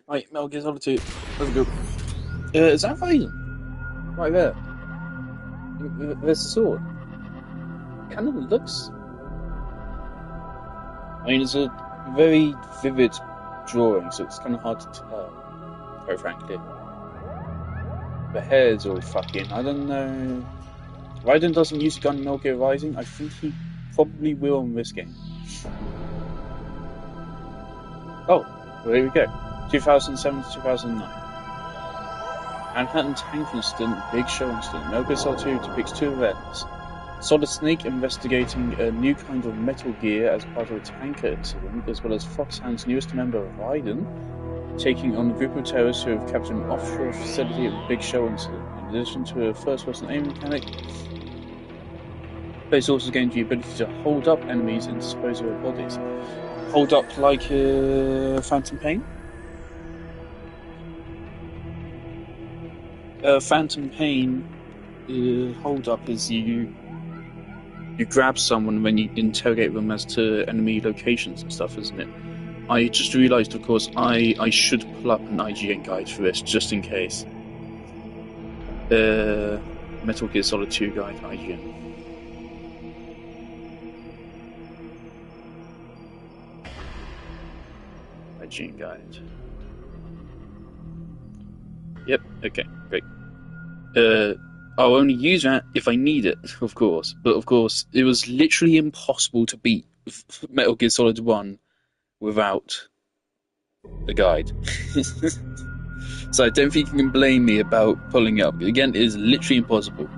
Right, Metal Gear Solid 2. Let's go. Is that Raiden? Right there. There's the sword. Kind of looks. I mean, it's a very vivid drawing, so it's kind of hard to tell, quite frankly. The hair's all fucking. I don't know. Raiden doesn't use a gun in Metal Gear Rising. I think he probably will in this game. Oh, well, there we go. 2007 to 2009. Manhattan Tank Incident, Big Show Incident. Metal Gear Solid 2 depicts two events. Solid Snake investigating a new kind of Metal Gear as part of a tanker incident, as well as Foxhound's newest member, Raiden, taking on a group of terrorists who have captured an offshore facility of a Big Show incident. In addition to a first-person aim mechanic, players also gain the ability to hold up enemies and dispose of their bodies. Hold up like Phantom Pain? Phantom Pain hold up is you grab someone when you interrogate them as to enemy locations and stuff, isn't it? I just realised, of course, I should pull up an IGN guide for this, just in case. Metal Gear Solid 2 guide, IGN. IGN guide. Yep, okay, great. I'll only use that if I need it, of course. But of course, it was literally impossible to beat Metal Gear Solid 1 without a guide. So I don't think you can blame me about pulling it up. Again, it is literally impossible.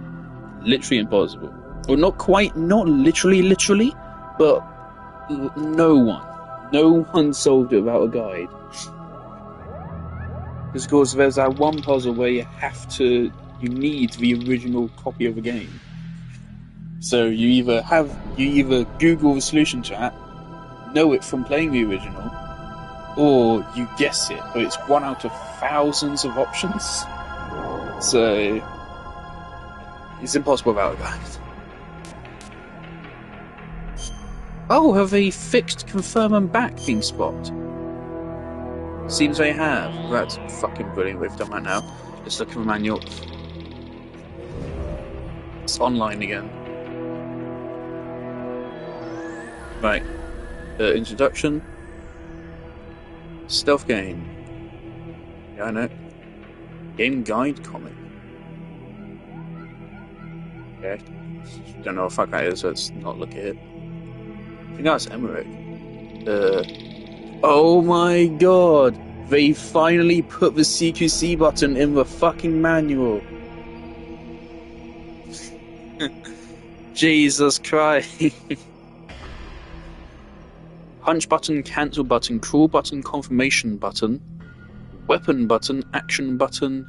Literally impossible. Well, not quite, not literally, but no one solved it without a guide. Because of course, there's that one puzzle where you need the original copy of the game. So you either Google the solution to that, know it from playing the original, or you guess it, but it's one out of thousands of options. So it's impossible without a guide. Oh, have they fixed confirm and back being spot? Seems they have. That's fucking brilliant. We've done that now. Let's look at the manual. It's online again. Right. Introduction. Stealth game. Yeah, I know. Game guide comic. Okay. Don't know what the fuck that is, so let's not look at it. I think that's Emmerich. Oh my god! They finally put the CQC button in the fucking manual. Jesus Christ. Punch button, cancel button, crawl button, confirmation button, weapon button, action button.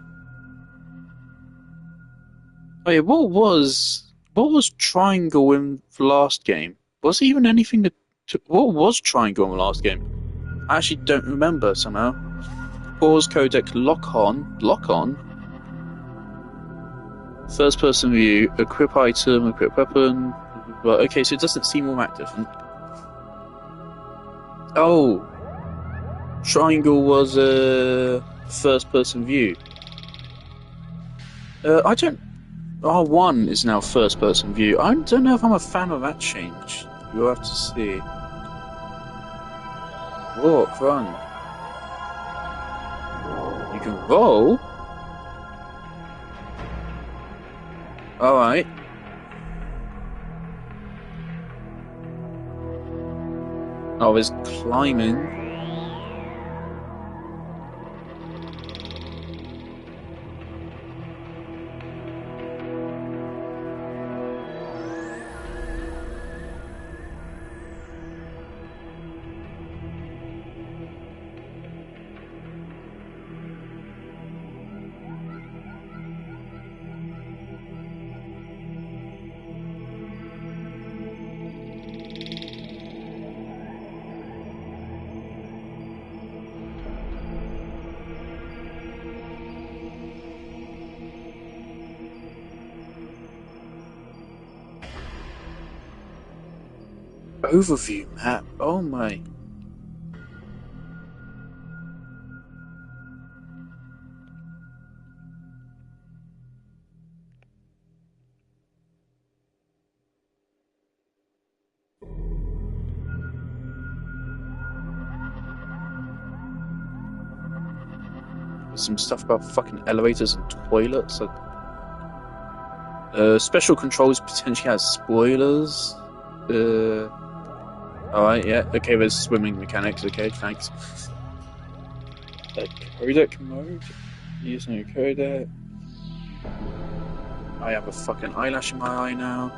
Oh yeah, what was triangle in the last game? Was there even anything what was triangle in the last game? I actually don't remember somehow. Pause codec lock on. First person view, equip item, equip weapon. Well, okay, so it doesn't seem all that different. Oh, triangle was a first person view. I don't. R1 is now first person view. I don't know if I'm a fan of that change. You'll have to see. Walk, run. You can roll? Alright. Oh, there's climbing. Overview map. Oh my. some stuff about fucking elevators and toilets. Special controls potentially has spoilers. Alright, yeah. Okay, there's swimming mechanics. Okay, thanks. Codec mode. Using a codec. I have a fucking eyelash in my eye now.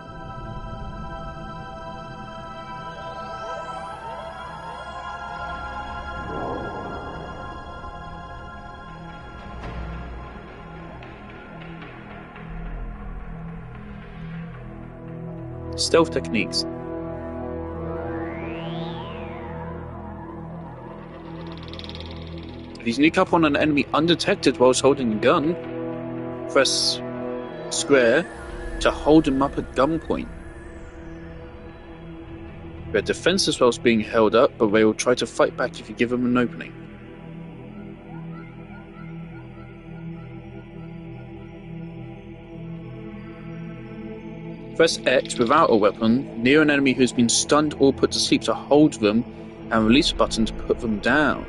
Stealth techniques. If you sneak up on an enemy undetected whilst holding a gun, press square to hold them up at gunpoint. They're defenseless whilst being held up, but they will try to fight back if you give them an opening. Press X without a weapon near an enemy who's been stunned or put to sleep to hold them, and release a button to put them down.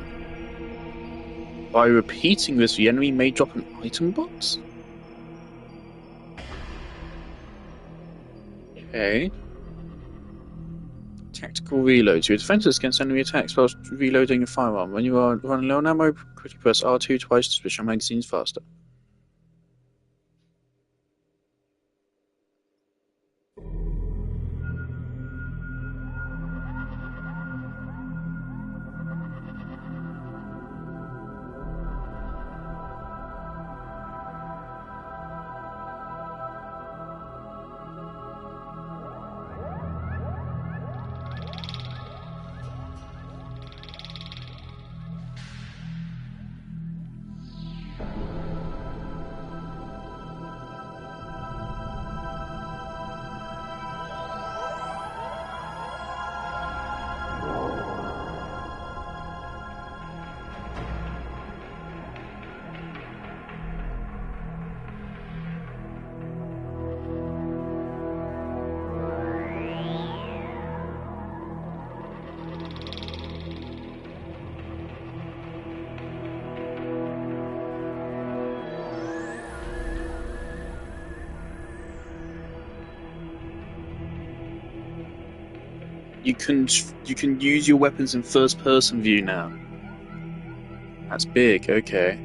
By repeating this, the enemy may drop an item box? Okay. Tactical reloads. Your defenses against enemy attacks whilst reloading a firearm. When you are running low on ammo, quickly press R2 twice to switch your magazines faster. You can use your weapons in first person view now. That's big, okay.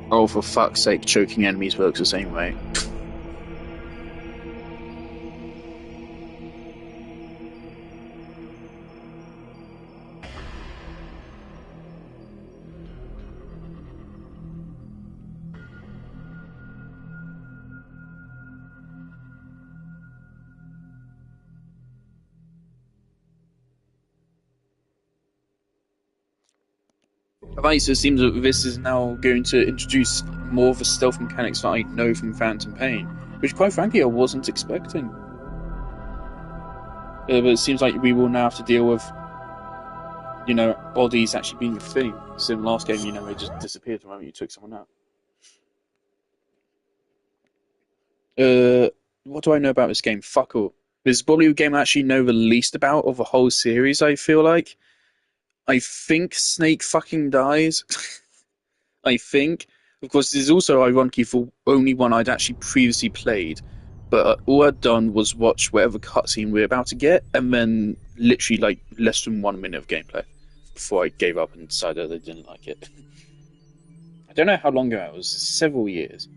Oh, for fuck's sake, choking enemies works the same way. Right, so it seems that this is now going to introduce more of the stealth mechanics that I know from Phantom Pain, which quite frankly I wasn't expecting. But it seems like we will now have to deal with, bodies actually being a thing. So in the last game, they just disappeared the moment you took someone out. What do I know about this game? Fuck all. This is probably a game I actually know the least about of the whole series, I feel like. I think Snake fucking dies. I think. Of course, this is also ironically the only one I'd actually previously played. But all I'd done was watch whatever cutscene we're about to get, and then literally less than 1 minute of gameplay before I gave up and decided I didn't like it. I don't know how long ago it was. Several years.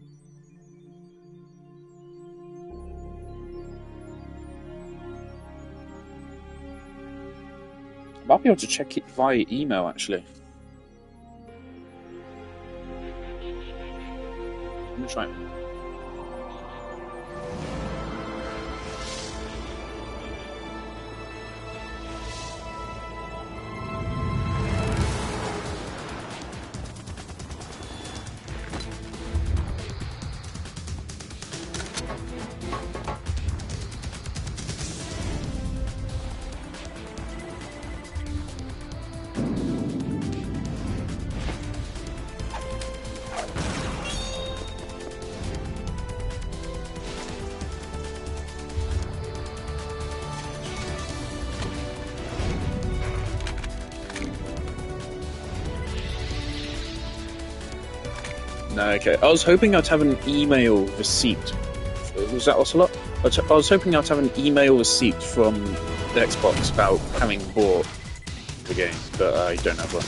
I might be able to check it via email, actually. I'm gonna try it. No, okay. I was hoping I'd have an email receipt. Was that Ocelot? I was hoping I'd have an email receipt from the Xbox about having bought the game, but I don't have one.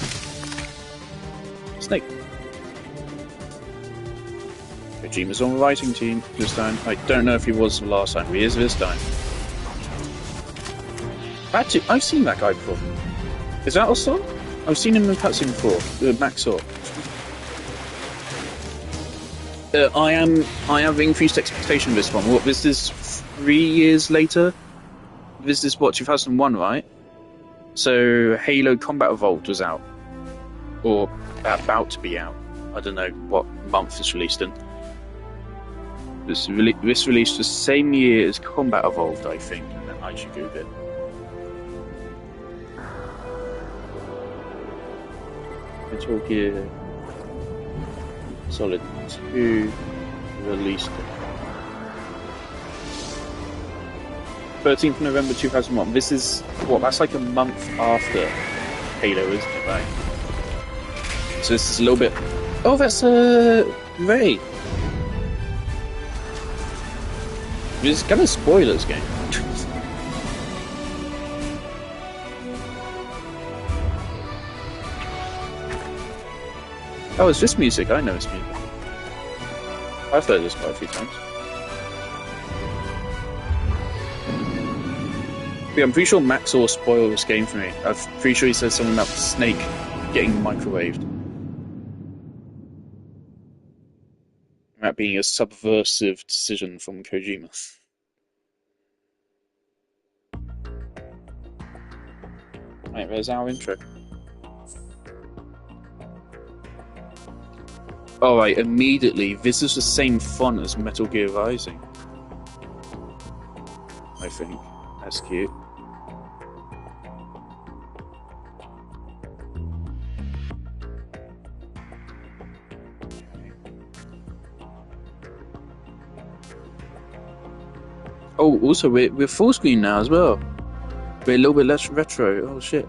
Snake. Kojima's on the writing team this time. I don't know if he was the last time, but he is this time. Actually, I've seen that guy before. Is that Ocelot? I've seen him in the cutscene before. Max Saw. I have increased expectation of this one. What, this is 3 years later? This is what, 2001, right? So Halo Combat Evolved was out. Or about to be out. I don't know what month it's released in. This released the same year as Combat Evolved, I think. And then I should Google it. Metal Gear Solid 2 released 13th November 2001. This is what? That's like a month after Halo, isn't it? Right. So this is a little bit. Oh, that's Ray. This is kind of spoilers game. Oh, it's this music. I know it's music. I've heard this quite a few times. Yeah, I'm pretty sure Max will spoil this game for me. I'm pretty sure he said something about Snake getting microwaved. That being a subversive decision from Kojima. Right, there's our intro. Alright, immediately, this is the same font as Metal Gear Rising. I think. That's cute. Oh, also, we're full screen now as well. We're a little bit less retro. Oh, shit.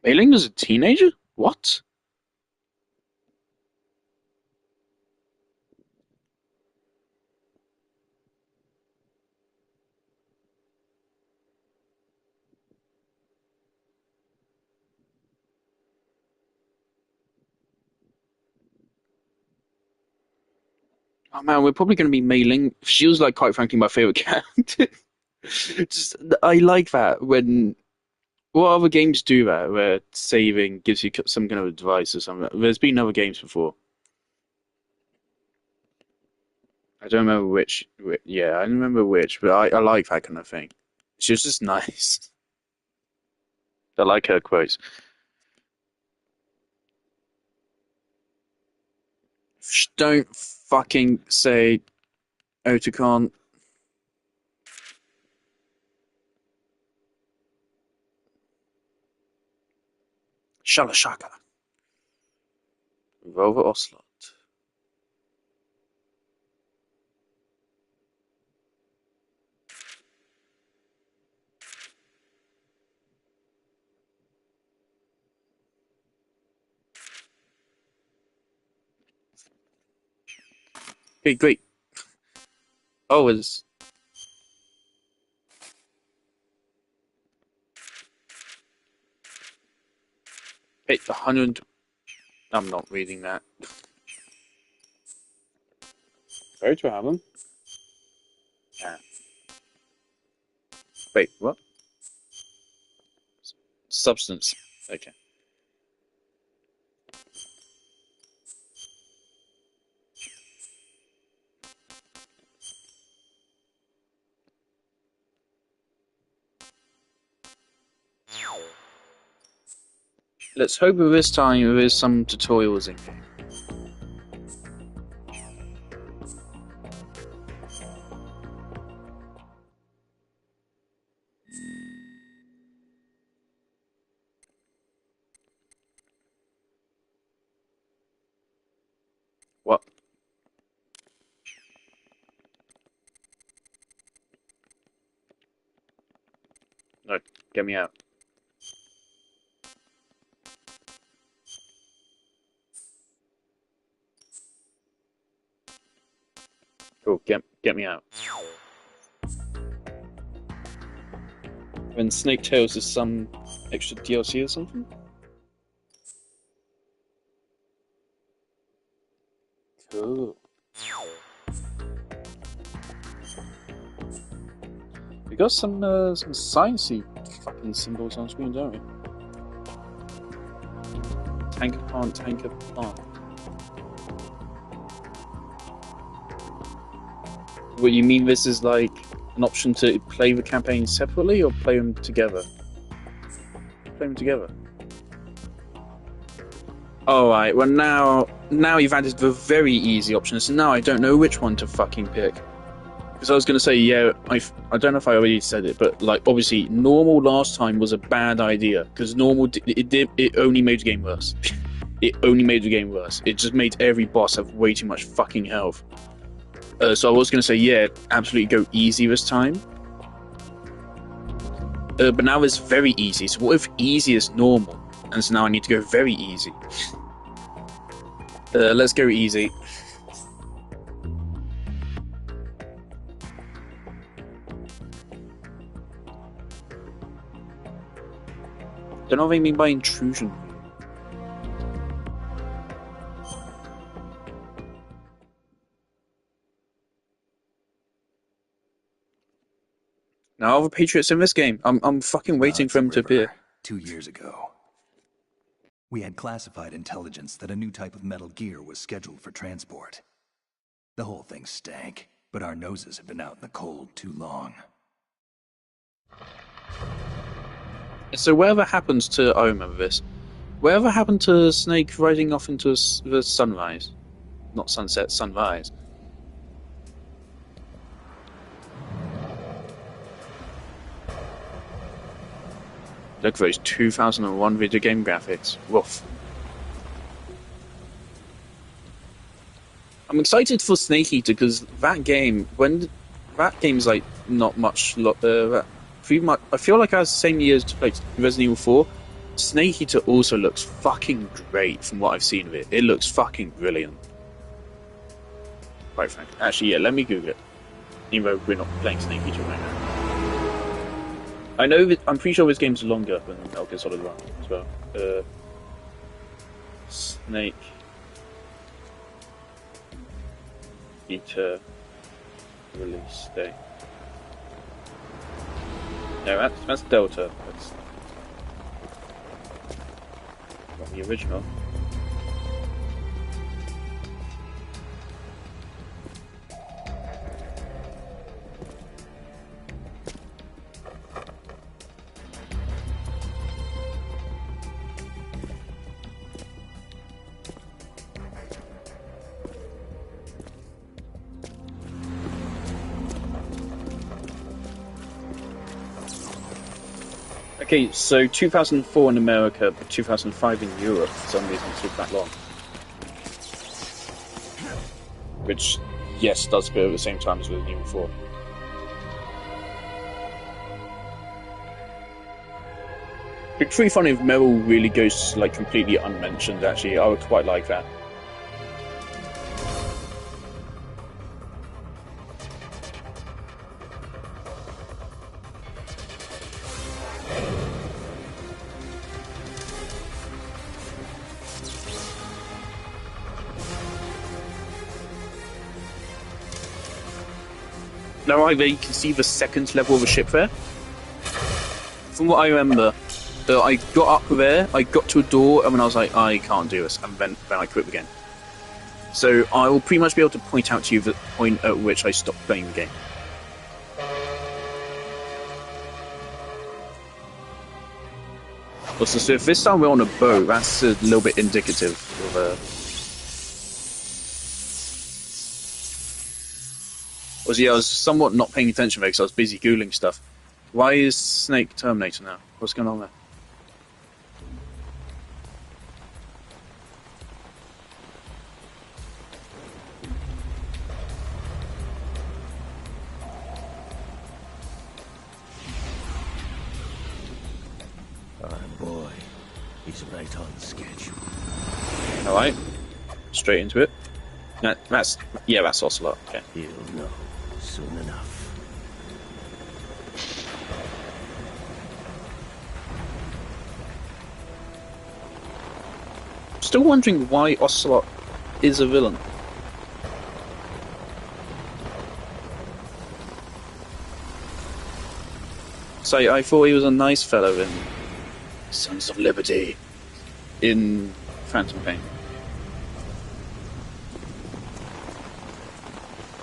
Ailing is a teenager? What? Oh man, we're probably going to be mailing. She was like, quite frankly, my favorite character. Just, I like that when. What other games do that, where saving gives you some kind of advice or something? There's been other games before. I don't remember which. Yeah, I don't remember which, but I like that kind of thing. She's just nice. I like her quotes. Don't fucking say Otacon. Shalashaka. Velvet Ocelot. Okay, great. Oh, it's. Hey, 100. I'm not reading that. Sorry to have them. Yeah. Wait, what? substance. Okay. Let's hope that this time there is some tutorials in here. What? No, get me out. Cool, get me out. And Snake Tales is some extra DLC or something? Cool. We got some sciencey fucking symbols on screen, don't we? Tanker plant, tanker plant. What, you mean this is like an option to play the campaign separately or play them together? Play them together. Alright, well now you've added the very easy option, so now I don't know which one to fucking pick. Because I was going to say, yeah, I don't know if I already said it, but like obviously normal last time was a bad idea because normal it only made the game worse. It only made the game worse. It just made every boss have way too much fucking health. So I was going to say, yeah, absolutely go easy this time. But now it's very easy. So what if easy is normal? And so now I need to go very easy. Let's go easy. Don't know what they mean by intrusion. Now all the Patriots in this game. I'm fucking waiting for them to appear. 2 years ago, we had classified intelligence that a new type of Metal Gear was scheduled for transport. The whole thing stank, but our noses have been out in the cold too long. So whatever happens to... I remember this. Whatever happened to Snake riding off into the sunrise? Not sunset, sunrise. Look at those 2001 video game graphics. Woof. I'm excited for Snake Eater because that game, that game's like not much... I feel like I was the same years to play Resident Evil 4. Snake Eater also looks fucking great from what I've seen of it. It looks fucking brilliant. Quite frankly. Actually, yeah, let me Google it. Even though we're not playing Snake Eater right now. I know that I'm pretty sure this game's longer than Metal Gear Solid 1 as well. Snake Eater release date. No, that's Delta. That's not the original. Okay, so 2004 in America, but 2005 in Europe. For some reason, it took that long. Which, yes, does go at the same time as Resident Evil 4. It's pretty funny if Meryl really goes like completely unmentioned. Actually, I would quite like that. Now, you can see the second level of a ship there. From what I remember, I got up there, I got to a door, and then I was like, I can't do this, and then I quit the game. So I will pretty much be able to point out to you the point at which I stopped playing the game. Also, so if this time we're on a boat, that's a little bit indicative of I was somewhat not paying attention there because I was busy googling stuff. Why is Snake Terminator now? What's going on there? Boy, he's right on schedule. Alright. Straight into it. No, that's Ocelot. Okay. He'll know soon enough. Still wondering why Ocelot is a villain. So I thought he was a nice fellow in Sons of Liberty in Phantom Pain.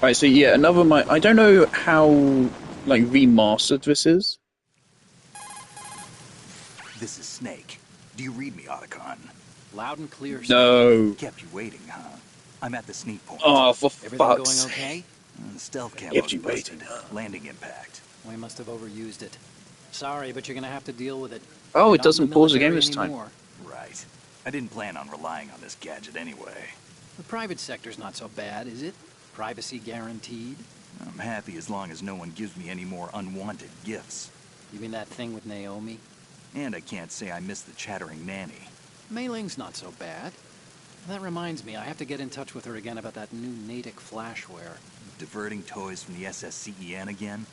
Right, so yeah, another I don't know how like remastered this is. This is Snake. Do you read me, Otacon? Loud and clear. No. Kept you waiting, huh? I'm at the sneak point. Oh, for Everything fuck's going okay? The stealth Kept camo's you busted. waiting, huh? Landing impact. We must have overused it. Sorry, but you're gonna have to deal with it. Oh, it Not in doesn't the pause the game military this time. anymore. Right. I didn't plan on relying on this gadget anyway. The private sector's not so bad, is it? Privacy guaranteed? I'm happy as long as no one gives me any more unwanted gifts. You mean that thing with Naomi? And I can't say I miss the chattering nanny. Mei Ling's not so bad. That reminds me, I have to get in touch with her again about that new Natick flashware. Diverting toys from the SSCEN again?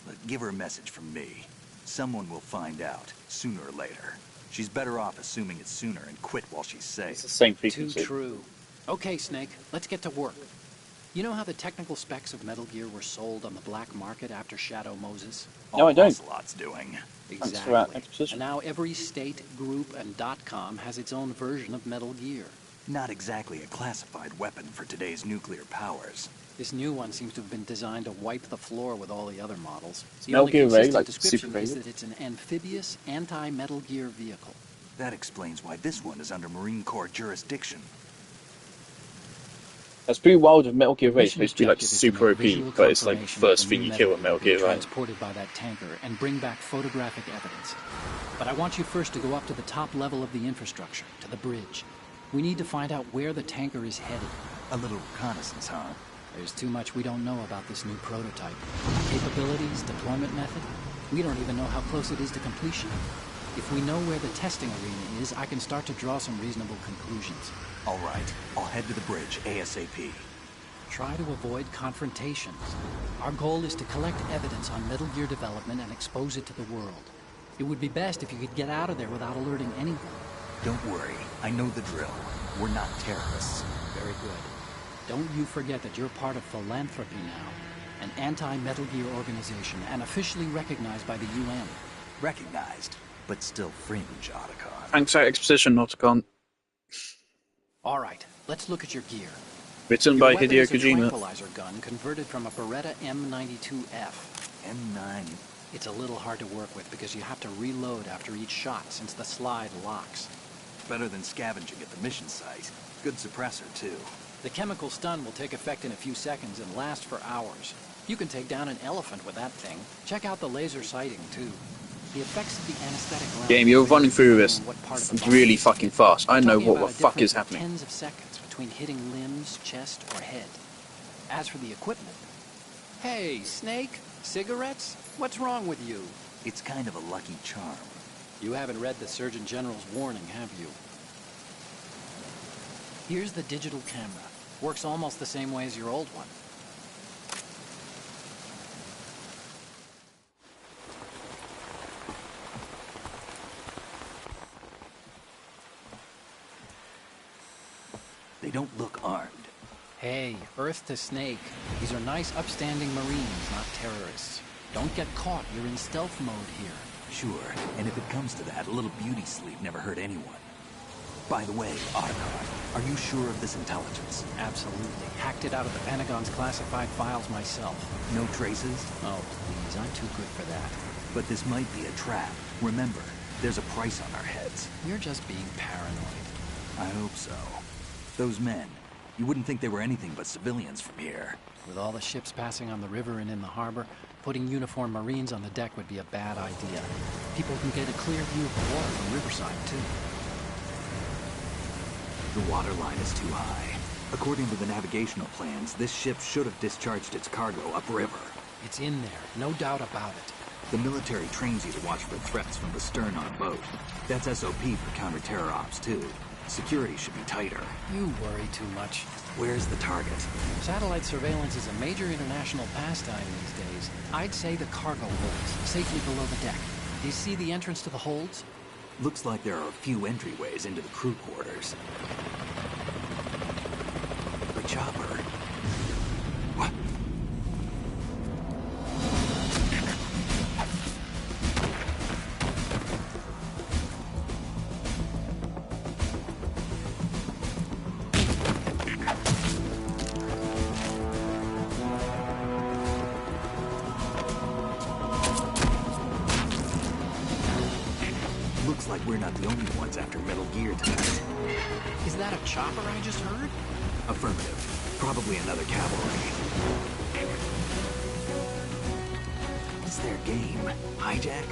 But give her a message from me. Someone will find out, sooner or later. She's better off assuming it sooner and quit while she's safe. It's the same Too frequency. true. Okay, Snake, let's get to work. You know how the technical specs of Metal Gear were sold on the black market after Shadow Moses? No, I don't. Ocelot's doing. Thanks for that Exactly. exposition. And now every state, group, and .com has its own version of Metal Gear. Not exactly a classified weapon for today's nuclear powers. This new one seems to have been designed to wipe the floor with all the other models. The Metal only Gear Ray, consistent like description Super is Vader? that it's an amphibious, anti-Metal Gear vehicle. That explains why this one is under Marine Corps jurisdiction. That's pretty wild of Metal Gear Ray. It's Mission supposed to be like objective is to super make OP, visual but it's like the confirmation first of thing new you kill in Metal Gear, being right? transported by that tanker and bring back photographic evidence. But I want you first to go up to the top level of the infrastructure, to the bridge. We need to find out where the tanker is headed. A little reconnaissance, huh? There's too much we don't know about this new prototype. Capabilities, deployment method. We don't even know how close it is to completion. If we know where the testing arena is, I can start to draw some reasonable conclusions. All right, I'll head to the bridge ASAP. Try to avoid confrontations. Our goal is to collect evidence on Metal Gear development and expose it to the world. It would be best if you could get out of there without alerting anyone. Don't worry, I know the drill. We're not terrorists. Very good. Don't you forget that you're part of Philanthropy now, an anti-Metal Gear organization and officially recognized by the UN. Recognized, but still fringe, Otacon. Thanks for that exposition, Nauticon. All right, let's look at your gear. Written Your by weapon Hideo is a Kojima. tranquilizer gun converted from a Beretta M92F. M9. It's a little hard to work with because you have to reload after each shot since the slide locks. Better than scavenging at the mission site. Good suppressor, too. The chemical stun will take effect in a few seconds and last for hours. You can take down an elephant with that thing. Check out the laser sighting, too. The effects of the anesthetic round Game, you're running through this what part of the body really it's fucking hitting. fast. I We're know talking what about the a fuck is difference of happening. Tens of seconds between hitting limbs, chest, or head. As for the equipment... Hey, Snake? Cigarettes? What's wrong with you? It's kind of a lucky charm. You haven't read the Surgeon General's warning, have you? Here's the digital camera. Works almost the same way as your old one. They don't look armed. Hey, Earth to Snake. These are nice, upstanding Marines, not terrorists. Don't get caught. You're in stealth mode here. Sure, and if it comes to that, a little beauty sleep never hurt anyone. By the way, Otacon, are you sure of this intelligence? Absolutely. Hacked it out of the Pentagon's classified files myself. No traces? Oh, please, I'm too good for that. But this might be a trap. Remember, there's a price on our heads. You're just being paranoid. I hope so. Those men, you wouldn't think they were anything but civilians from here. With all the ships passing on the river and in the harbor, putting uniformed Marines on the deck would be a bad idea. People can get a clear view of the water from Riverside, too. The water line is too high. According to the navigational plans, this ship should have discharged its cargo upriver. It's in there, no doubt about it. The military trains you to watch for threats from the stern on a boat. That's SOP for counter-terror ops, too. Security should be tighter. You worry too much. Where's the target? Satellite surveillance is a major international pastime these days. I'd say the cargo holds, safely below the deck. Do you see the entrance to the holds? Looks like there are a few entryways into the crew quarters. The chopper. What? Looks like we're not the only ones after Metal Gear tonight. Is that a chopper I just heard? Affirmative. Probably another cavalry. What's their game? Hijack?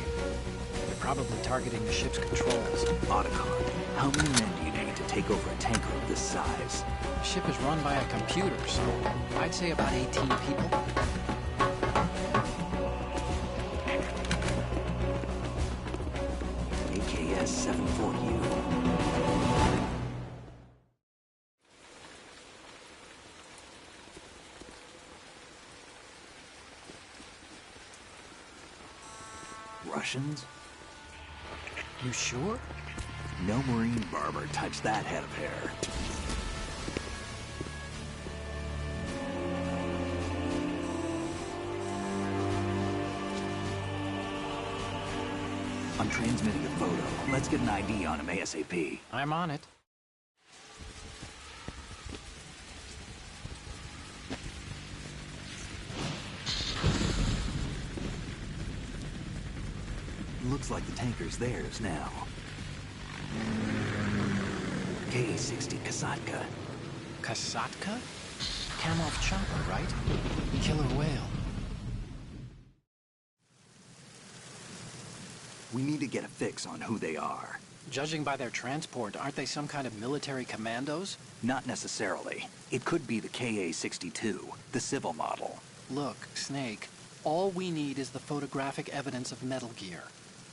They're probably targeting the ship's controls. Otacon, how many men do you need to take over a tanker of this size? The ship is run by a computer, so I'd say about 18 people. AKS 74U. Russians? You sure? No Marine barber touched that head of hair. I'm transmitting a photo. Let's get an ID on him ASAP. I'm on it. Looks like the tanker's theirs now. KA-60 Kasatka. Kasatka? Kamov chopper, right? Killer whale. We need to get a fix on who they are. Judging by their transport, aren't they some kind of military commandos? Not necessarily. It could be the KA-62, the civil model. Look, Snake, all we need is the photographic evidence of Metal Gear.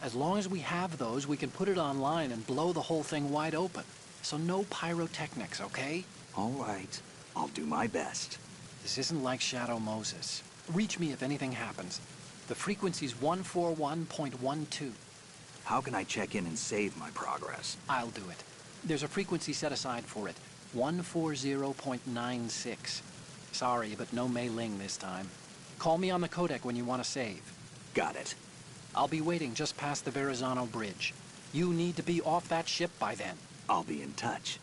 As long as we have those, we can put it online and blow the whole thing wide open. So no pyrotechnics, okay? All right. I'll do my best. This isn't like Shadow Moses. Reach me if anything happens. The frequency's 141.12. How can I check in and save my progress? I'll do it. There's a frequency set aside for it. 140.96. Sorry, but no Mei Ling this time. Call me on the codec when you want to save. Got it. I'll be waiting just past the Verrazano Bridge. You need to be off that ship by then. I'll be in touch.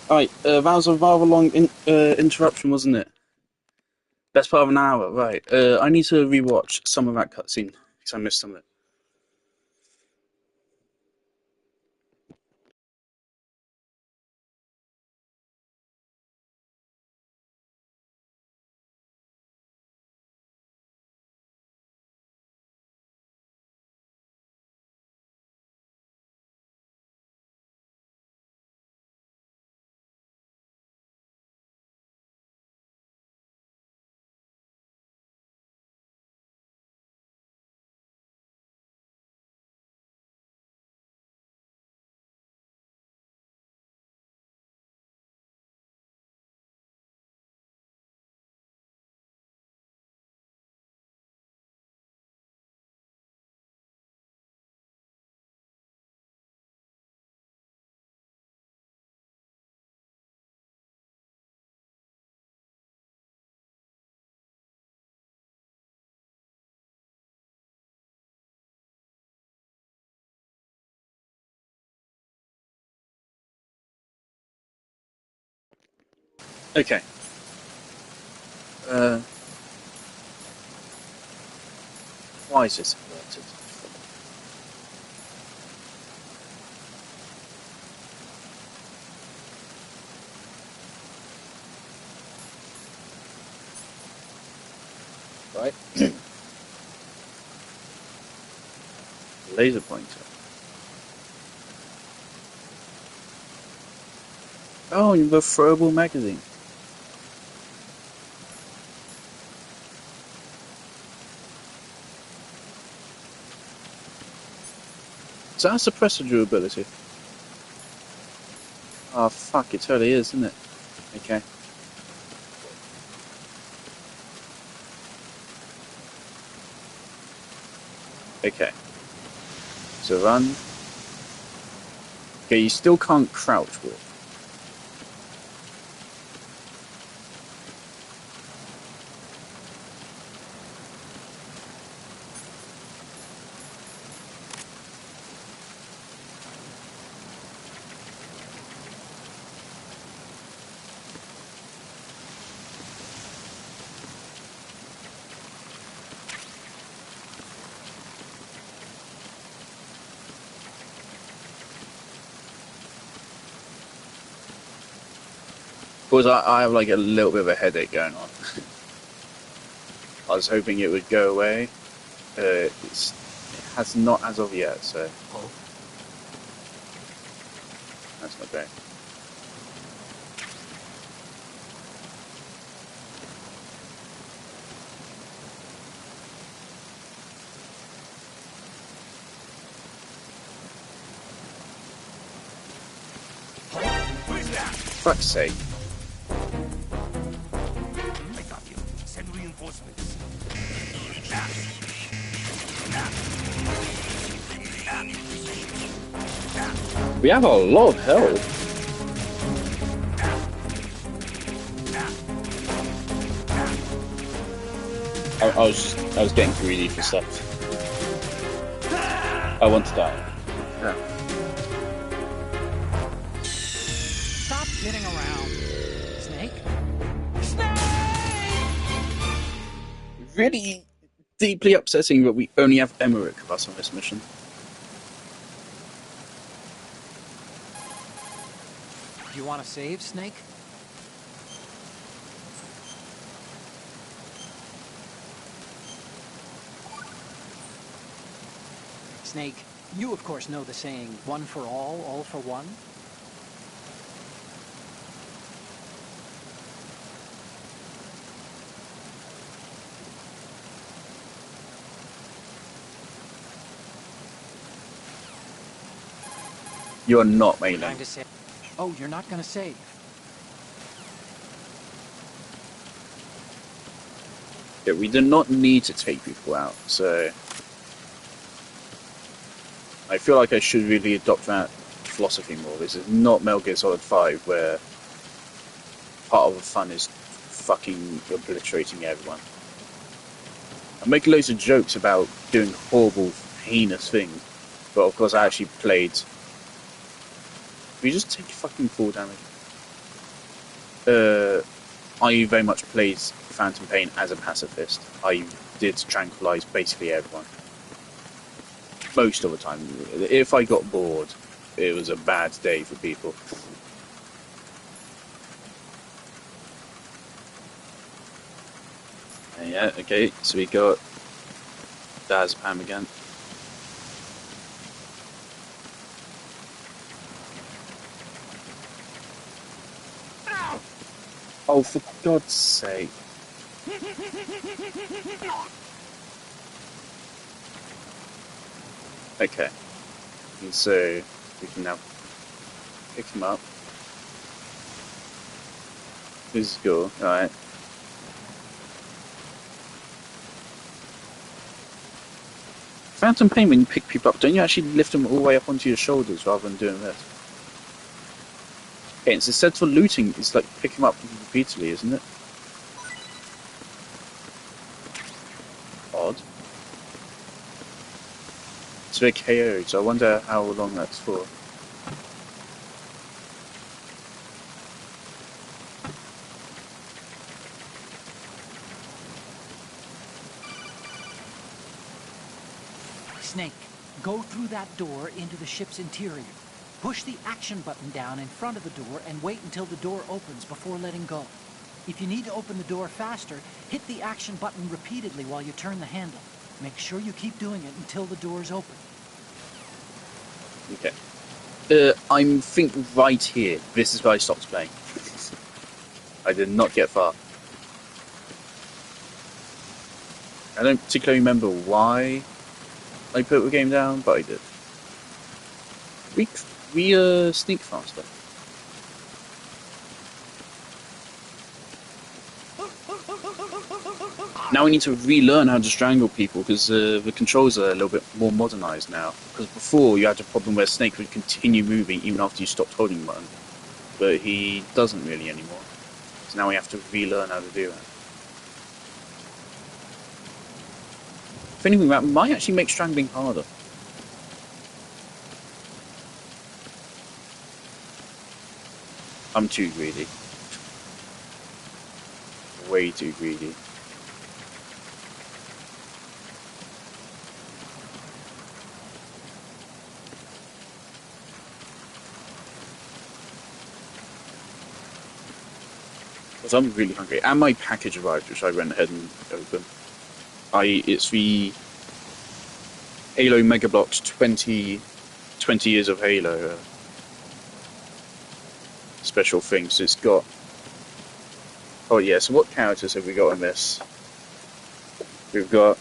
Alright, that was a rather long interruption, wasn't it? Best part of an hour, right. I need to rewatch some of that cutscene, because I missed some of it. Okay. Uh, why is this inverted? Right. Laser pointer. Oh, and the throwable magazine. So that's suppressor durability. Oh fuck, it totally is, isn't it? Okay. Okay. So run. Okay, you still can't crouch walk. Because I have like a little bit of a headache going on. I was hoping it would go away. It has not as of yet, so that's not great. Fuck's sake. I got you. Send reinforcements. We have a lot of health. I was getting greedy for stuff. I want to die. Yeah. Stop kidding around. Snake? Really deeply upsetting that we only have Emmerich of us on this mission. You want to save, Snake? Snake, you of course know the saying, one for all for one? You are not mailing. Trying to save. Oh, you're not going to save. Yeah, we do not need to take people out, so I feel like I should really adopt that philosophy more. This is not Metal Gear Solid 5, where part of the fun is fucking obliterating everyone. I make loads of jokes about doing horrible, heinous things, but of course I actually played. We just take fucking full damage. I very much played Phantom Pain as a pacifist. I did tranquilize basically everyone. Most of the time. If I got bored, it was a bad day for people. Yeah, okay, so we got Diazepam again. Oh, for God's sake. Okay. And so we can now pick him up. This is cool, alright. Phantom Pain, when you pick people up, don't you actually lift them all the way up onto your shoulders rather than doing this? Okay, it's instead for looting, it's like pick them up repeatedly, isn't it? Odd. It's very KO'd, so I wonder how long that's for. Snake, go through that door into the ship's interior. Push the action button down in front of the door and wait until the door opens before letting go. If you need to open the door faster, hit the action button repeatedly while you turn the handle. Make sure you keep doing it until the door's open. Okay. I'm think right here. This is where I stopped playing. I did not get far. I don't particularly remember why I put the game down, but I did. We sneak faster. Now we need to relearn how to strangle people because the controls are a little bit more modernized now. Because before you had a problem where Snake would continue moving even after you stopped holding the button, but he doesn't really anymore. So now we have to relearn how to do that. If anything, that might actually make strangling harder. I'm too greedy. Way too greedy. Because I'm really hungry. And my package arrived, which I went ahead and opened. It's the Halo Mega Bloks 20 years of Halo special thing. So it's got... Oh yeah, so what characters have we got in this? We've got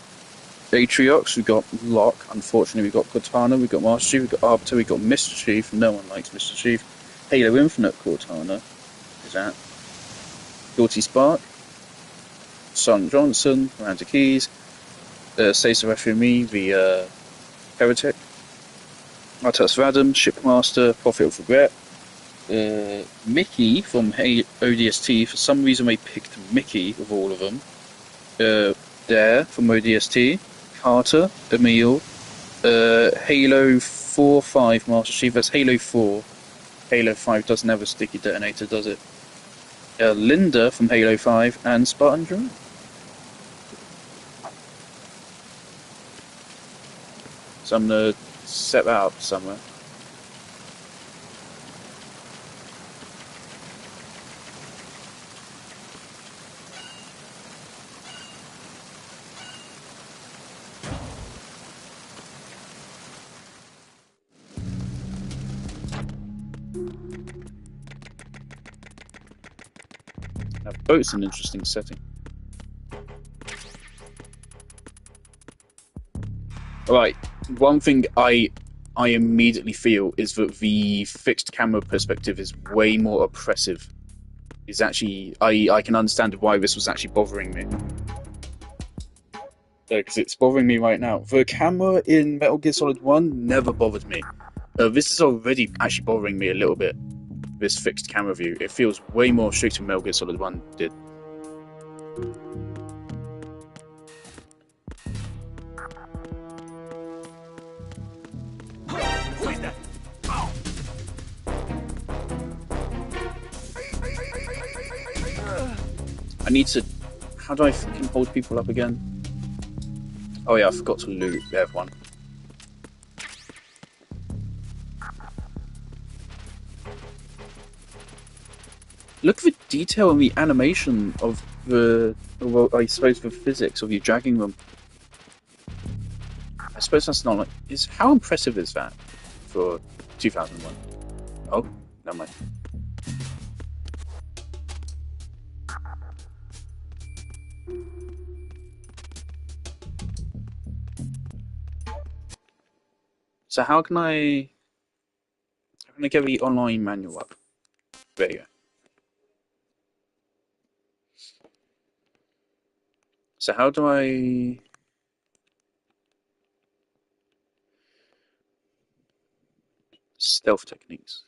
Atriox, we've got Locke, unfortunately we've got Cortana, we've got Master Chief, we've got Arbiter, we've got Mr. Chief, no one likes Mr. Chief. Halo Infinite Cortana, is that? Naughty Spark, Son Johnson, Miranda Keys, Cesar Efremi, the Heretic, Artus Radam, Shipmaster, Prophet of Regret, Mickey from ODST. For some reason they picked Mickey of all of them. Dare from ODST, Carter, Emil, Halo 4-5 Master Chief, that's Halo 4. Halo 5 doesn't have a sticky detonator, does it? Linda from Halo 5 and Spartan Drone. So I'm going to set that up somewhere. Now, boat's an interesting setting. Alright, one thing I immediately feel is that the fixed camera perspective is way more oppressive. Is actually, I can understand why this was actually bothering me. Because it's bothering me right now. The camera in Metal Gear Solid 1 never bothered me. This is already actually bothering me a little bit. This fixed camera view. It feels way more strict than Metal Gear Solid 1 did. I need to... How do I fucking hold people up again? Oh yeah, I forgot to loot everyone. Look at the detail and the animation of the... Well, I suppose the physics of you dragging them. I suppose that's not like... How impressive is that for 2001? Oh, never mind. So how can I get the online manual up? There you go. So how do I... Stealth techniques.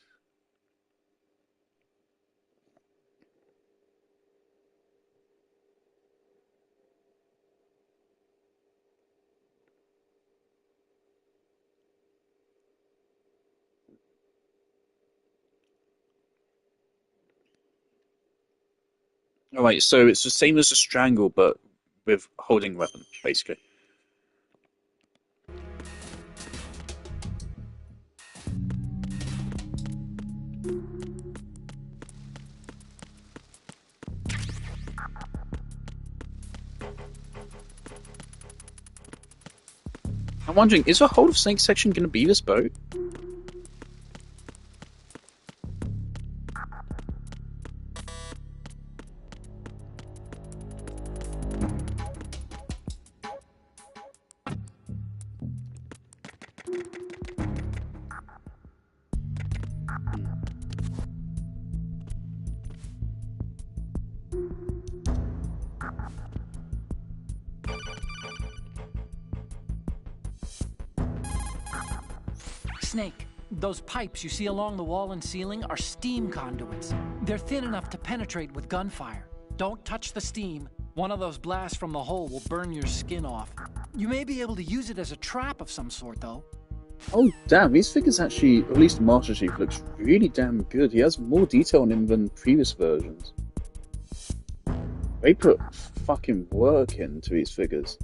Alright, so it's the same as a strangle, but with holding weapon, basically. I'm wondering, is the whole of Snake section going to be this boat? Snake, those pipes you see along the wall and ceiling are steam conduits. They're thin enough to penetrate with gunfire. Don't touch the steam. One of those blasts from the hole will burn your skin off. You may be able to use it as a trap of some sort, though. Oh, damn, these figures actually, at least Master Chief, looks really damn good. He has more detail on him than previous versions. They put fucking work into these figures.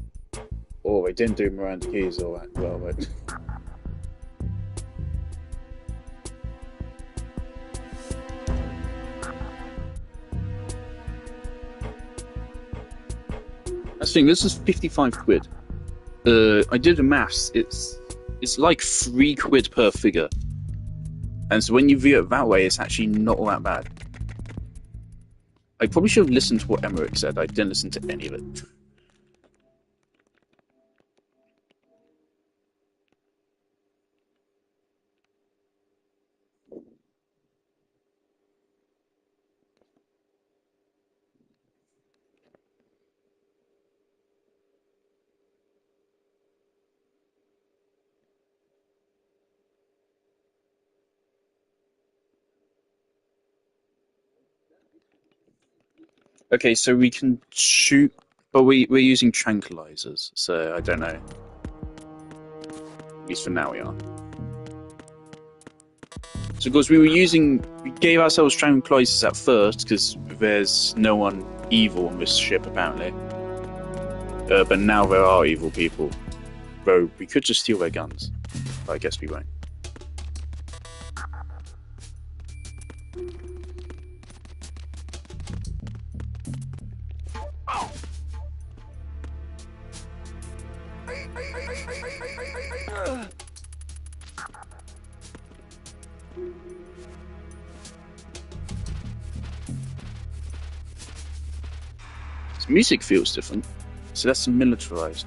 Or they didn't do Miranda Keys all that well, but... That's the thing, this is 55 quid. I did the maths, it's like 3 quid per figure. And so when you view it that way, it's actually not all that bad. I probably should have listened to what Emmerich said, I didn't listen to any of it. Okay, so we can shoot, but we're using tranquilizers, so I don't know. At least for now we are. So because we gave ourselves tranquilizers at first, because there's no one evil on this ship apparently. But now there are evil people. Though we could just steal their guns, but I guess we won't. This music feels different, so that's militarized.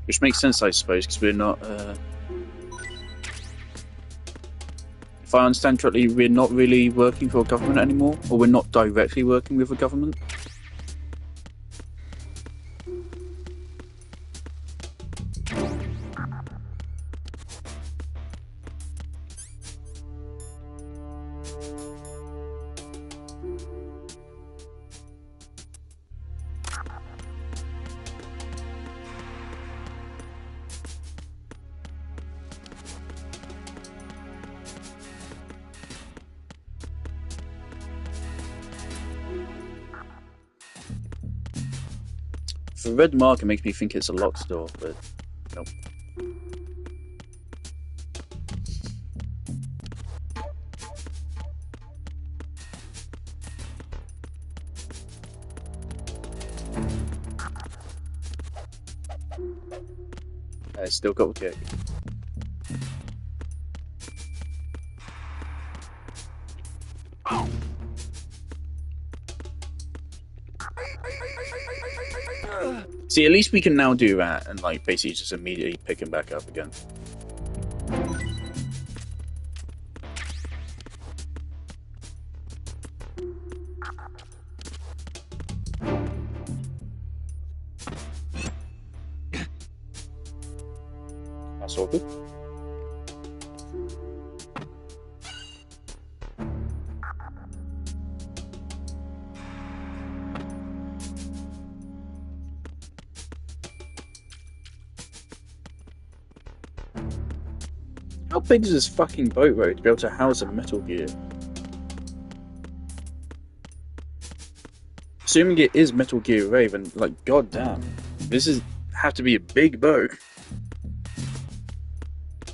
Which makes sense, I suppose, because we're not... If I understand correctly, we're not really working for a government anymore, or we're not directly working with a government. The red marker makes me think it's a locked door, but nope. I still got the kick. See, at least we can now do that and like basically just immediately pick him back up again. That's all good. How big is this fucking boat road to be able to house a Metal Gear? Assuming it is Metal Gear Ray, then like goddamn, this is have to be a big boat.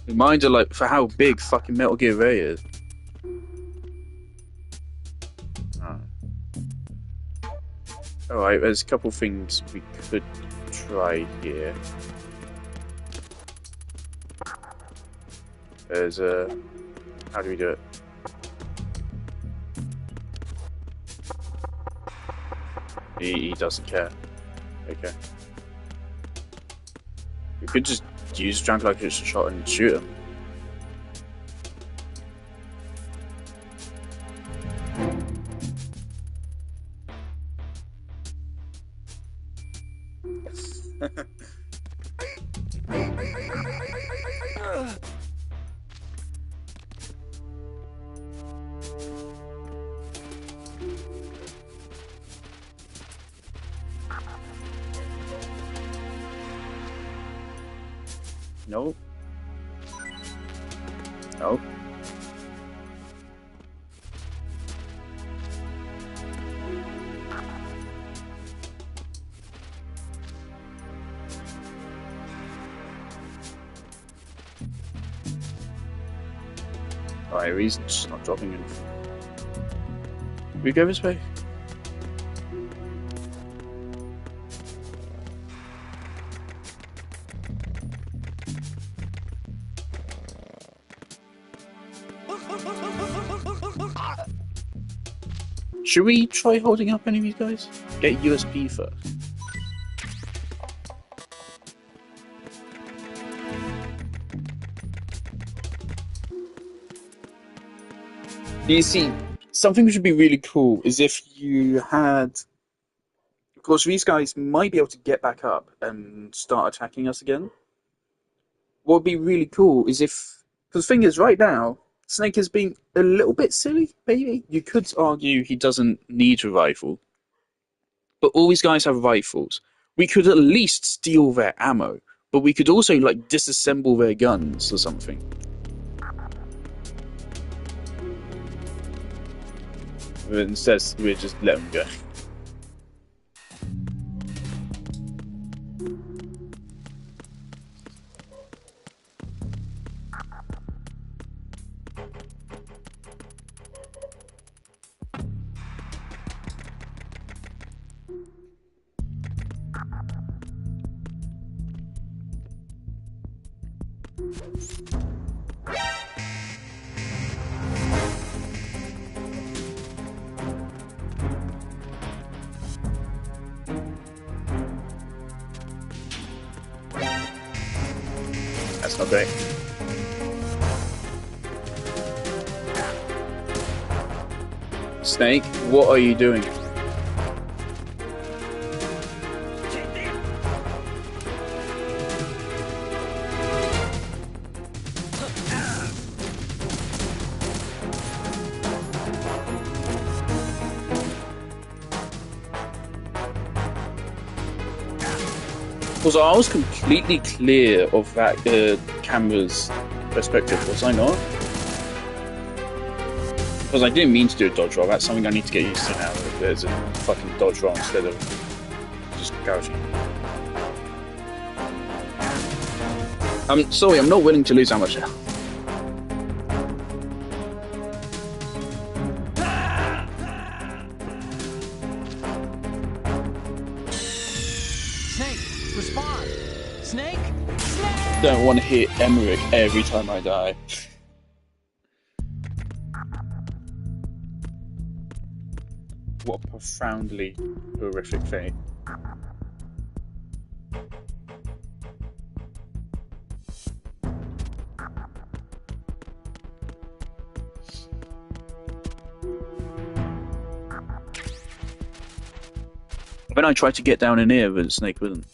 Reminder, like, for how big fucking Metal Gear Ray is. Alright, there's a couple things we could try here. There's how do we do it? He doesn't care. Okay. We could just use tranquilizer shot and shoot him. No. No. Alright, he's just not dropping in. We go this way. Should we try holding up any of these guys? Get USP first. You see, something which would be really cool is if you had... Of course, these guys might be able to get back up and start attacking us again. What would be really cool is if... Because the thing is, right now, Snake is being a little bit silly, maybe. You could argue he doesn't need a rifle. But all these guys have rifles. We could at least steal their ammo. But we could also, like, disassemble their guns or something. But instead, we just let them go. That's not great. Snake, what are you doing? Because I was completely clear of that camera's perspective, was I not? Because I didn't mean to do a dodge roll, that's something I need to get used to now. There's a fucking dodge roll instead of just crouching. I'm sorry, I'm not willing to lose that much health. Snake, respond! Snake? Snake! Don't want to hit Emmerich every time I die. What a profoundly horrific fate. When I tried to get down in here, but Snake wouldn't.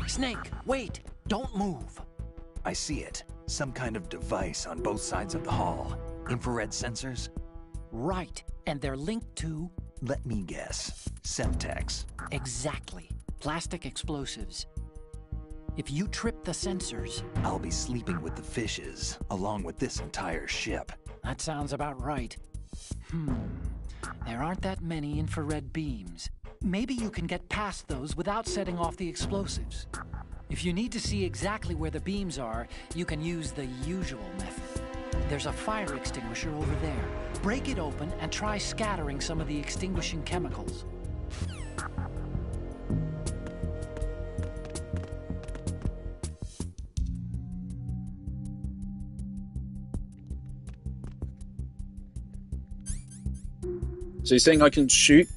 Snake, wait! Don't move! I see it. Some kind of device on both sides of the hall. Infrared sensors? Right, and they're linked to... Let me guess. Semtex. Exactly. Plastic explosives. If you trip the sensors... I'll be sleeping with the fishes, along with this entire ship. That sounds about right. There aren't that many infrared beams. Maybe you can get past those without setting off the explosives. If you need to see exactly where the beams are, you can use the usual method. There's a fire extinguisher over there. Break it open and try scattering some of the extinguishing chemicals. So you're saying I can shoot?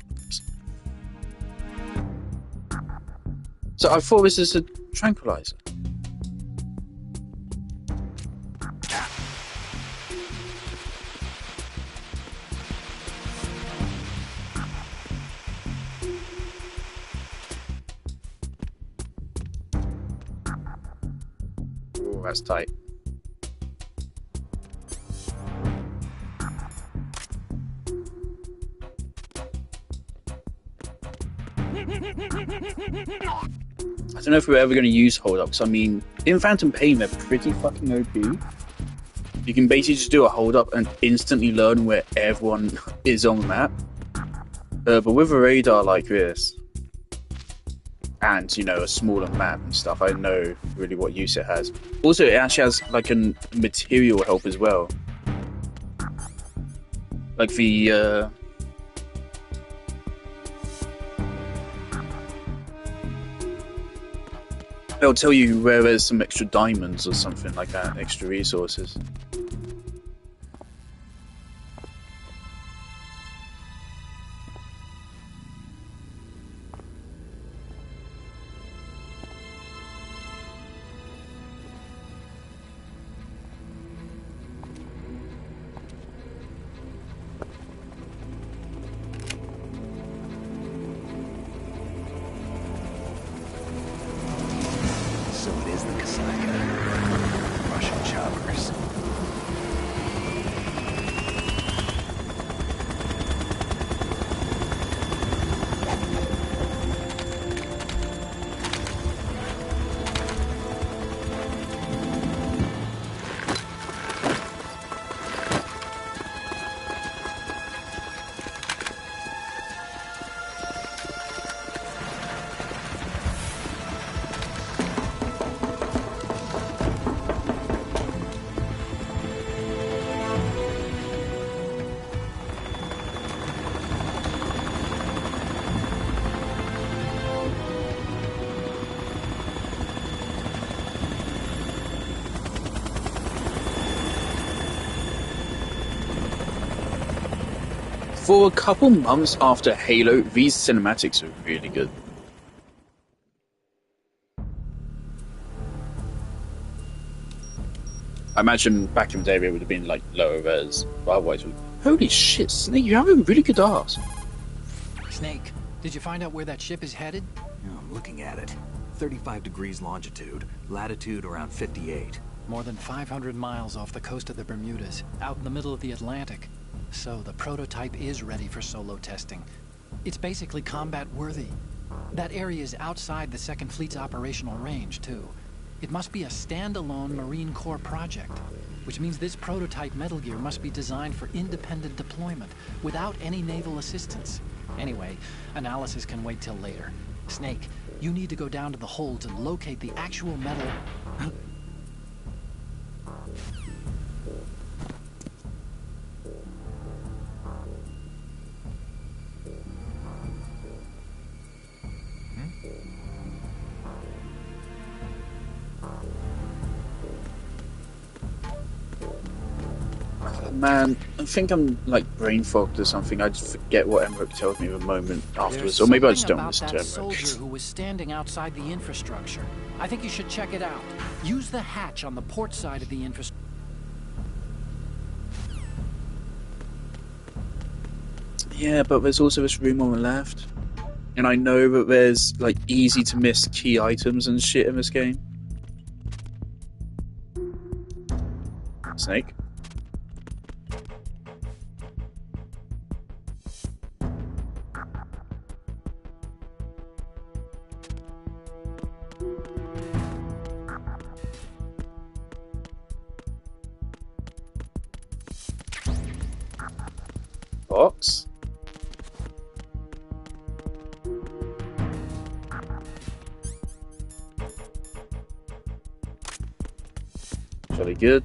So I thought this is a tranquilizer. Oh, that's tight. I don't know if we're ever going to use hold-ups. I mean, in Phantom Pain, they're pretty fucking OP. You can basically just do a hold-up and instantly learn where everyone is on the map. But with a radar like this, and, you know, a smaller map and stuff, I don't know really what use it has. Also, it actually has, like, a material help as well. Like the, they'll tell you where there's some extra diamonds or something like that, extra resources. So it is the Kasaka. Russian choppers. For a couple months after Halo, these cinematics are really good. I imagine back in the day it would have been like lower res, but otherwise, holy shit, Snake, you have a really good ass. Snake, did you find out where that ship is headed? Oh, I'm looking at it. 35 degrees longitude, latitude around 58. More than 500 miles off the coast of the Bermudas, out in the middle of the Atlantic. So the prototype is ready for solo testing. It's basically combat-worthy. That area is outside the Second Fleet's operational range, too. It must be a standalone Marine Corps project, which means this prototype Metal Gear must be designed for independent deployment, without any naval assistance. Anyway, analysis can wait till later. Snake, you need to go down to the holds and locate the actual metal... Man, I think I'm like brain fogged or something. I just forget what Emmerich tells me the moment afterwards, There's or maybe I just something don't about listen to that Emmerich. soldier who was standing outside the infrastructure. I think you should check it out. Use the hatch on the port side of the infrastructure. Yeah, but there's also this room on the left, and I know that there's like easy to miss key items and shit in this game. Snake. Box. Jolly good.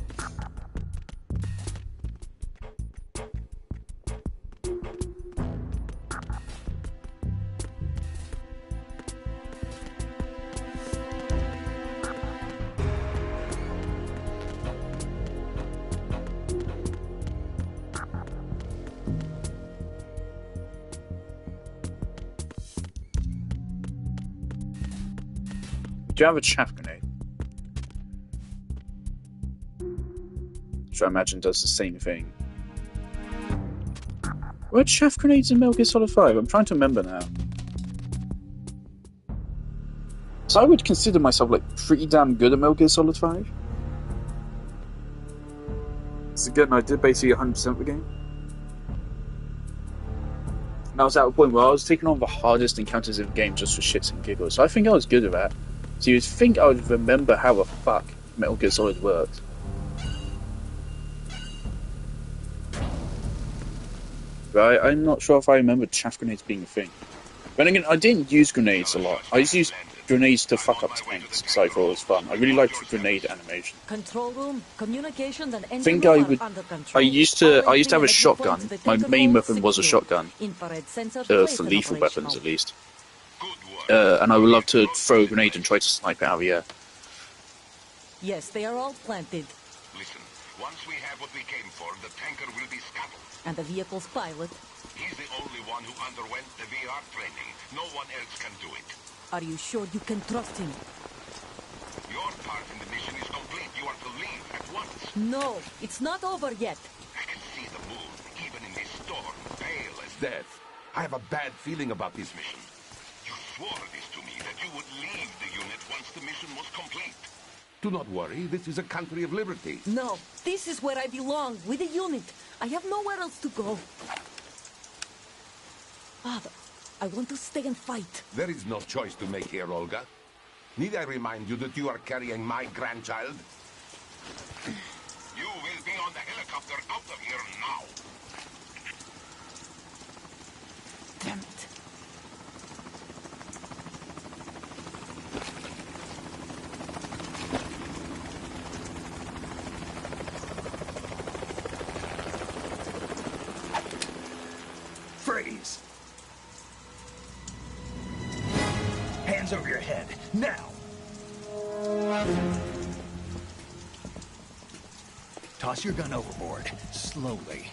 Do you have a chaff grenade? Which I imagine does the same thing. Were chaff grenades in Metal Gear Solid 5? I'm trying to remember now. So I would consider myself like pretty damn good at Metal Gear Solid 5. So again, I did basically 100% of the game. And I was at a point where I was taking on the hardest encounters in the game just for shits and giggles. So I think I was good at that. So you'd think I would remember how the fuck Metal Gear Solid worked. Right, I'm not sure if I remember chaff grenades being a thing. But again, I didn't use grenades a lot. I just used grenades to fuck up tanks, because I thought it was fun. I really liked the grenade animation. Control room, communications and I think I would. I used to have a shotgun. My main weapon was a shotgun. For lethal weapons, at least. And I would love to throw a grenade and try to snipe it out of the air. Yes, they are all planted. Listen, once we have what we came for, the tanker will be scuttled. And the vehicle's pilot. He's the only one who underwent the VR training. No one else can do it. Are you sure you can trust him? Your part in the mission is complete. You are to leave at once. No, it's not over yet. I can see the moon, even in this storm, pale as death. I have a bad feeling about this mission. You swore this to me, that you would leave the unit once the mission was complete. Do not worry, this is a country of liberty. No, this is where I belong, with the unit. I have nowhere else to go. Father, I want to stay and fight. There is no choice to make here, Olga. Need I remind you that you are carrying my grandchild? You will be on the helicopter out of here now. Damn it. Freeze! Hands over your head, now! Toss your gun overboard, slowly.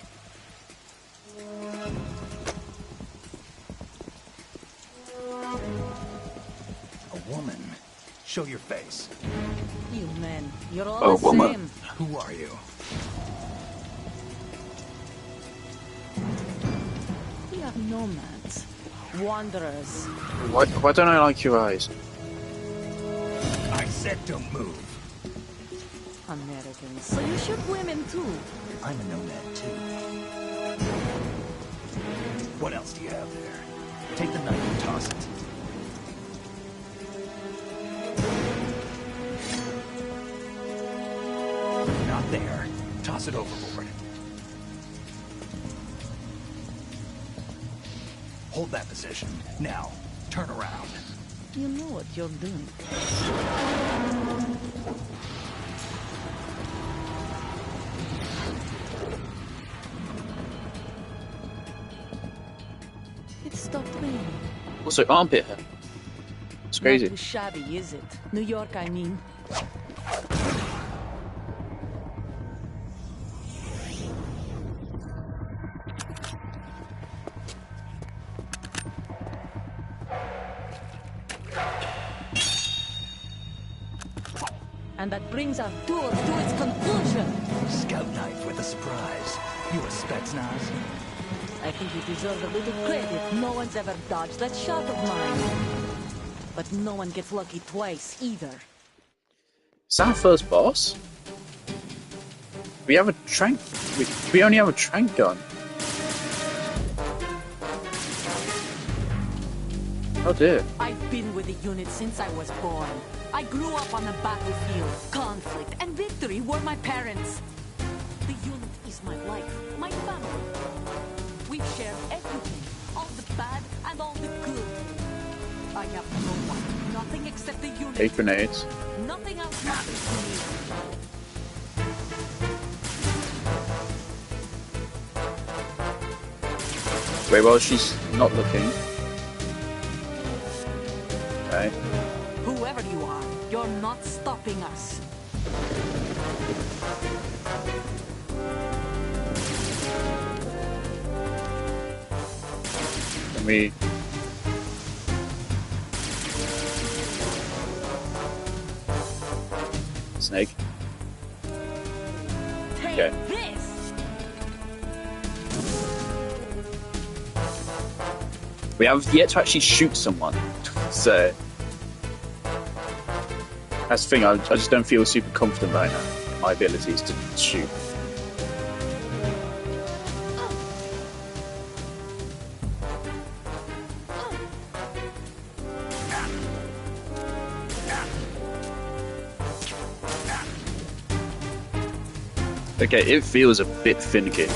A woman. Show your face. You men, you're all the woman. same. Who are you? We are nomads. Wanderers. Why don't I like your eyes? I said don't move. Americans. So you shoot women too. I'm a nomad too. What else do you have there? Take the knife and toss it. Not there. Toss it overboard. Hold that position. Now, turn around. You know what you're doing. It stopped raining. Also, armpit hair. It's crazy. Not too shabby, is it? New York, I mean. And that brings our tour to its conclusion. Scout knife with a surprise. You a Spetsnaz? I think you deserve a little credit. No one's ever dodged that shot of mine. But no one gets lucky twice, either. Is that our first boss? We have a trank. We only have a trank gun. Oh dear. I've been with the unit since I was born. I grew up on the battlefield. Conflict and victory were my parents. The unit is my life, my family. We've shared everything, all the bad and all the good. I have no one, nothing except the unit. 8 grenades. Nothing else matters to me. Wait, while she's not looking. Okay. Whoever you are, you're not stopping us. Can we... Snake. Take Okay. this! We have yet to actually shoot someone, so that's the thing. I just don't feel super confident right now in my abilities to shoot. Okay, it feels a bit finicky.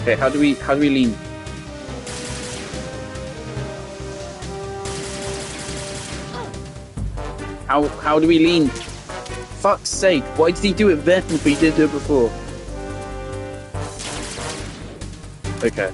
Okay, how do we lean? How do we lean? Fuck's sake, why did he do it then if he did it before? Okay.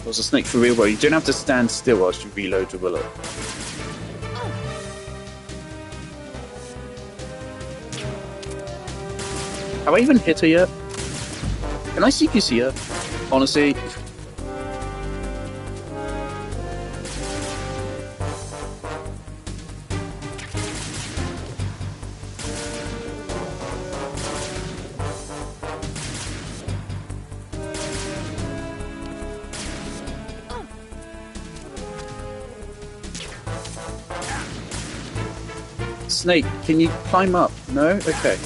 Was a snake for real, bro? You don't have to stand still whilst you reload your bullet. Have I even hit her yet? Can I CQC her? Honestly. Snake, can you climb up? No? Okay.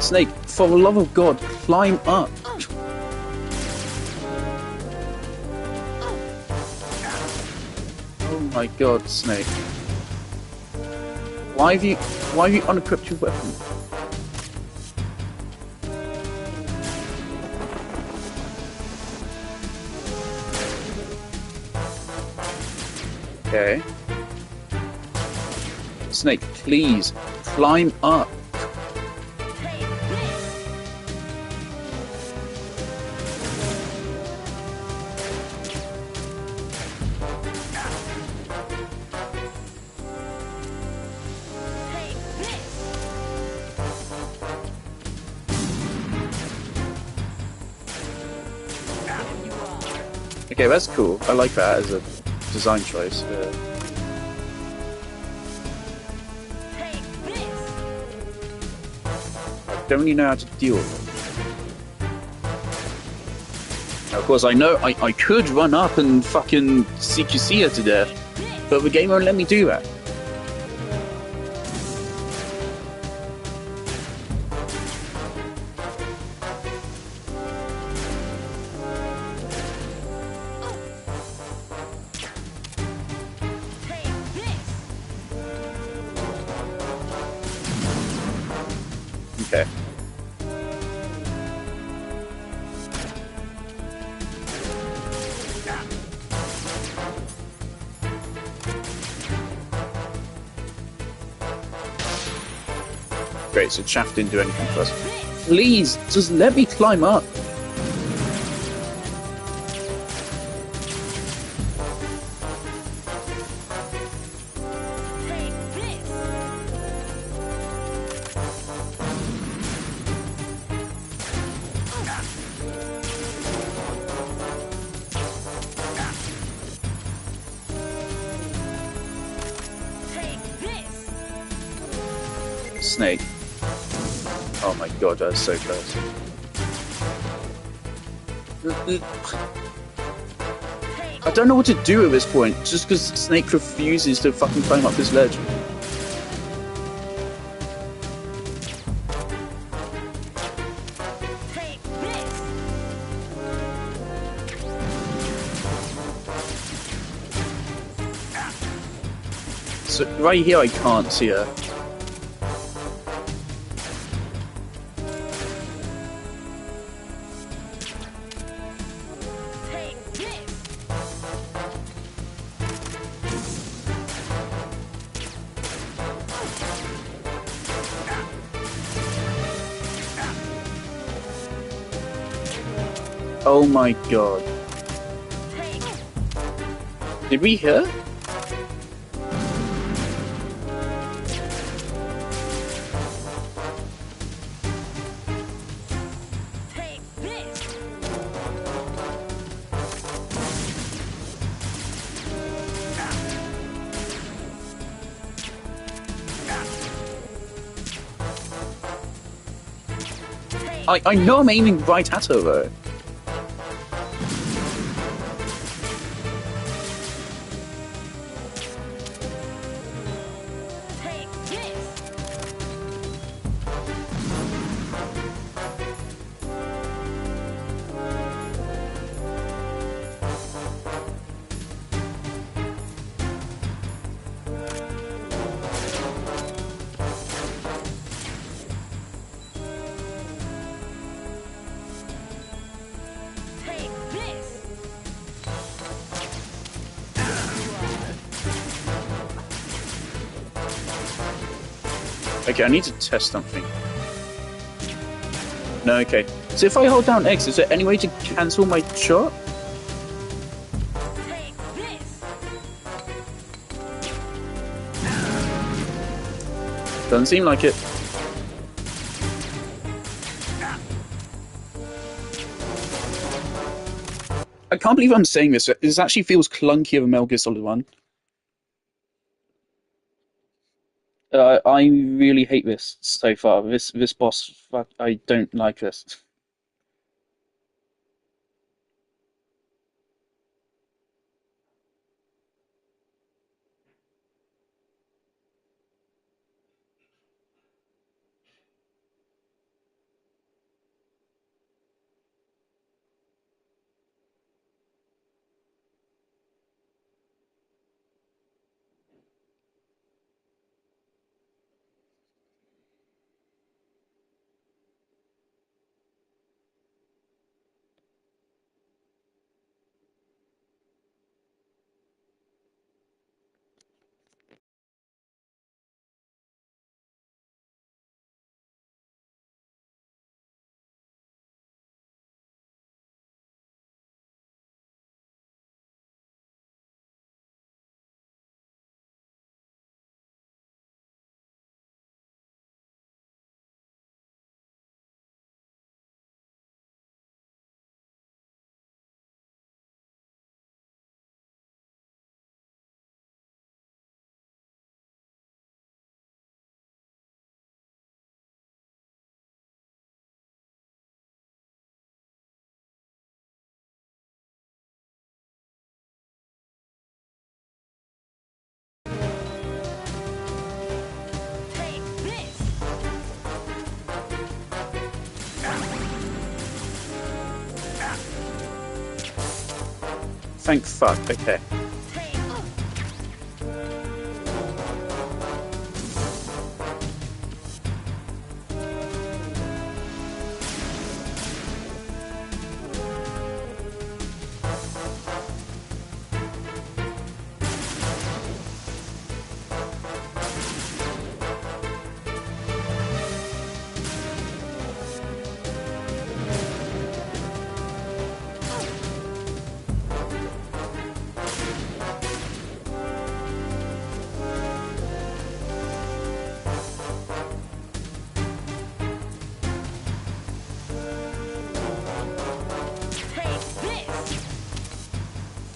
Snake, for the love of God, climb up. Oh my God, Snake. Why have you unequipped your weapon? Okay. Snake, please, climb up. Okay, that's cool. I like that as a design choice. Take this. I don't really know how to deal with it. Now, of course, I know I could run up and fucking CQC her to death, but the game won't let me do that. Okay. Great, so Chaff didn't do anything for us. Please, just let me climb up. Snake. Oh my god, that's so close. I don't know what to do at this point, just because Snake refuses to fucking climb up this ledge. So right here I can't see her. Oh my god. Did we hear? I know I'm aiming right at her though. Okay, I need to test something. No, okay. So if I hold down X, is there any way to cancel my shot? Doesn't seem like it. I can't believe I'm saying this. This actually feels clunkier than Metal Gear Solid 1. I really hate this so far. This boss, fuck, I don't like this. Thank fuck. Okay.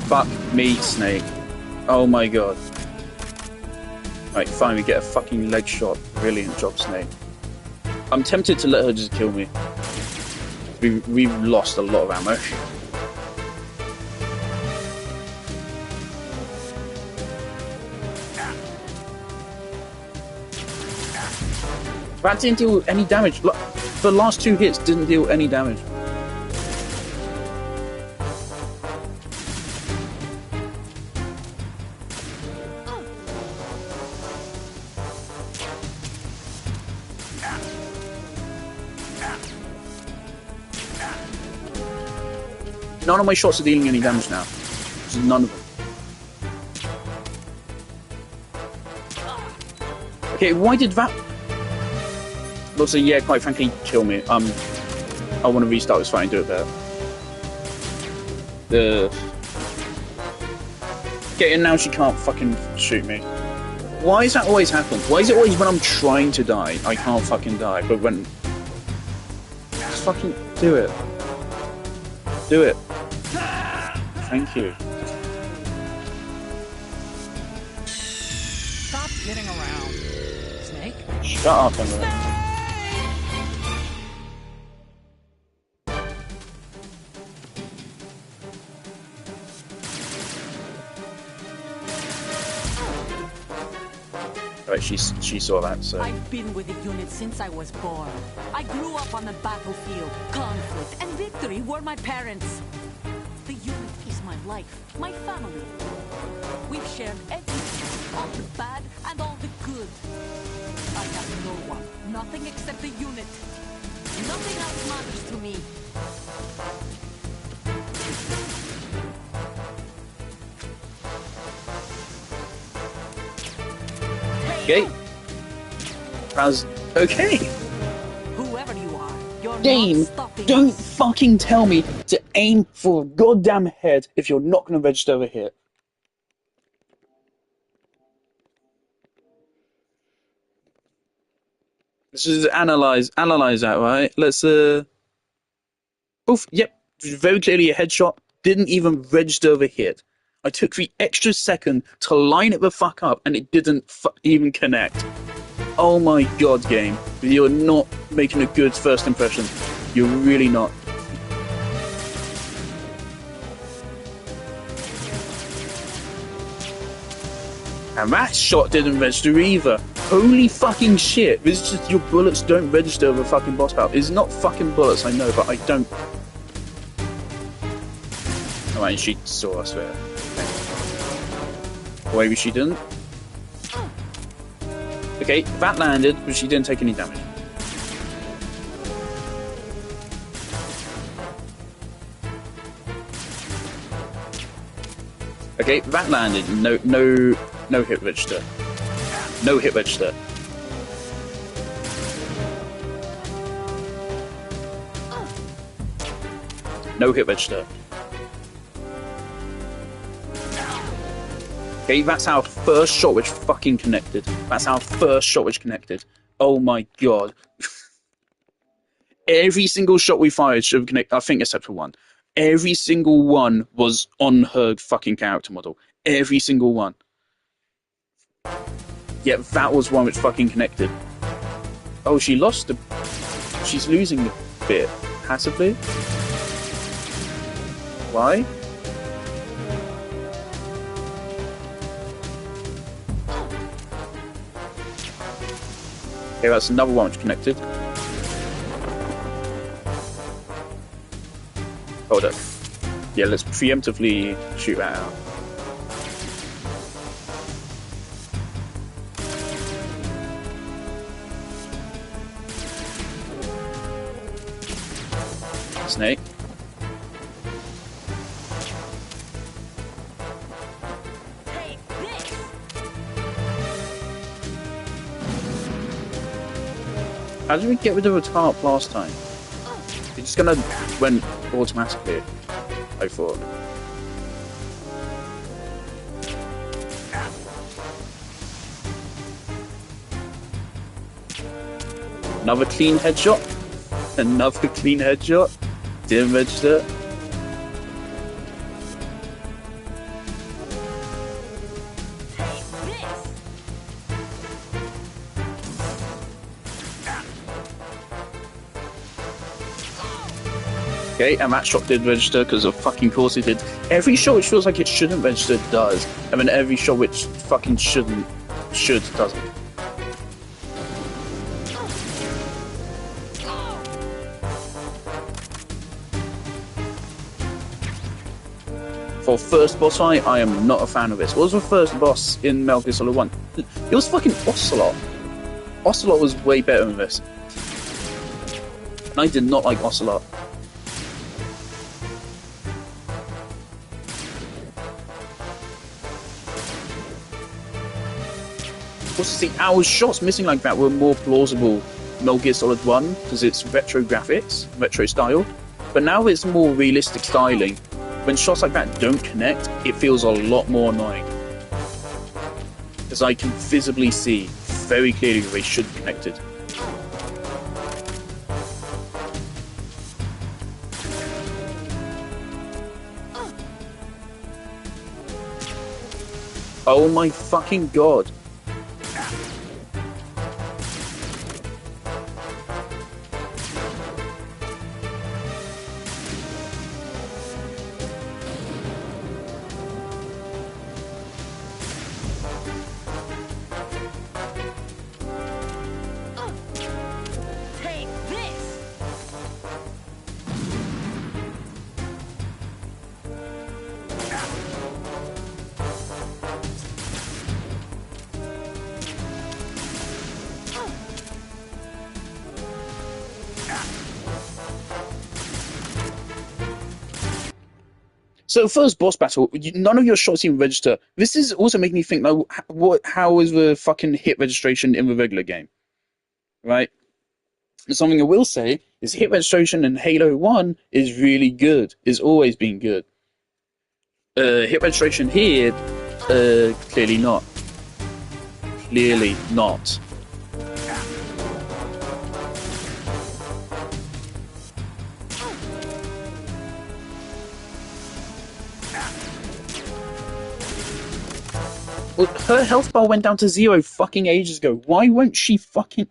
Fuck me, Snake. Oh my god. Right, fine, we get a fucking leg shot. Brilliant job, Snake. I'm tempted to let her just kill me. We've lost a lot of ammo. That didn't deal any damage. The last 2 hits didn't deal any damage. None of my shots are dealing any damage now. Just none of them. Okay, why did that... Also, yeah, quite frankly, kill me. I want to restart this fight and do it better. Okay, and now she can't fucking shoot me. Why does that always happen? Why is it always when I'm trying to die, I can't fucking die, but when... Just fucking do it. Do it. Thank you. Stop getting around. Snake? Shut up, Emily. Right, she saw that, so... I've been with the unit since I was born. I grew up on the battlefield. Conflict and victory were my parents. The unit is my life, my family. We've shared everything, all the bad and all the good. I have no one, nothing except the unit. Nothing else matters to me. Okay. How's... Okay. Whoever you are, you're Game, not stopping don't us. fucking tell me to aim for a goddamn head if you're not going to register a hit. Let's just analyze that, right? Let's, Oof, yep, very clearly a headshot. Didn't even register the hit. I took the extra second to line it the fuck up and it didn't even connect. Oh my god, game. You're not making a good first impression. You're really not. And that shot didn't register either. Holy fucking shit. This is just your bullets don't register with a fucking boss battle. It's not fucking bullets, I know, but I don't... Oh, and she saw us there. Or maybe she didn't. Okay, that landed, but she didn't take any damage. Okay, that landed. No hit register. No hit register. No hit register. Okay, that's our first shot which fucking connected. That's our first shot which connected. Oh my god. Every single shot we fired should have connected, I think except for one. Every single one was on her fucking character model. Every single one. Yeah, that was one which fucking connected. Oh, she lost a... She's losing a bit. Passively? Why? Okay, that's another one which connected. Hold up. Yeah, let's preemptively shoot that out. Snake. Take this! How did we get rid of a tarp last time? It just kind of went automatically, I thought. Another clean headshot. Another clean headshot. Didn't register. Take this! Okay, and that shot did register because of fucking course it did. Every shot which feels like it shouldn't register does, and then every shot which fucking should doesn't. For first boss fight, I am not a fan of this. What was the first boss in Metal Gear Solid 1? It was fucking Ocelot. Ocelot was way better than this. And I did not like Ocelot. Also, the hours shots missing like that were more plausible Metal Gear Solid 1 because it's retro graphics, retro style. But now it's more realistic styling. When shots like that don't connect, it feels a lot more annoying. Because I can visibly see very clearly they should be connected. Oh my fucking god. Take this! So first boss battle, none of your shots even register. This is also making me think, like, how is the fucking hit registration in the regular game? Right? Something I will say is hit registration in Halo 1 is really good. It's always been good. Hit registration here, clearly not. Clearly not. Well, her health bar went down to 0 fucking ages ago. Why won't she fucking...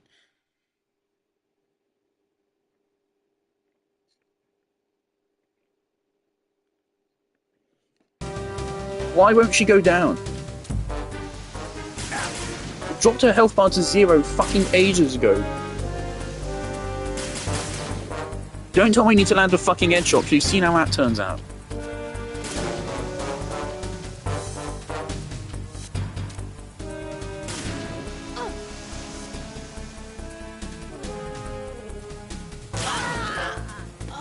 Why won't she go down? Dropped her health bar to 0 fucking ages ago. Don't tell me I need to land a fucking headshot, because you've seen how that turns out.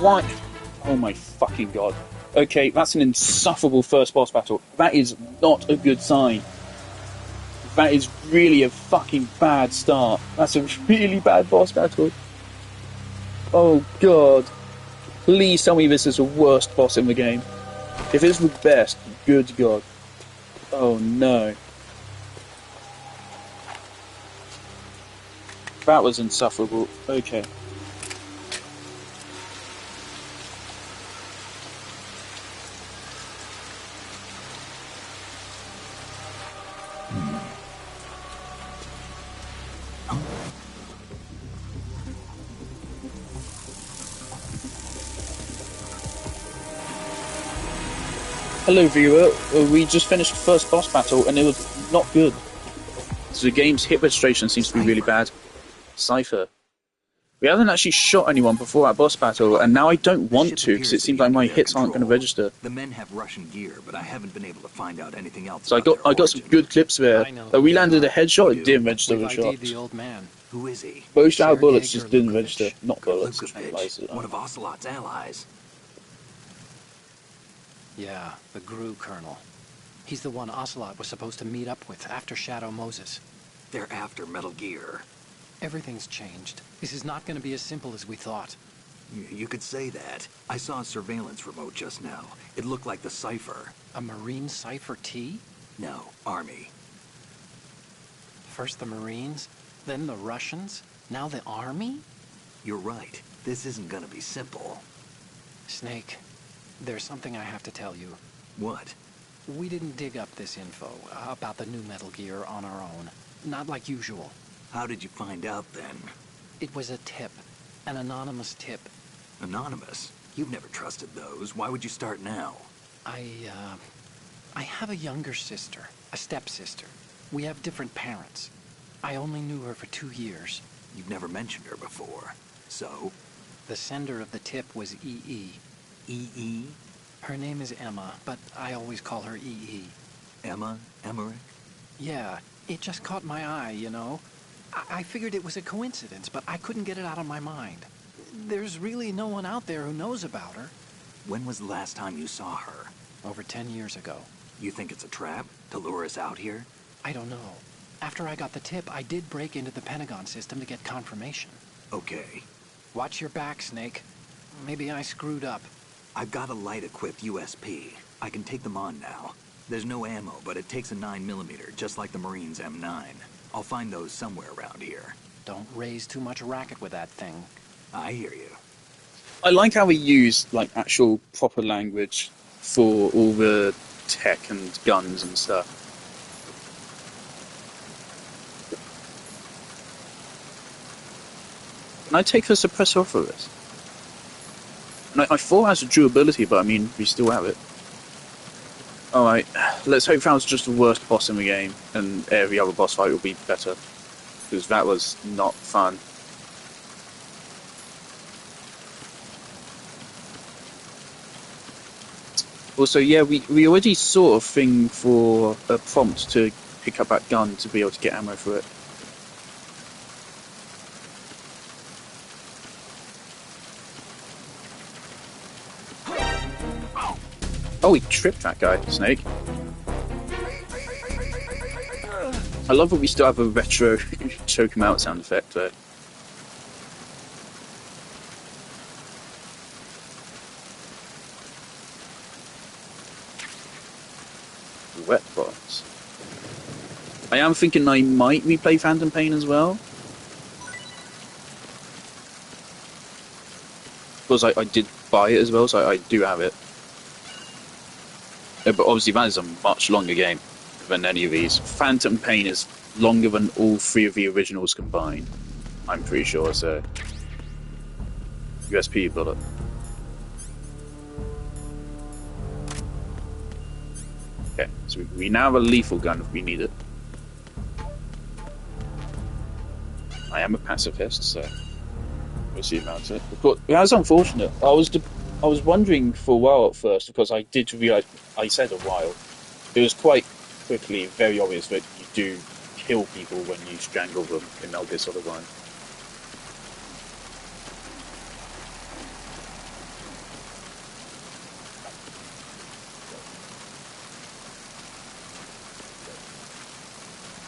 Why? Oh my fucking god. Okay, that's an insufferable first boss battle. That is not a good sign. That is really a fucking bad start. That's a really bad boss battle. Oh god. Please tell me this is the worst boss in the game. If it's the best, good god. Oh no. That was insufferable. Okay. Hello viewer, we just finished the first boss battle and it was not good. So the game's hit registration seems to be really bad. Cypher. We haven't actually shot anyone before our boss battle, and now I don't The want ship to appears because to it seems be like my under their hits aren't going to control. register. The men have Russian gear, but I haven't been able to find out anything else. So I about got their some origin. good clips there. I know Like we who they landed a are. headshot, You it do? didn't register We've the ID'd shot. the old man. Who is he? Most of our Sergei bullets just didn't Gerlukovich. register. Not bullets. Gerlukovich, one of Ocelot's allies. Yeah, the GRU colonel. He's the one Ocelot was supposed to meet up with after Shadow Moses. They're after Metal Gear. Everything's changed. This is not going to be as simple as we thought. You could say that. I saw a surveillance remote just now. It looked like the Cypher. A Marine Cypher T? No, Army. First the Marines, then the Russians, now the Army? You're right. This isn't gonna be simple. Snake, there's something I have to tell you. What? We didn't dig up this info about the new Metal Gear on our own. Not like usual. How did you find out then? It was a tip. An anonymous tip. Anonymous? You've never trusted those. Why would you start now? I have a younger sister, a stepsister. We have different parents. I only knew her for 2 years. You've never mentioned her before. So? The sender of the tip was EE. EE? Her name is Emma, but I always call her EE. Emma? Emmerich? Yeah, it just caught my eye, you know? I figured it was a coincidence, but I couldn't get it out of my mind. There's really no one out there who knows about her. When was the last time you saw her? Over 10 years ago. You think it's a trap? To lure us out here? I don't know. After I got the tip, I did break into the Pentagon system to get confirmation. Okay. Watch your back, Snake. Maybe I screwed up. I've got a light-equipped USP. I can take them on now. There's no ammo, but it takes a 9mm, just like the Marines' M9. I'll find those somewhere around here. Don't raise too much racket with that thing. I hear you. I like how we use like actual proper language for all the tech and guns and stuff. Can I take the suppressor off of this? And I thought it has a durability, but I mean, we still have it. Alright, let's hope that was just the worst boss in the game, and every other boss fight will be better. Because that was not fun. Also, yeah, we already saw a thing for a prompt to pick up that gun to be able to get ammo for it. Oh, he tripped that guy, Snake. I love that we still have a retro choke him out sound effect there. Wet box. I am thinking I might replay Phantom Pain as well. Because I did buy it as well, so I do have it. Yeah, but obviously that is a much longer game than any of these. Phantom Pain is longer than all 3 of the originals combined. I'm pretty sure, so... USP bullet. Okay, so we now have a lethal gun if we need it. I am a pacifist, so we'll see about it. Of course, that's unfortunate. I was wondering for a while at first, because I did realise, I said a while, it was quite quickly very obvious that you do kill people when you strangle them in Metal Gear Solid 1.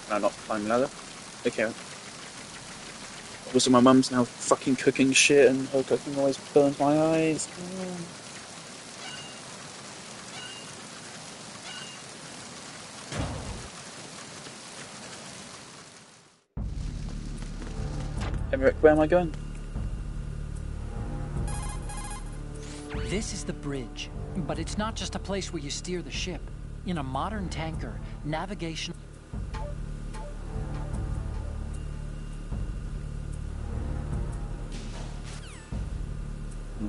Can I not climb the ladder? Okay. Also, my mum's now fucking cooking shit, and her cooking always burns my eyes. Emmerich, where am I going? This is the bridge, but it's not just a place where you steer the ship. In a modern tanker, navigation...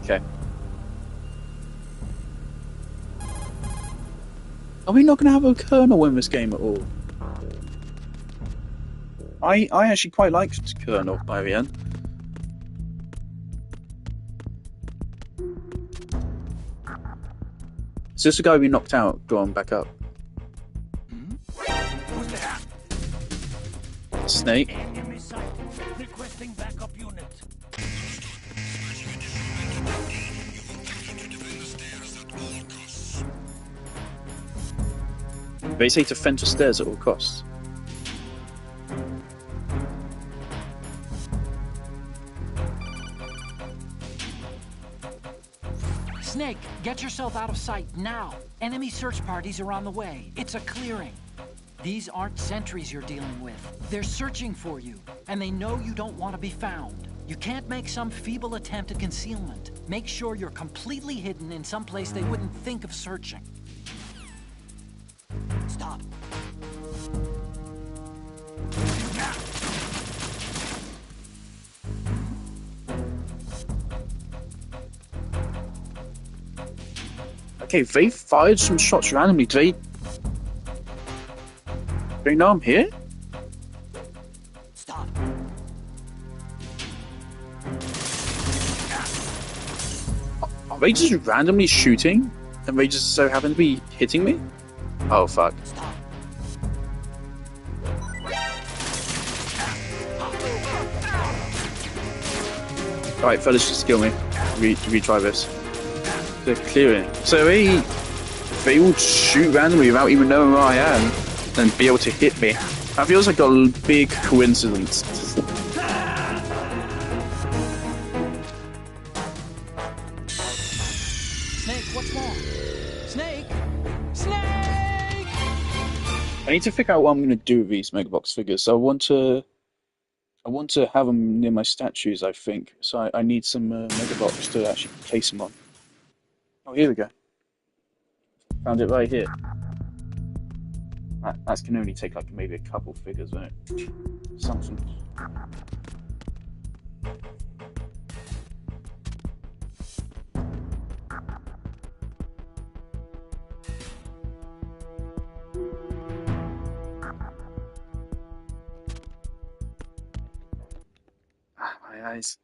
Okay. Are we not going to have a Colonel in this game at all? I actually quite liked Colonel by the end. Is this the guy we knocked out? Go on, back up. Who's there? Snake. Enemy sighted. Requesting backup unit. They say to fence the stairs at all costs. Snake, get yourself out of sight now. Enemy search parties are on the way. It's a clearing. These aren't sentries you're dealing with. They're searching for you, and they know you don't want to be found. You can't make some feeble attempt at concealment. Make sure you're completely hidden in some place they wouldn't think of searching. Stop. Okay, they fired some shots randomly. Do they know I'm here? Stop. Are they just randomly shooting? And they just so happen to be hitting me? Oh, fuck. Stop. Alright, fellas, just kill me. Retry this. They're clearing. So they all shoot randomly without even knowing where I am and be able to hit me. That feels like a big coincidence. Snake, what's wrong? Snake! Snake! I need to figure out what I'm going to do with these Megabox figures. So I want to have them near my statues, I think. So I need some Megabox to actually place them on. Oh, here we go. Found it right here. That can only take like maybe a couple figures, won't it? Something. Ah, my eyes.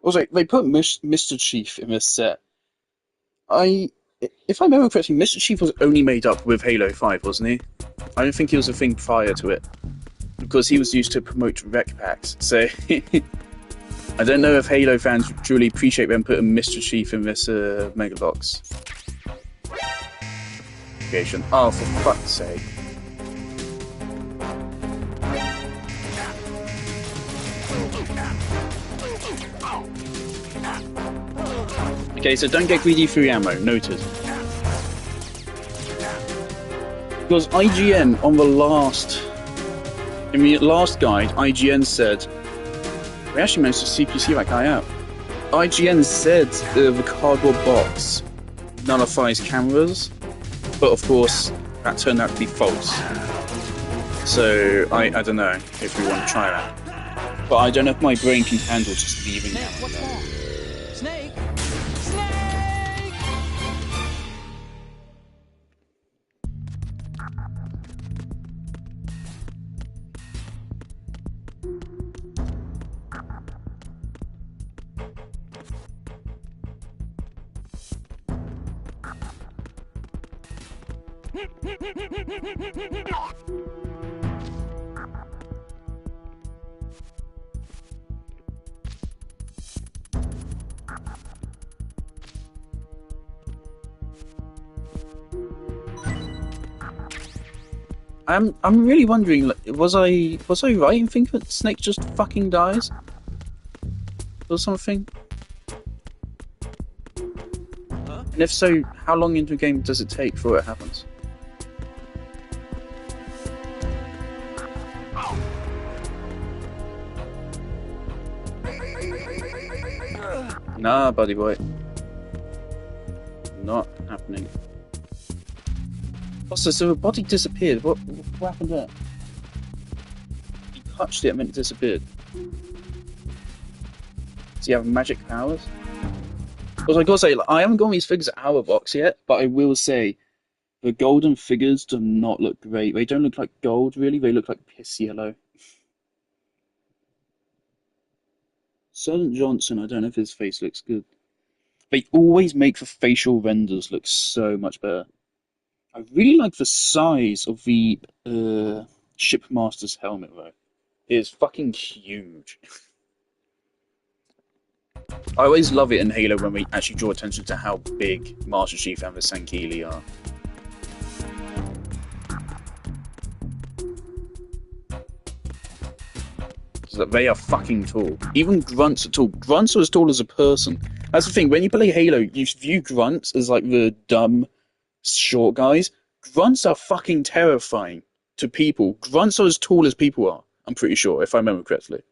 Also, they put Mr. Chief in this set. If I remember correctly, Mr. Chief was only made up with Halo 5, wasn't he? I don't think he was a thing prior to it. Because he was used to promote rec packs. So, I don't know if Halo fans truly appreciate them putting Mr. Chief in this Mega Box. Creation. Oh, for fuck's sake. Okay, so don't get greedy for your ammo, noted. Because IGN on the last guide, IGN said, we actually managed to CQC that guy out. IGN said the cardboard box nullifies cameras, but of course that turned out to be false. So I don't know if we want to try that. But I don't know if my brain can handle just leaving Snake, that. what's wrong? Snake! Snake! I'm really wondering, like, was I right in thinking that Snake just fucking dies? Or something? And if so, how long into a game does it take before it happens? Nah, buddy boy. Not happening. Also, so the body disappeared. What happened there? He touched it and then it disappeared. Does he have magic powers? Also, I gotta say, like, I haven't got these figures at our box yet, but I will say the golden figures do not look great. They don't look like gold, really. They look like piss yellow. Sergeant Johnson, I don't know if his face looks good. They always make the facial renders look so much better. I really like the size of the Shipmaster's helmet, though. It is fucking huge. I always love it in Halo when we actually draw attention to how big Master Chief and the Sankili are. So they are fucking tall. Even grunts are tall. Grunts are as tall as a person. That's the thing. When you play Halo, you view grunts as like the dumb, short guys. Grunts are fucking terrifying to people. Grunts are as tall as people are. I'm pretty sure, if I remember correctly.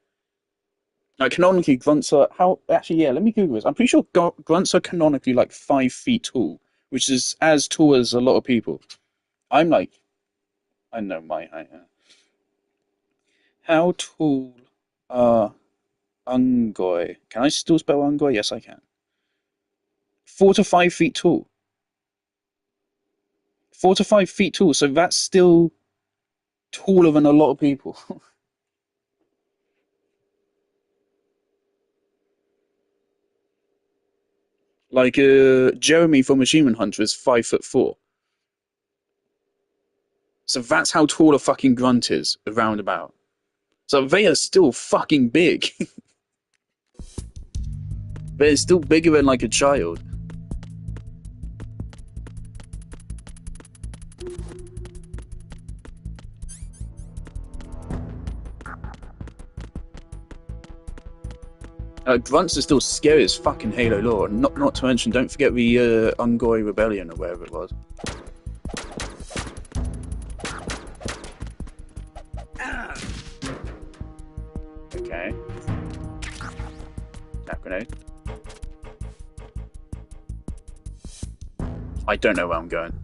Like, canonically, grunts are... Actually, yeah, let me Google this. I'm pretty sure grunts are canonically, like, 5 feet tall, which is as tall as a lot of people. I'm like... I know my height. How tall are Ungoi? Can I still spell Ungoi? Yes, I can. 4 to 5 feet tall. 4 to 5 feet tall, so that's still taller than a lot of people. Like, Jeremy from Achievement Hunter is 5'4". So that's how tall a fucking grunt is, around about. So they are still fucking big. They're still bigger than like a child. Grunts are still scary as fucking Halo lore. Not to mention, don't forget the Ungoi Rebellion or whatever it was. Okay. Snap grenade. I don't know where I'm going.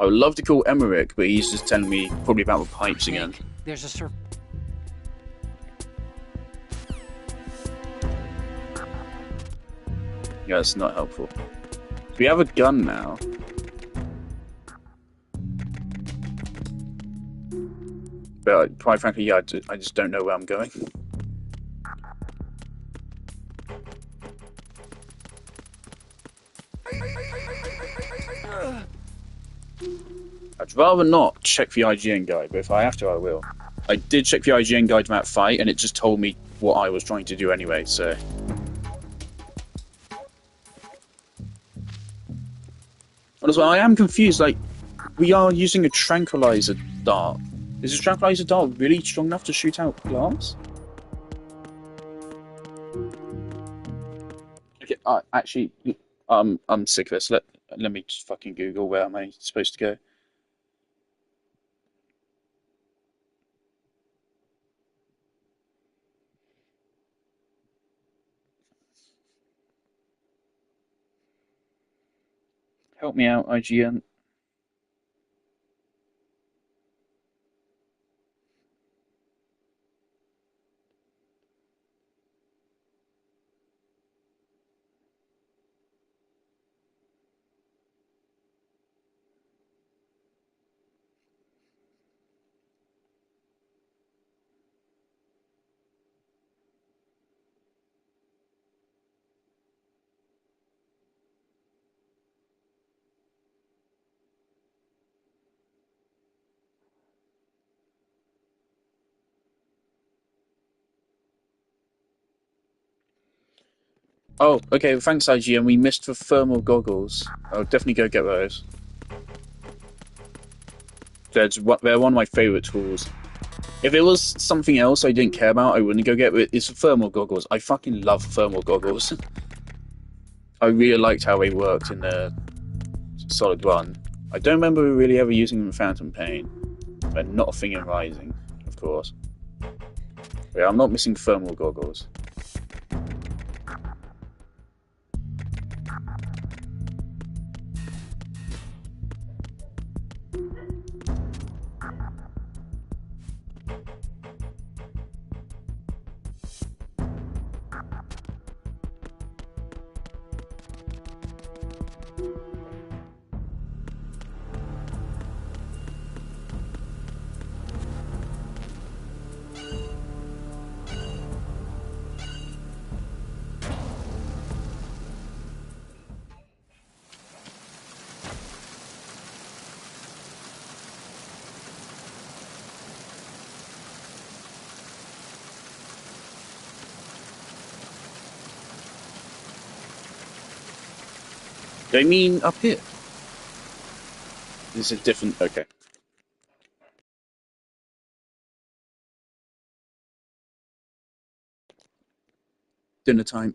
I would love to call Emmerich, but he's just telling me probably about the pipes again. There's a Yeah, it's not helpful. We have a gun now. But quite frankly, yeah, I just don't know where I'm going. I'd rather not check the IGN guide, but if I have to, I will. I did check the IGN guide to that fight, and it just told me what I was trying to do anyway, so... Also, I am confused, like, we are using a tranquilizer dart. Is a tranquilizer dart really strong enough to shoot out glass? Okay, actually, I'm sick of this. Let me just fucking Google where am I supposed to go. Help me out, IGN. Oh, okay, thanks IGN. We missed the thermal goggles. I'll definitely go get those. They're one of my favorite tools. If it was something else I didn't care about, I wouldn't go get it. It's thermal goggles. I fucking love thermal goggles. I really liked how they worked in the Solid 1. I don't remember really ever using them in Phantom Pain. But not a thing in Rising, of course. But yeah, I'm not missing thermal goggles. Do I mean up here? This is different. Okay. Dinner time.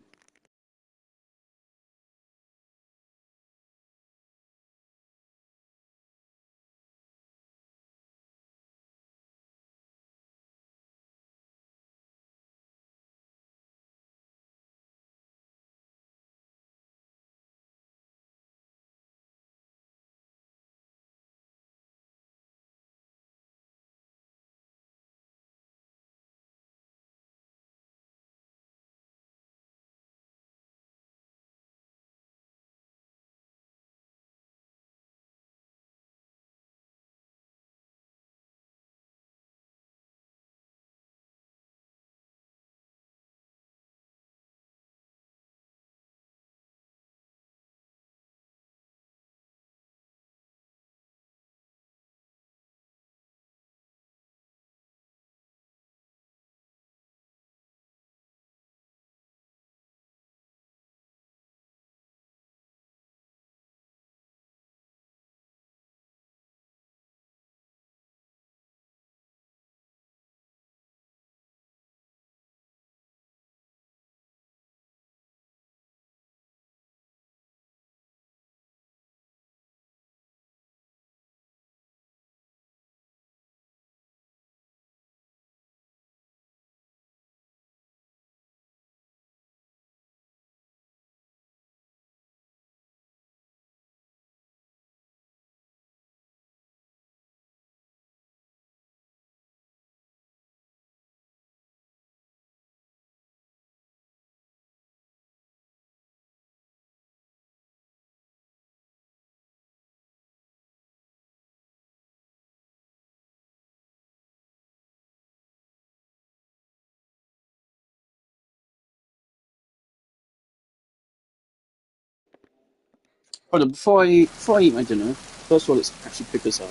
Hold on, before I eat my dinner, first of all, let's actually pick this up.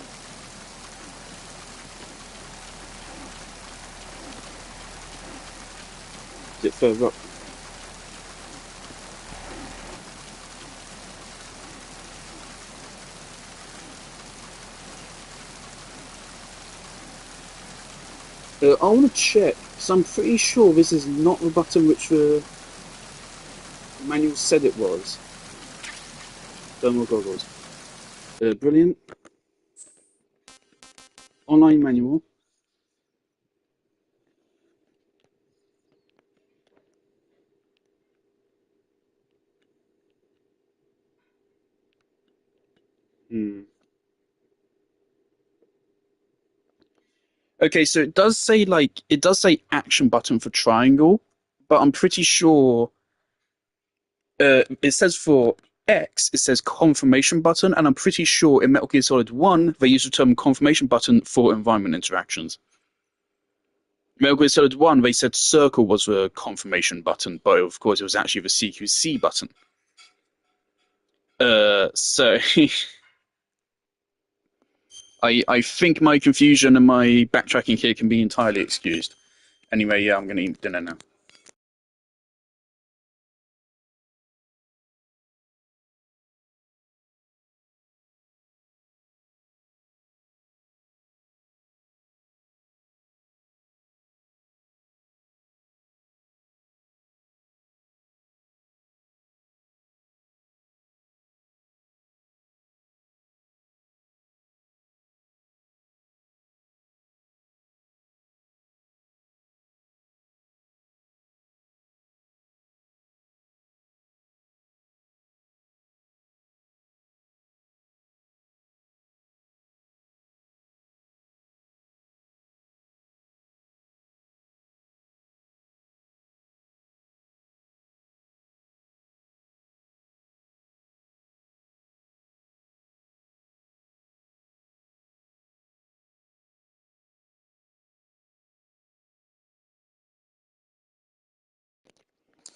Is it further up? I want to check, because I'm pretty sure this is not the button which the manual said it was. Thermal goggles. Brilliant. Online manual. Hmm. Okay, so it does say action button for triangle, but I'm pretty sure it says for X, it says confirmation button, and I'm pretty sure in Metal Gear Solid 1, they use the term confirmation button for environment interactions. Metal Gear Solid 1, they said circle was the confirmation button, but of course it was actually the CQC button. So I think my confusion and my backtracking here can be entirely excused. Anyway, yeah, I'm gonna eat dinner now.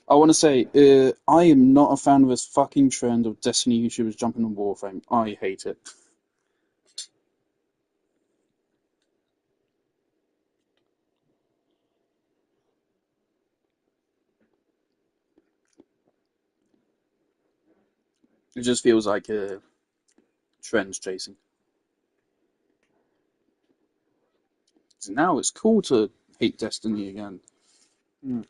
I want to say, I am not a fan of this fucking trend of Destiny YouTubers jumping on Warframe. I hate it. It just feels like trends chasing. So now it's cool to hate Destiny again. Mm.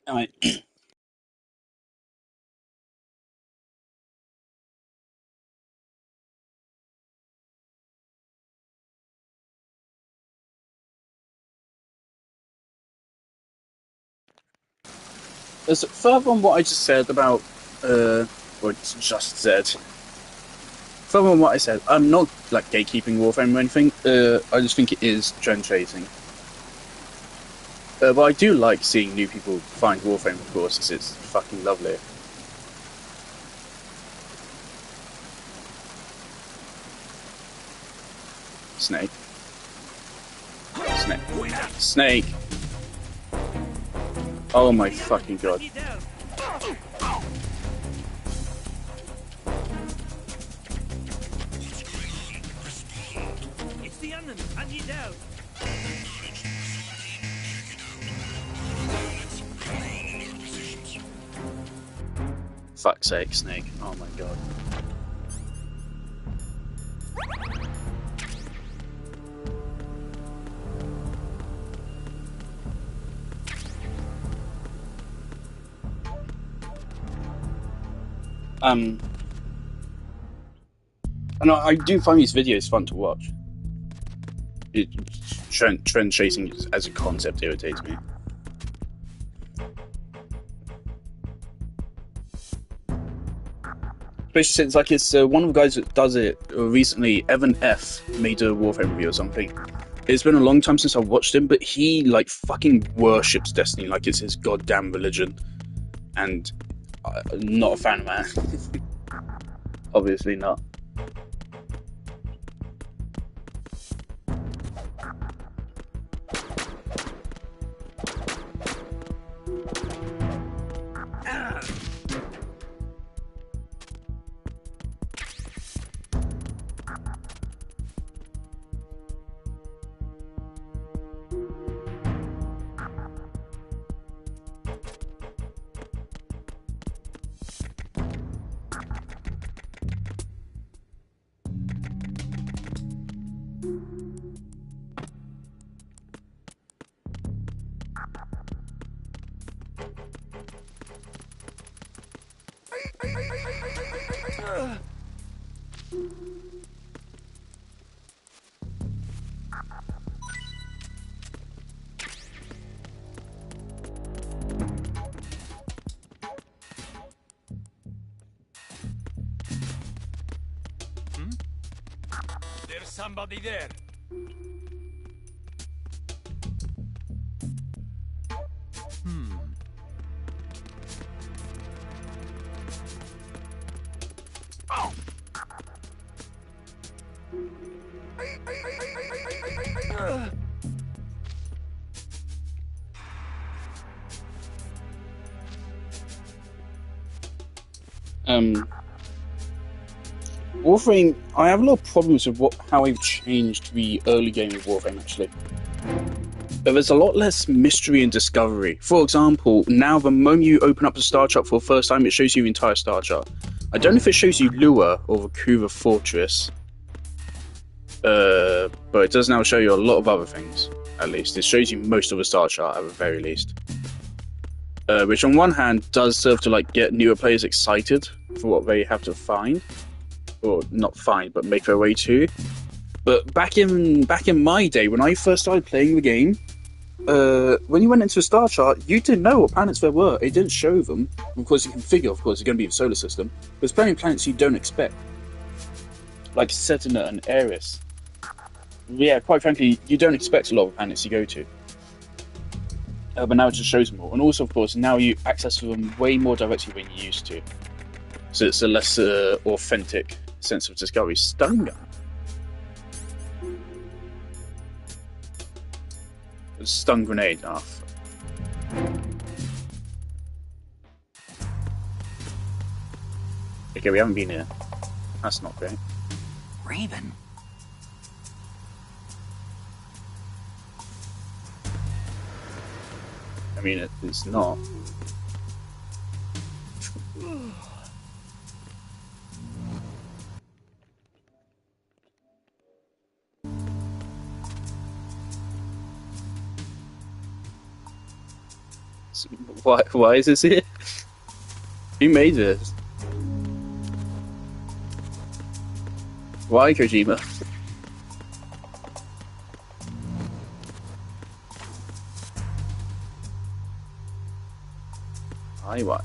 Alright. As further on what I just said about, or just said, further on what I said, I'm not like gatekeeping Warframe or anything. I just think it is trend chasing. But I do like seeing new people find Warframe, of course, because it's fucking lovely. Snake. Snake. Snake! Oh my fucking god. It's the enemy. I need help. Fuck's sake, Snake. Oh my god. And I do find these videos fun to watch. Trend chasing as a concept irritates me. Especially since like it's one of the guys that does it recently, Evan F, made a Warframe review or something. It's been a long time since I watched him, but he like fucking worships Destiny like it's his goddamn religion, and I'm not a fan of that. Obviously not. There's somebody there. Warframe, I have a lot of problems with how they've changed the early game of Warframe, actually. But there's a lot less mystery and discovery. For example, now the moment you open up the star chart for the first time, it shows you the entire star chart. I don't know if it shows you Lua or the Kuva Fortress, but it does now show you a lot of other things, at least. It shows you most of the star chart, at the very least. Which on one hand does serve to like get newer players excited for what they have to find. Or not find, but make their way to. But back in my day, when I first started playing the game, when you went into a star chart, you didn't know what planets there were. It didn't show them. Of course, you can figure, of course, it's going to be the solar system. There's plenty of planets you don't expect, like Sedna and Eris. Yeah, quite frankly, you don't expect a lot of planets you go to. But now it just shows them all. And also, of course, now you access them way more directly than you used to. So it's a less authentic sense of discovery. Stun gun. Stun grenade. Oh, okay, we haven't been here. That's not great. Raven? I mean, it's not. Why is this here? Who made this? Why, Kojima? Why?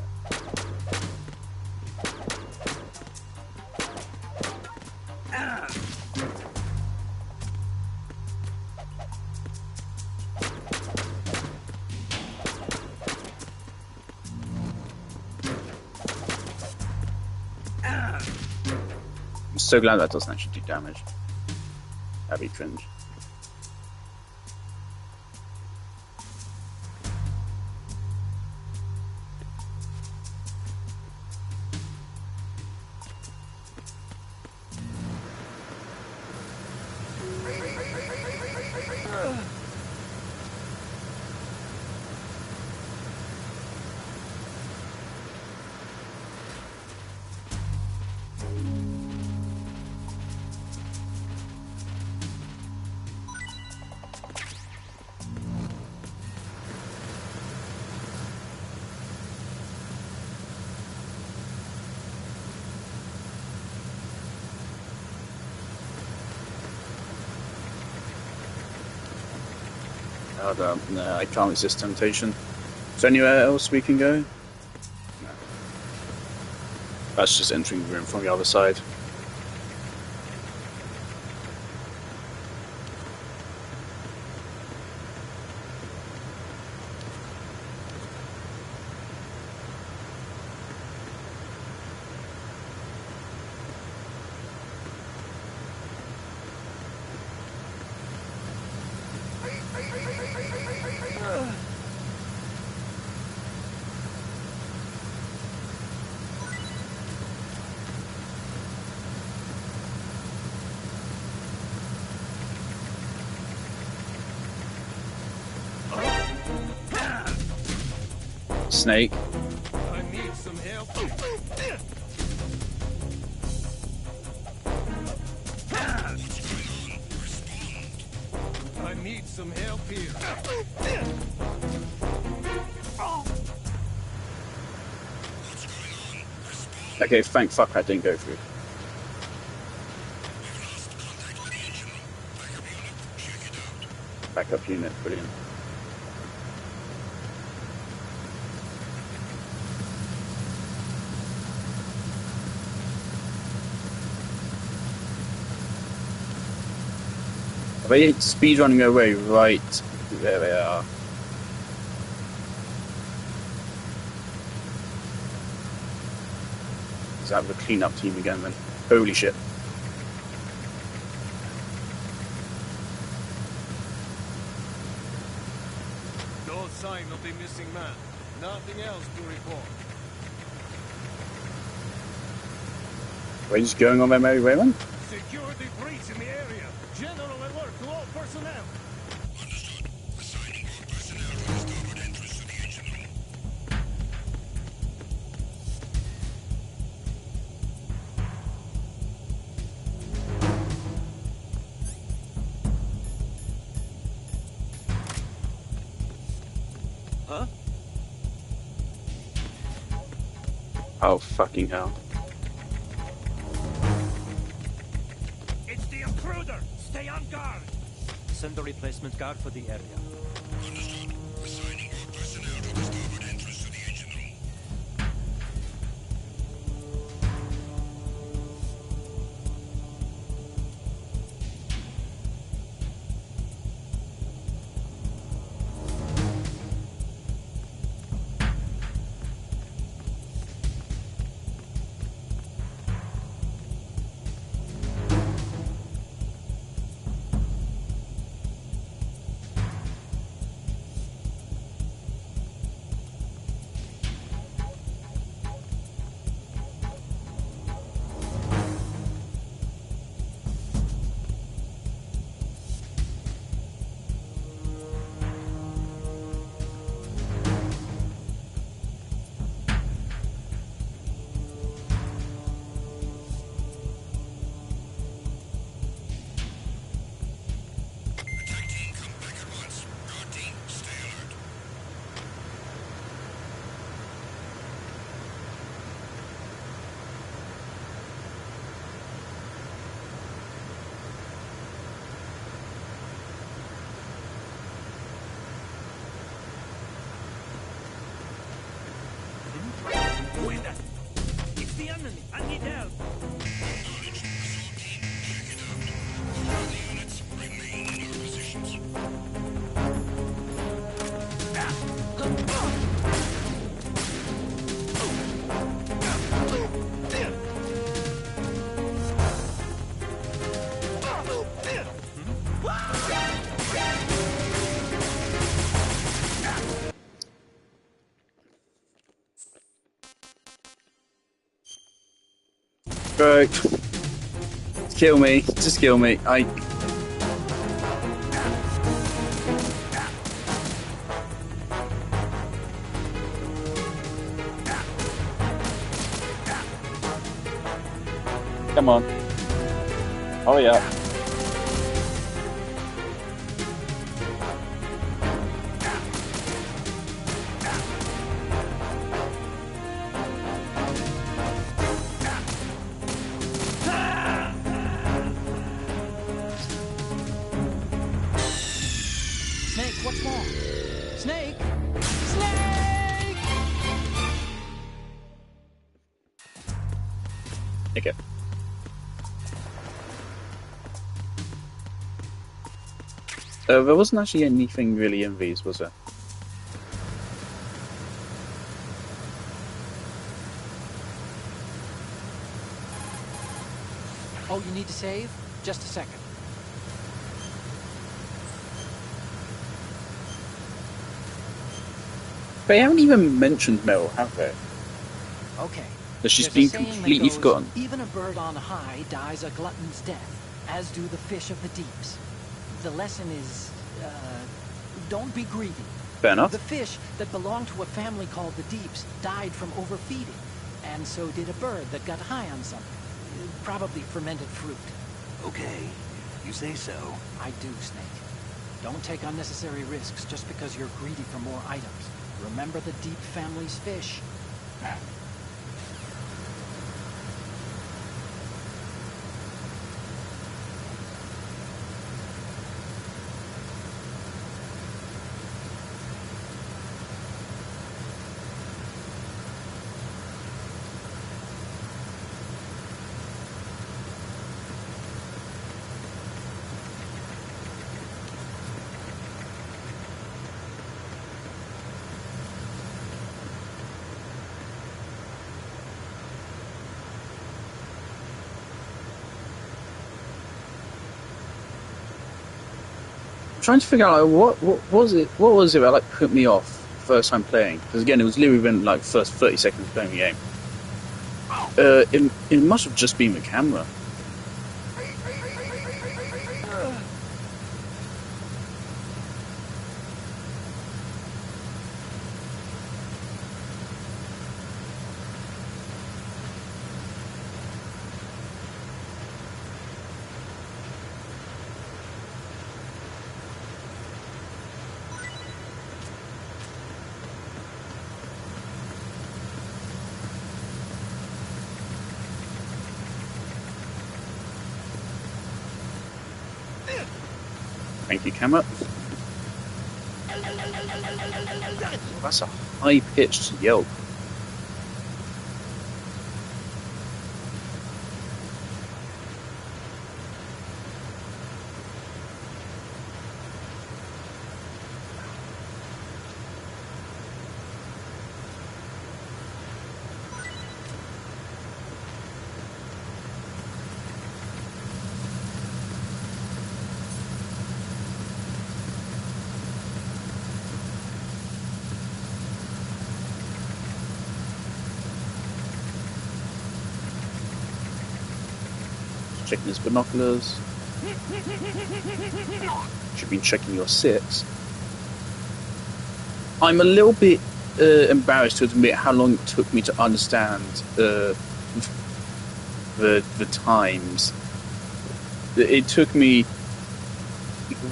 I'm so glad that doesn't actually do damage. That'd be cringe. No, I can't resist temptation. Is there anywhere else we can go? No. That's just entering the room from the other side. Snake. I need some help. I need some help here. Okay, thank fuck that didn't go through. Backup unit, brilliant. Are they speedrunning their way right? There they are. Is that the cleanup team again then? Holy shit. No sign of the missing man. Nothing else to report. Are they just going on their merry way then? Secure the breach in the area. General alert to all personnel. Understood. Assigning all personnel to the starboard entrance to the engine room. Huh? Oh fucking hell. It's the intruder. Stay on guard. Send a replacement guard for the area. Understood. Assigning all personnel to the starboard entrance to the engine room. the enemy! I need help! Bro, kill me. Just kill me. Come on. Hurry up. Snake, what's wrong? Snake! Snake! Okay. There wasn't actually anything really in these, was there? Oh, you need to save? Just a second. They haven't even mentioned Meryl, have they? Okay. That she's There's been a saying that completely goes, forgotten. Even a bird on high dies a glutton's death, as do the fish of the deeps. The lesson is, don't be greedy. Fair enough. The fish that belonged to a family called the Deeps died from overfeeding, and so did a bird that got high on something. Probably fermented fruit. Okay, you say so. I do, Snake. Don't take unnecessary risks just because you're greedy for more items. Remember the Deep family's fish. Trying to figure out like, what was it that like put me off first time playing, because again it was literally within like first 30 seconds of playing the game. It must have just been the camera. Thank you, camera. That's a high-pitched yelp. Checking his binoculars. Should be checking your six. I'm a little bit embarrassed to admit how long it took me to understand the times. It took me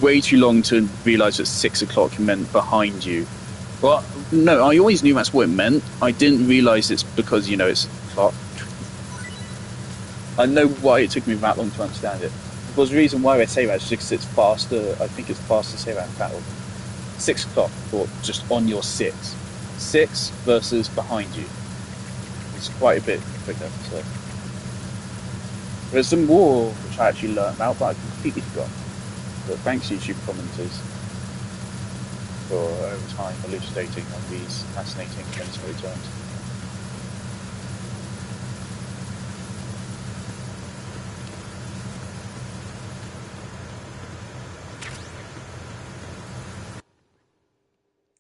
way too long to realise that 6 o'clock meant behind you. Well, no, I always knew that's what it meant. I didn't realise it's because, you know, it's clock. I know why it took me that long to understand it. Because the reason why I say that is because it's faster. I think it's faster to say that in battle. 6 o'clock, or just on your 6. 6 versus behind you. It's quite a bit quicker. So there's some more which I actually learned about, but I completely forgot. But thanks YouTube commenters for over time elucidating on these fascinating military terms.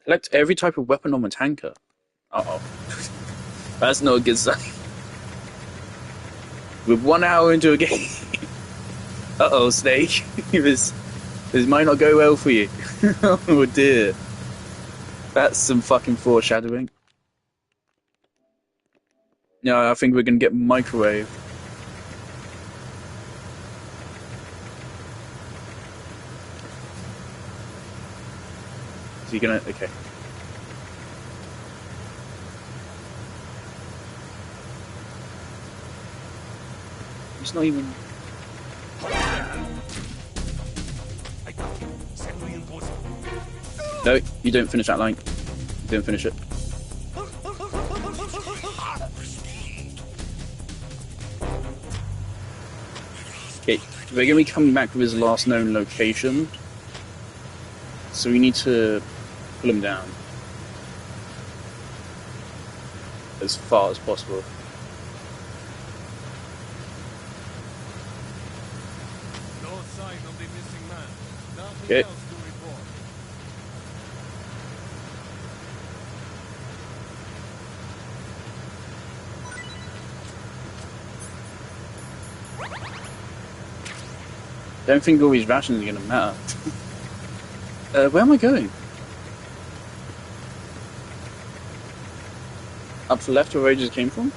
Collect every type of weapon on the tanker. Uh-oh. That's not a good sign. We're 1 hour into a game. Uh-oh, Snake. this might not go well for you. Oh dear. That's some fucking foreshadowing. No, I think we're gonna get microwave. Is he gonna... Okay. It's not even... No, you don't finish that line. You don't finish it. Okay, we're gonna be coming back with his last known location. So we need to pull him down as far as possible. No sign of the missing man. Nothing Okay. else to report. Don't think all these rations are gonna matter. Where am I going? Up to the left where I just came from?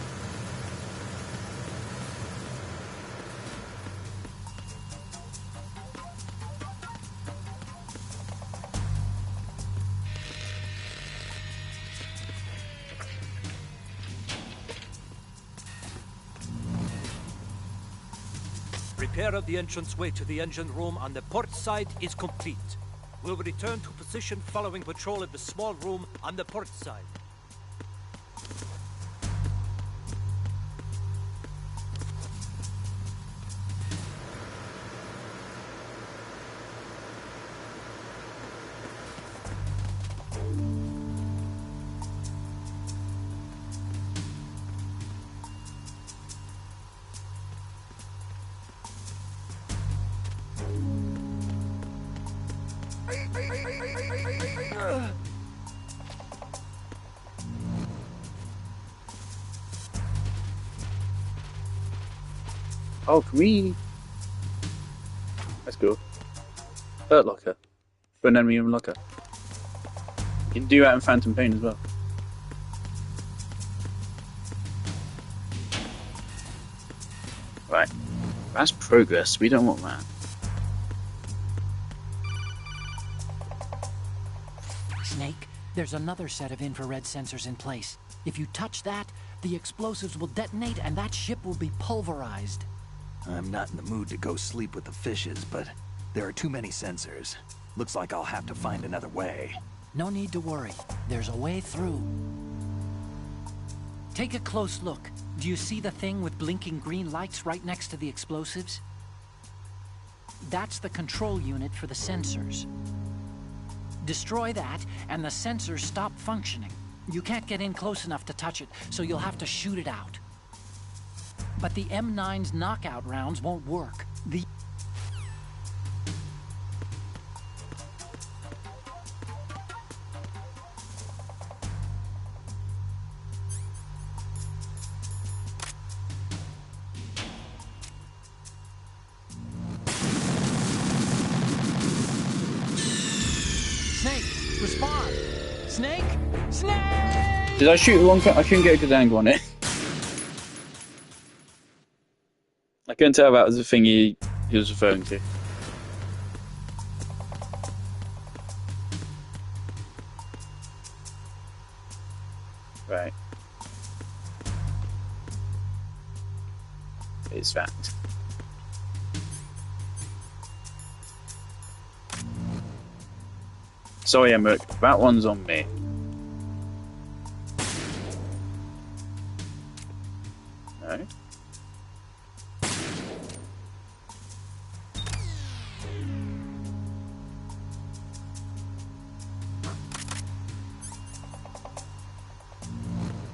Repair of the entranceway to the engine room on the port side is complete. We'll return to position following patrol of the small room on the port side. Oh, can we... Let's go. Hurt locker. For an enemy in locker. You can do that in Phantom Pain as well. Right. That's progress. We don't want that. Snake, there's another set of infrared sensors in place. If you touch that, the explosives will detonate and that ship will be pulverized. I'm not in the mood to go sleep with the fishes, but there are too many sensors. Looks like I'll have to find another way. No need to worry. There's a way through. Take a close look. Do you see the thing with blinking green lights right next to the explosives? That's the control unit for the sensors. Destroy that, and the sensors stop functioning. You can't get in close enough to touch it, so you'll have to shoot it out. But the M9's knockout rounds won't work. Snake, respond! Snake! Snake! Did I shoot the wrong thing? I couldn't get a good angle on it. I couldn't tell that was the thing he was referring to. Right. It's that. Sorry, Emmerich, that one's on me. No.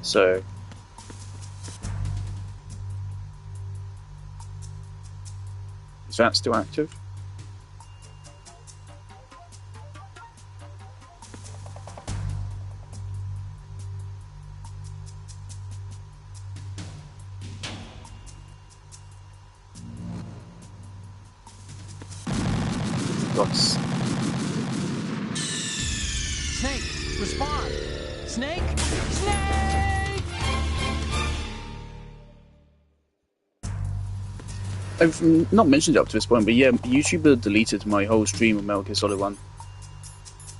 So is that still active? Yes. Snake, respond! Snake! Snake! I've not mentioned it up to this point, but yeah, YouTuber deleted my whole stream of Metal Gear Solid 1.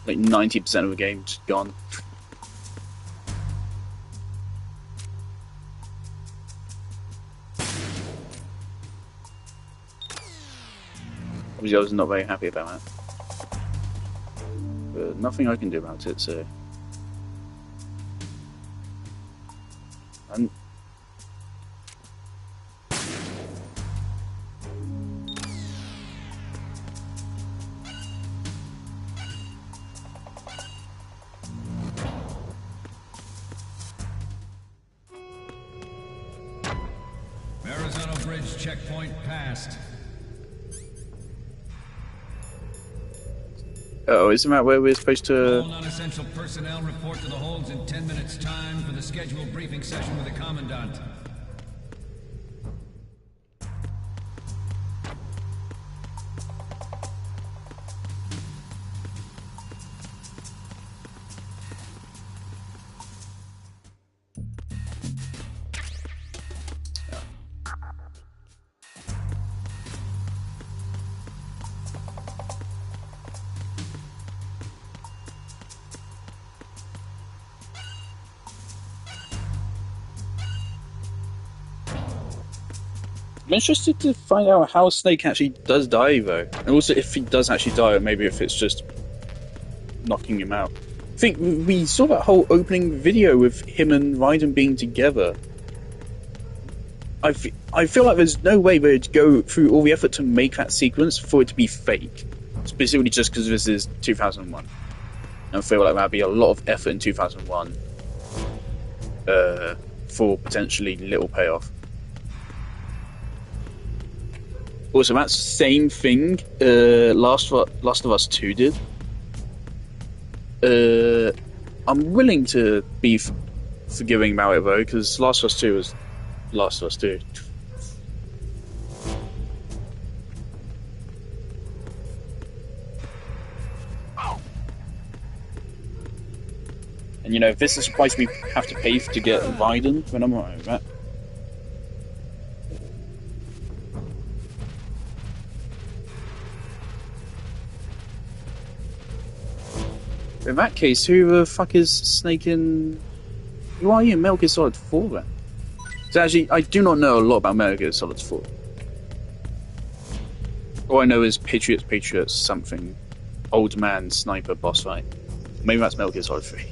Like 90% of the game just gone. Obviously, I was not very happy about that. But nothing I can do about it, so... And Arizona Bridge checkpoint passed. oh, isn't that where we're supposed to... All non-essential personnel report to the holds in 10 minutes' time for the scheduled briefing session with the Commandant. I'm interested to find out how Snake actually does die, though. And also if he does actually die, or maybe if it's just knocking him out. I think we saw that whole opening video with him and Raiden being together. I feel like there's no way they'd go through all the effort to make that sequence for it to be fake. Specifically just because this is 2001. And I feel like that'd be a lot of effort in 2001 for potentially little payoff. Also, that same thing Last of Us 2 did. I'm willing to be forgiving about it, though, because Last of Us 2 was Last of Us 2. And, you know, if this is the price we have to pay to get Raiden, then I'm alright with that. In that case, who the fuck is Snake in... Who are you in Metal Gear Solid 4 then? So actually, I do not know a lot about Metal Gear Solid 4. All I know is Patriots something. Old man sniper boss fight. Maybe that's Metal Gear Solid 3.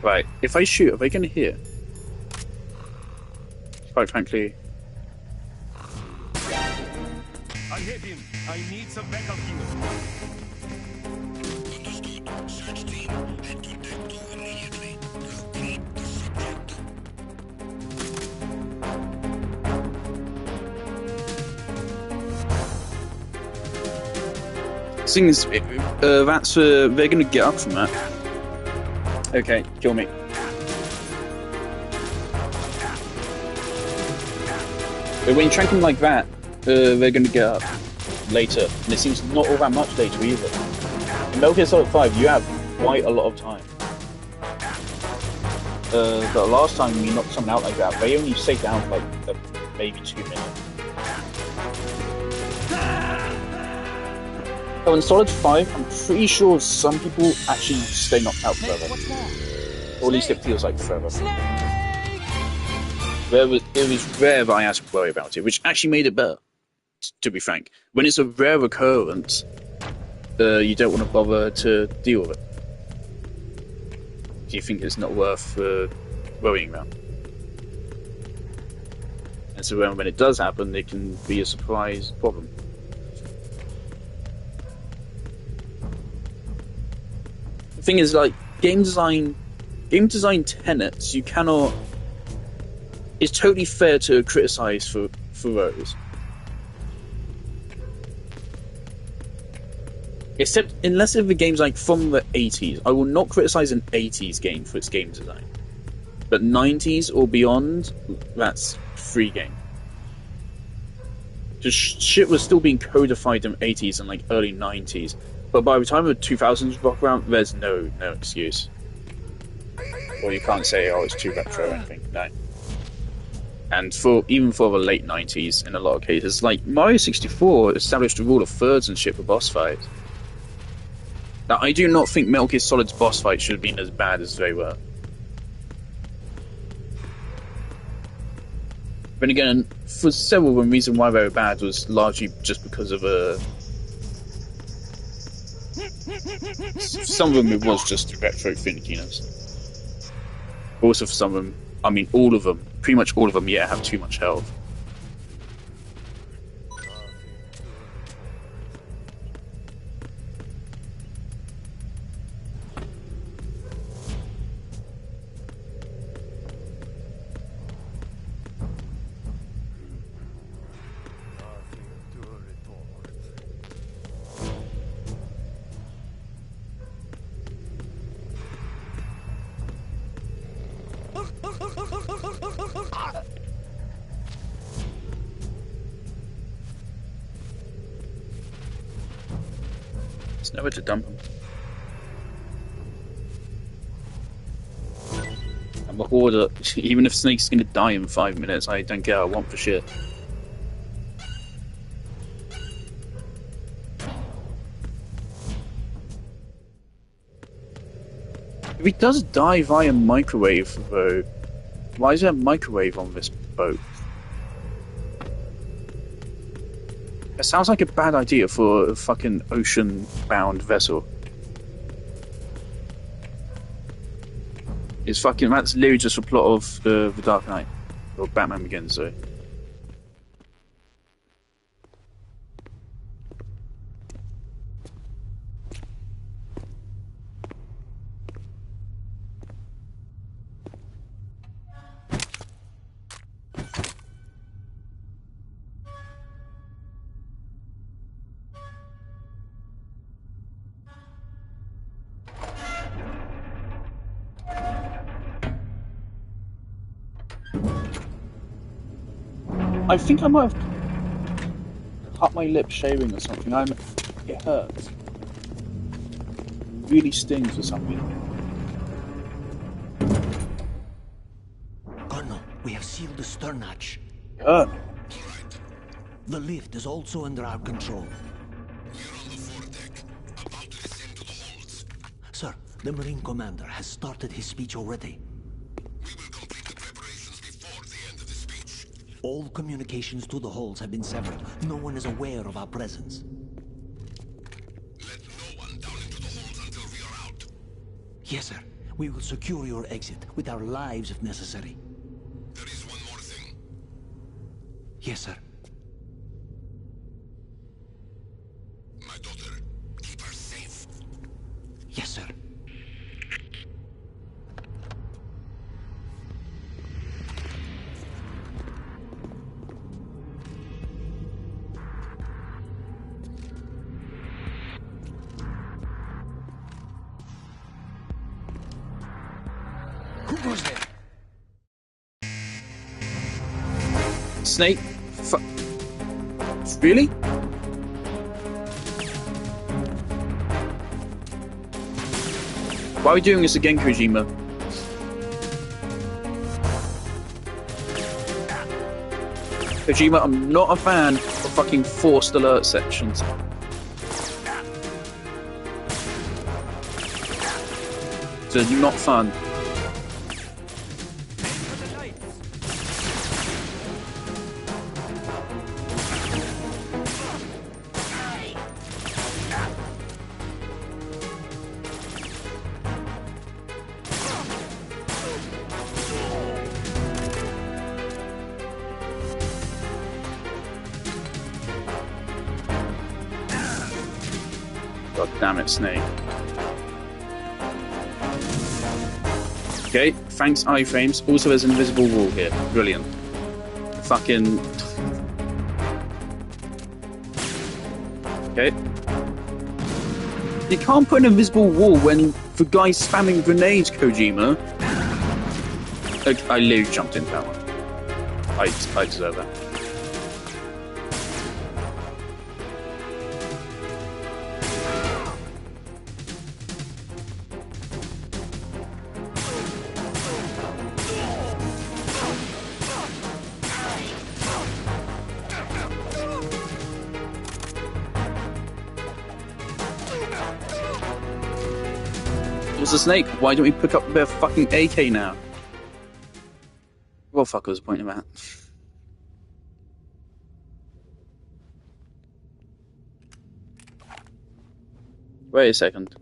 Right, if I shoot, are they going to hear? Quite frankly... I hit him. I need some backup here. Understood. Search team, head to Deck 2 immediately. Locate the subject. Thing is, that's they're going to get up from that. Okay, kill me. But when you track them like that, they're going to get up later, and it seems not all that much later either. In Metal Gear Solid 5, you have quite a lot of time. the last time we knocked someone out like that, they only stayed down for like maybe 2 minutes. So in Solid 5, I'm pretty sure some people actually stay knocked out forever. Or at least it feels like forever. It was rare that I had to worry about it, which actually made it better, to be frank. When it's a rare occurrence, you don't want to bother to deal with it. You think it's not worth worrying about. And so when it does happen, it can be a surprise problem. The thing is, like, game design tenets, you cannot... It's totally fair to criticize for those. Except, unless if the game's like from the 80s, I will not criticize an 80s game for its game design. But 90s or beyond, that's free game. Just shit was still being codified in the 80s and like early 90s. But by the time the 2000s rock around, there's no excuse. Or you can't say, oh, it's too retro or anything. No. And even for the late 90s, in a lot of cases, like Mario 64 established a rule of thirds and shit for boss fights. Now, I do not think Metal Gear Solid's boss fights should have been as bad as they were. But again, for several of them, the reason why they were bad was largely just because of some of them it was just retro finickiness. Also for some of them, I mean all of them, pretty much all of them, have too much health. It's nowhere to dump them. I'm a hoarder. Even if Snake's gonna die in 5 minutes, I don't care. I want for shit. If he does die via microwave, though, why is there a microwave on this boat? It sounds like a bad idea for a fucking ocean-bound vessel. That's literally just a plot of The Dark Knight. Or Batman Begins, sorry. I think I might have cut my lip shaving or something. It hurts. It really stings or something. Colonel, we have sealed the stern hatch. Colonel. The lift is also under our control. We're on the foredeck, about to descend to the holds. Sir, the Marine Commander has started his speech already. We will complete the preparations before the end of the speech. All communications to the holds have been severed. No one is aware of our presence. Let no one down into the holds until we are out. Yes, sir. We will secure your exit with our lives if necessary. There is one more thing. Yes, sir. My daughter, keep her safe. Yes, sir. Who goes there? Snake? Really? Why are we doing this again, Kojima? Kojima, I'm not a fan of fucking forced alert sections. They're not fun. God damn it, Snake. Okay, thanks iframes. Also there's an invisible wall here. Brilliant. Fucking... Okay. You can't put an invisible wall when the guy's spamming grenades, Kojima. I literally jumped into that one. I deserve that. Was a snake? Why don't we pick up their fucking AK now? What the fuck was the point of that? Wait a second.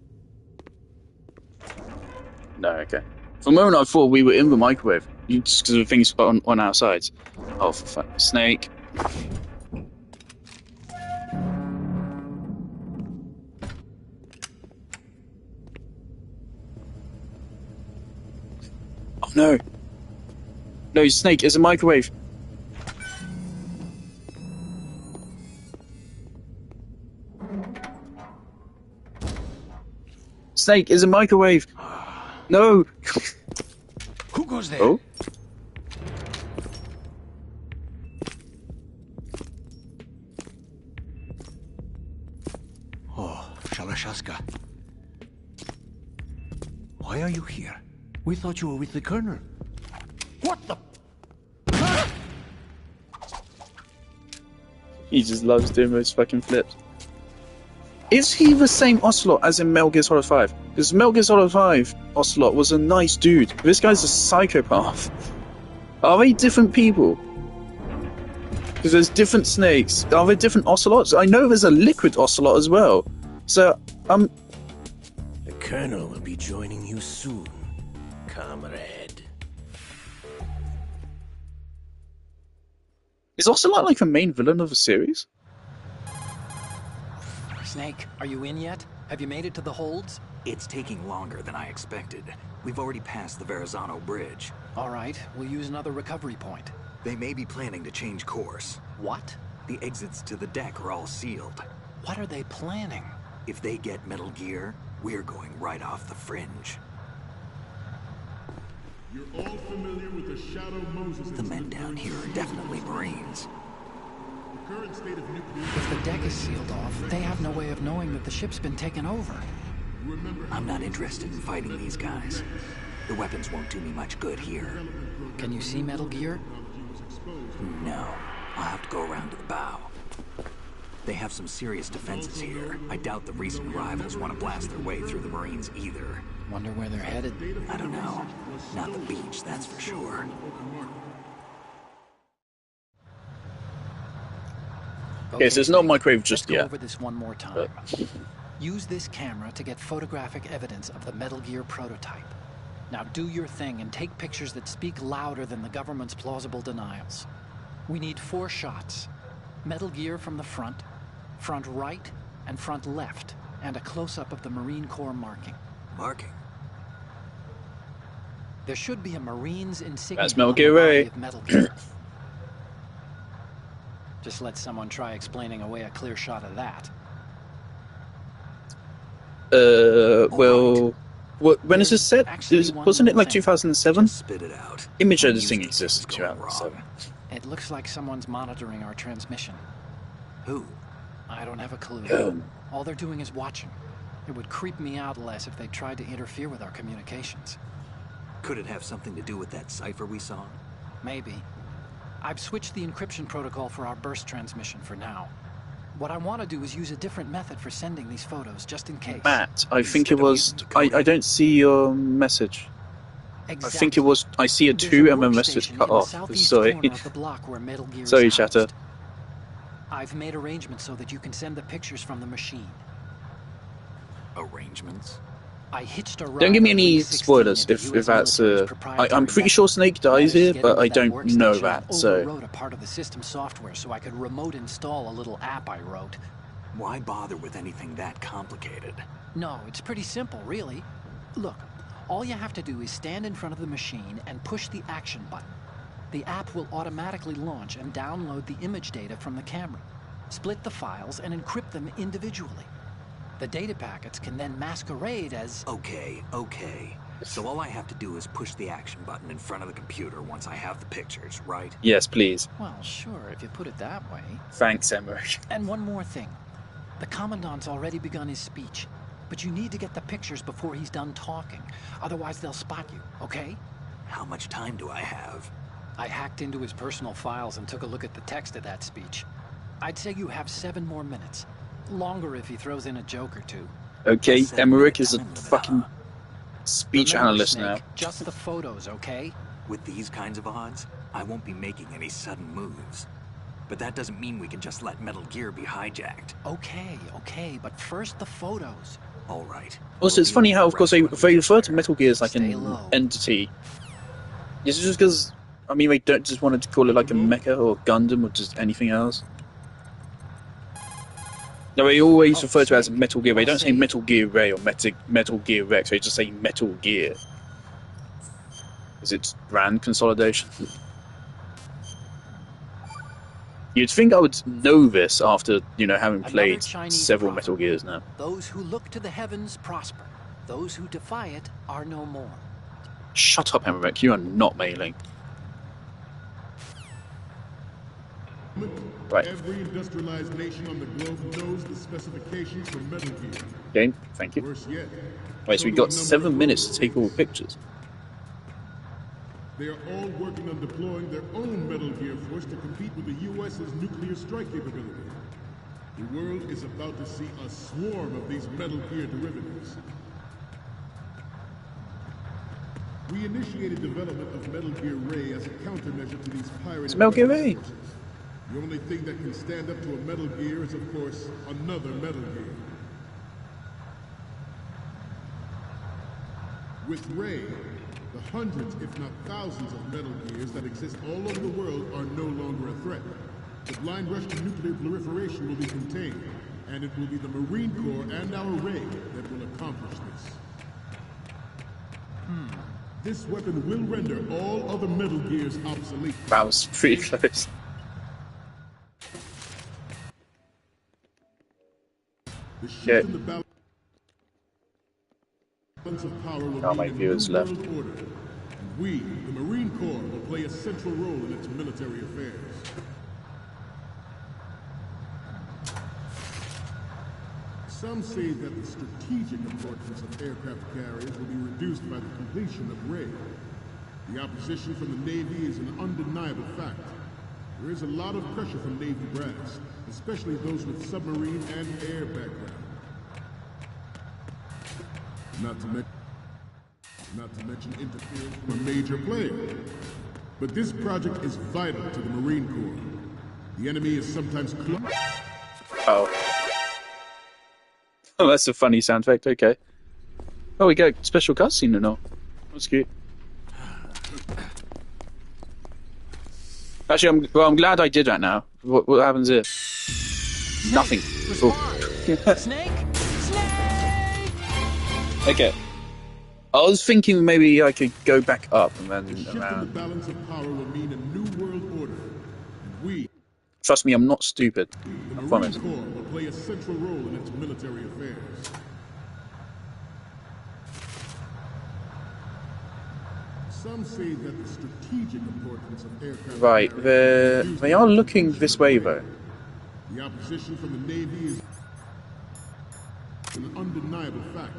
No, okay. For a moment I thought we were in the microwave. Just because of the things on our sides. Oh, for fuck. Snake. Oh no! No, Snake, it's a microwave! Snake, it's a microwave! No! Who goes there? Oh? Oh, Shalashaska. Why are you here? We thought you were with the Colonel. What the? He just loves doing those fucking flips. Is he the same Ocelot as in Metal Gear Solid 5? Because Metal Gear Solid 5 Ocelot was a nice dude. This guy's a psychopath. Are they different people? Because there's different snakes. Are there different Ocelots? I know there's a liquid Ocelot as well. So, The Colonel will be joining you soon, comrade. Is Ocelot like the main villain of the series? Snake, are you in yet? Have you made it to the holds? It's taking longer than I expected. We've already passed the Verrazano Bridge. All right, we'll use another recovery point. They may be planning to change course. What? The exits to the deck are all sealed. What are they planning? If they get Metal Gear, we're going right off the fringe. You're all familiar with the Shadow Moses. The men down here are definitely Marines. The current state of nuclear... If the deck is sealed off, they have no way of knowing that the ship's been taken over. I'm not interested in fighting these guys. The weapons won't do me much good here. Can you see Metal Gear? No. I'll have to go around to the bow. They have some serious defenses here. I doubt the recent arrivals want to blast their way through the Marines either. Wonder where they're headed. I don't know. Not the beach, that's for sure. Okay, so it's not microwave just yet. yet. Over this one more time. Use this camera to get photographic evidence of the Metal Gear prototype. Now do your thing and take pictures that speak louder than the government's plausible denials. We need 4 shots. Metal Gear from the front right, and front left, and a close-up of the Marine Corps marking. Marking? There should be a Marine's insignia That's Metal Gear Ray. of Metal Gear. Just let someone try explaining away a clear shot of that. Well... when is this set? Wasn't it like 2007? Spit it out. Image editing exists in 2007. It looks like someone's monitoring our transmission. Who? I don't have a clue. All they're doing is watching. It would creep me out less if they tried to interfere with our communications. Could it have something to do with that cipher we saw? Maybe. I've switched the encryption protocol for our burst transmission for now. What I want to do is use a different method for sending these photos, just in case. Matt, I think it was... I don't see your message. Exactly. I think it was... I see a 2 and my message cut off. Sorry. Sorry, Chatter. I've made arrangements so that you can send the pictures from the machine. Arrangements? I hitched a Don't give me any spoilers if that's... I'm pretty sure Snake dies here, but I don't know that, so... I overwrote a part of the system software so I could remote install a little app I wrote. Why bother with anything that complicated? No, it's pretty simple, really. Look, all you have to do is stand in front of the machine and push the action button. The app will automatically launch and download the image data from the camera, split the files, and encrypt them individually. The data packets can then masquerade as... Okay. So all I have to do is push the action button in front of the computer once I have the pictures, right? Yes, please. Well, sure, if you put it that way. Thanks, Emmerich. And one more thing. The Commandant's already begun his speech, but you need to get the pictures before he's done talking. Otherwise, they'll spot you, okay? How much time do I have? I hacked into his personal files and took a look at the text of that speech. I'd say you have 7 more minutes. Longer if he throws in a joke or two. Okay, Emmerich is a fucking speech analyst Snake, now. Just the photos, okay? With these kinds of odds, I won't be making any sudden moves. But that doesn't mean we can just let Metal Gear be hijacked. Okay, but first the photos. All right. Also, it's funny how, of course, they refer to Metal Gear as like an entity. Is it just because, I mean, they don't just want to call it like a mecha or Gundam or just anything else? No, they always refer to it as Metal Gear. They don't say Metal Gear Ray or Metal Gear Rex. They just say Metal Gear. Is it brand consolidation? You'd think I would know this after, you know, having played several Metal Gears now. Those who look to the heavens prosper. Those who defy it are no more. Shut up, Emmerich. You are not mailing. Right. Every industrialized nation on the globe knows the specifications for Metal Gear. Okay, thank you. Worse yet, Right, so we've got 7 minutes to take all the pictures. they are all working on deploying their own Metal Gear force to compete with the U.S.'s nuclear strike capability. The world is about to see a swarm of these Metal Gear derivatives. We initiated development of Metal Gear Ray as a countermeasure to these pirated It's Metal Gear Ray. forces. The only thing that can stand up to a Metal Gear is, of course, another Metal Gear. With Ray, the hundreds, if not thousands, of Metal Gears that exist all over the world are no longer a threat. The blind rush to nuclear proliferation will be contained, and it will be the Marine Corps and our Ray that will accomplish this. This weapon will render all other Metal Gears obsolete. That was pretty close. The shift in the balance of power will How mean many a viewers new left? world order. And we, the Marine Corps, will play a central role in its military affairs. Some say that the strategic importance of aircraft carriers will be reduced by the completion of Ray. The opposition from the Navy is an undeniable fact. There is a lot of pressure from Navy brass, especially those with submarine and air background. Not to mention interference from a major player. But this project is vital to the Marine Corps. The enemy is sometimes Oh, that's a funny sound effect, okay. Oh, we got a special cutscene and all. That's cute. Actually, I'm glad I did that now. What happens here? Snake, Nothing. Respond. Snake! Okay. I was thinking maybe I could go back up and then The shift in the around. balance of power will mean a new world order. And we, Trust me, I'm not stupid. the I Marine promise. Corps, will play a central role in its military affairs. Some say that the strategic importance of aircraft Right, carriers they are looking this way though. The opposition from the Navy is an undeniable fact.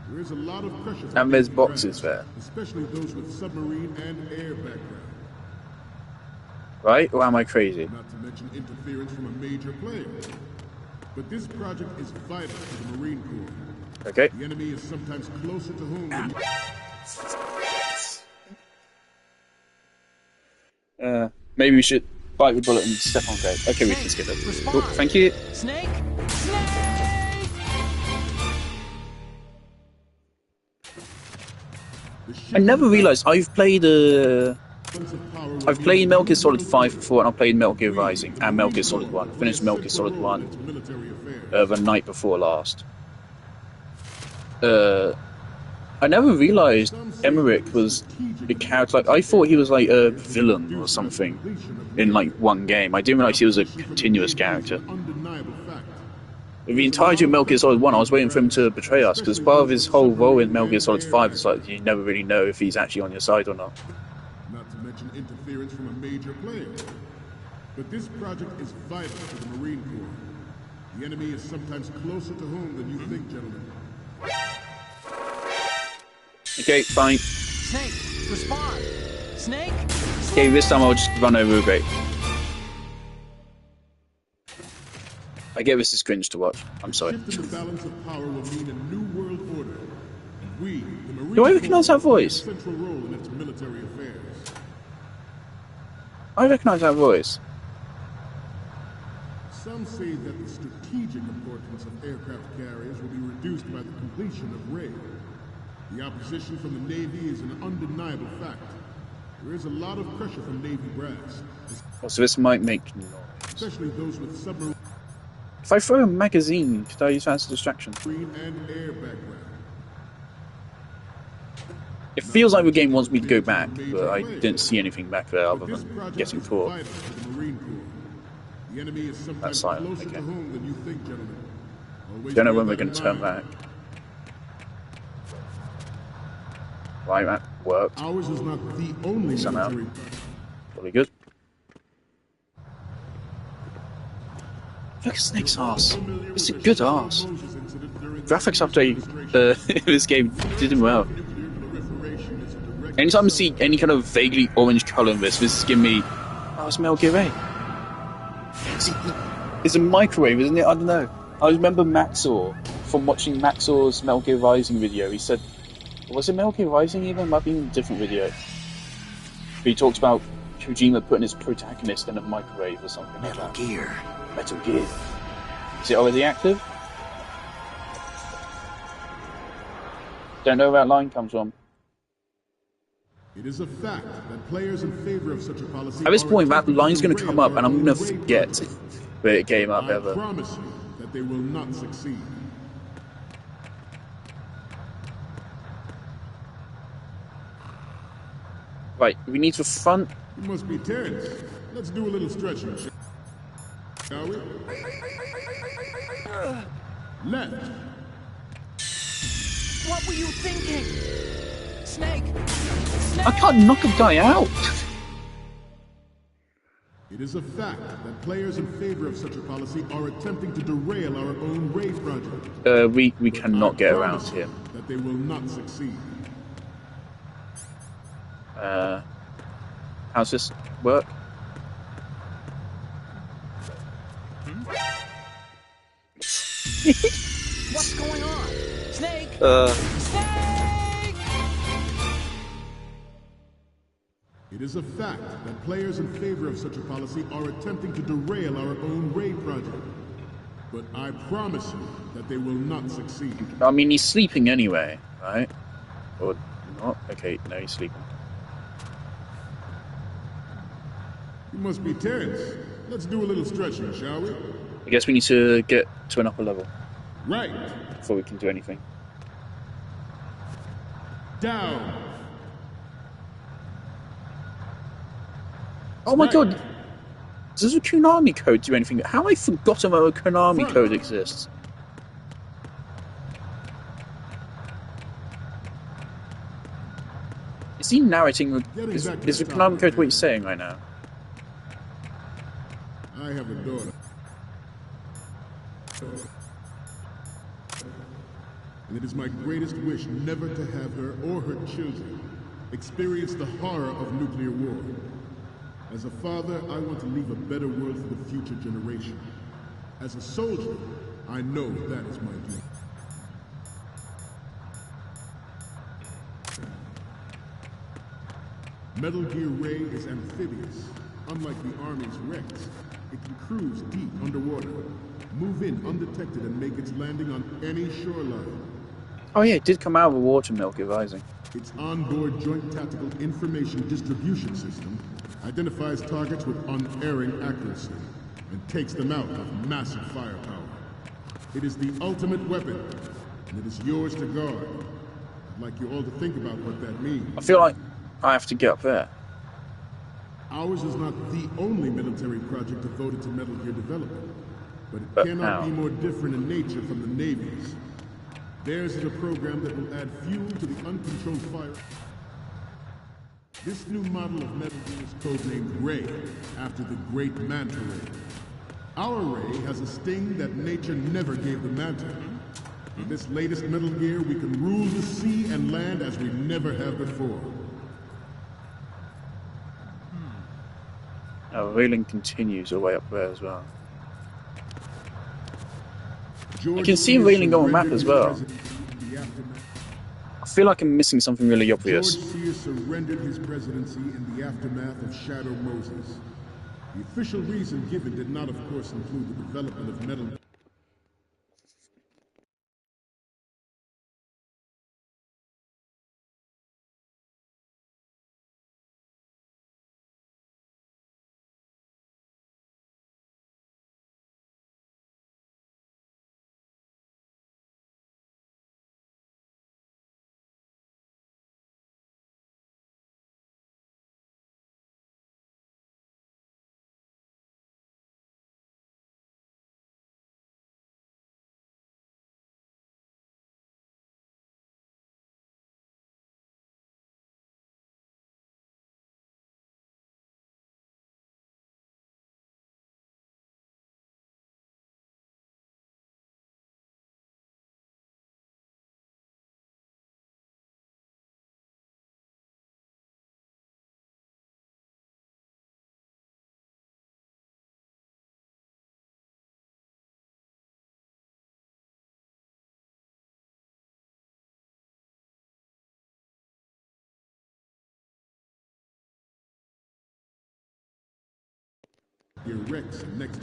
There is a lot of pressure from And there's Navy boxes brass, there. especially those with submarine and air background. Right? Or am I crazy? Not to mention interference from a major player. But this project is vital to the Marine Corps. Okay. The enemy is sometimes closer to home than... Maybe we should bite the bullet and step on Greg. Okay, we can skip it. Cool, thank you. Snake! I never realised I've played Metal Gear Solid 5 before, and I played Metal Gear Rising and Metal Gear Solid 1. I finished Metal Gear Solid 1 the night before last. I never realised Emmerich was a character. Like, I thought he was like a villain or something in like one game. I didn't realise he was a continuous character. The entirety of Metal Gear Solid 1, I was waiting for him to betray us, because part of his whole role in Metal Gear Solid 5 is like you never really know if he's actually on your side or not. Not to mention interference from a major player. But this project is vital to the Marine Corps. The enemy is sometimes closer to home than you think, gentlemen. Okay, fine. Snake, respond! Snake! Okay, this time I'll just run over a grate. I get this is cringe to watch. I'm sorry. The balance of power will mean a new world order. And we, the Marine Do I recognise that voice? Corps, central role in its military affairs. I recognise that voice. Some say that the strategic importance of aircraft carriers will be reduced by the completion of Ray. The opposition from the Navy is an undeniable fact. There is a lot of pressure from Navy brass. Oh, so this might make noise. Especially those with submarine If I throw a magazine, could I use that as a distraction? and air background. It feels like the game wants me to go back, but I didn't see anything back there other than getting caught. The enemy is That's sometimes silent, closer okay. to home than you think, gentlemen. Always Don't know bear when we're that in going to turn mind. back. Right, that worked. Ours is not the only Somehow. military. Probably good. Look at Snake's ass. It's a good ass. Graphics update this game did him well. Anytime I see any kind of vaguely orange colour in this is giving me... Oh, it's Metal Gear 8. It's a microwave, isn't it? I don't know. I remember Maxor, from watching Maxor's Metal Gear Rising video. He said... Was it Metal Gear Rising even? It might be in a different video. But he talked about Kojima putting his protagonist in a microwave or something like that. Metal Gear. Is it already active? Don't know where that line comes from. It is a fact that players in favor of such a policy. At this are point, that attempting line's to going to come derail up, and our I'm going to own Ray forget project. where it came up I ever. promise you that they will not succeed. Right, we need to front. You must be Terrence. Let's do a little stretching, shall we? Left. What were you thinking? Snake! I can't knock a guy out. It is a fact that players in favor of such a policy are attempting to derail our own Ray project. We cannot get around here. That they will not succeed. How's this work? What's going on? Snake! Snake! It is a fact that players in favor of such a policy are attempting to derail our own Ray project. But I promise you that they will not succeed. I mean, he's sleeping anyway, right? Or not? Okay, no, he's sleeping. You must be Terrence. Let's do a little stretching, shall we? I guess we need to get to an upper level Right. before we can do anything. Down. Oh my Right. god! Does the Konami code do anything? How have I forgotten that a Konami code exists? Is he narrating? Is the Konami code what he's saying right now? I have a daughter. And it is my greatest wish never to have her or her children experience the horror of nuclear war. As a father, I want to leave a better world for the future generation. As a soldier, I know that is my duty. Metal Gear Ray is amphibious. Unlike the Army's Rex, it can cruise deep underwater, move in undetected, and make its landing on any shoreline. Oh yeah, it did come out of the water, Metal Gear Rising. Its onboard Joint Tactical Information Distribution System identifies targets with unerring accuracy and takes them out with massive firepower. It is the ultimate weapon, and it is yours to guard. I'd like you all to think about what that means. I feel like I have to get up there. Ours is not the only military project devoted to Metal Gear development, but it cannot be more different in nature from the Navy's. Theirs is a program that will add fuel to the uncontrolled fire. This new model of Metal Gear is codenamed Ray, after the great Manta Ray. Our Ray has a sting that nature never gave the Manta. In this latest Metal Gear, we can rule the sea and land as we never have before. Oh, railing continues all the way up there as well. I can see railing on the map as well. I feel like I'm missing something really obvious. George Sears surrendered his presidency in the aftermath of Shadow Moses. The official reason given did not, of course, include the development of Metal Gear.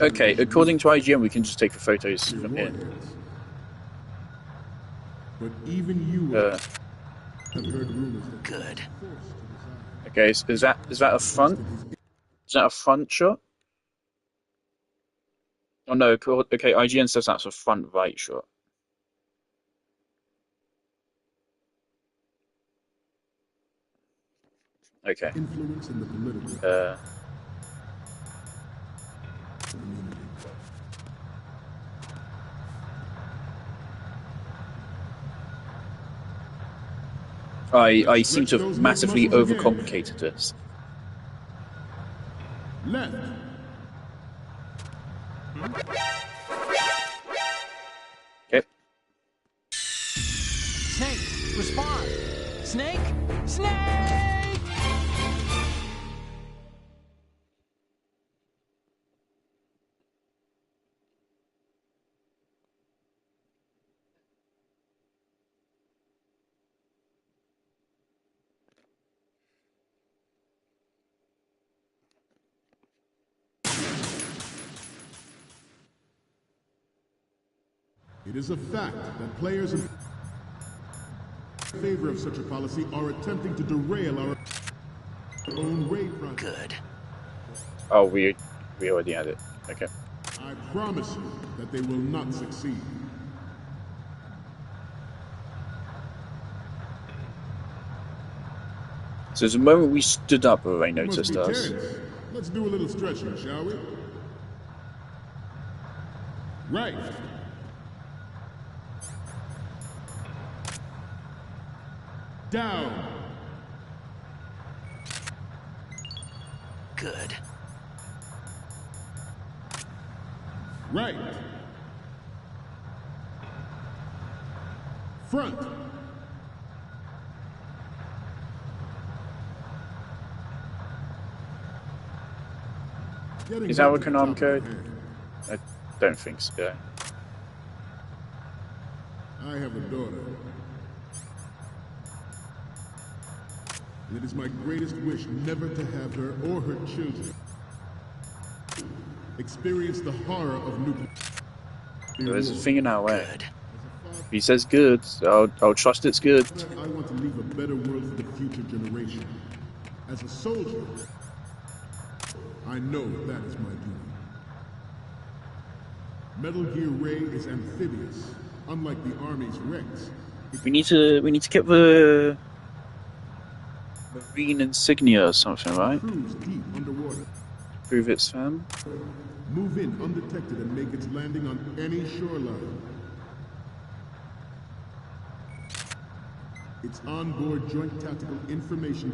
Okay, according to IGN, we can just take the photos from here. But even you have heard rumors that good. Okay, is that a front? Is that a front shot? Oh no, okay, IGN says that's a front right shot. Okay. Influence in the political I seem to have massively overcomplicated this. Left. Okay. Snake, respond! Snake! Snake! It is a fact that players in favor of such a policy are attempting to derail our own Ray project. Good. Oh, we already had it. Okay. I promise you that they will not succeed. So the moment we stood up, Ray noticed us. Tense. Let's do a little stretching, shall we? Right. Down. Good. Right. Front. Is that what Konami code? I don't think so. I have a daughter. And it is my greatest wish never to have her or her children experience the horror of nuclear war. There's a thing in our way. If he says good, I'll trust it's good. I want to leave a better world for the future generation. As a soldier, I know that is my duty. Metal Gear Ray is amphibious, unlike the Army's Rex. We need to get the marine insignia or something, right? Cruise deep underwater. Prove it's fam. Move in undetected and make its landing on any shoreline. Its onboard joint tactical information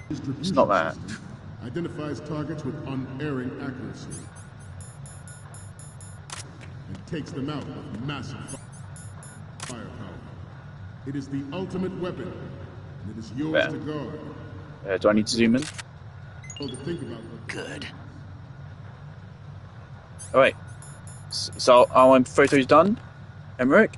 distribution It's not that. system identifies targets with unerring accuracy and takes them out with massive firepower. It is the ultimate weapon, and it is yours to guard. Do I need to zoom in? All to think about. Good. Alright. So our photo's done, Emmerich?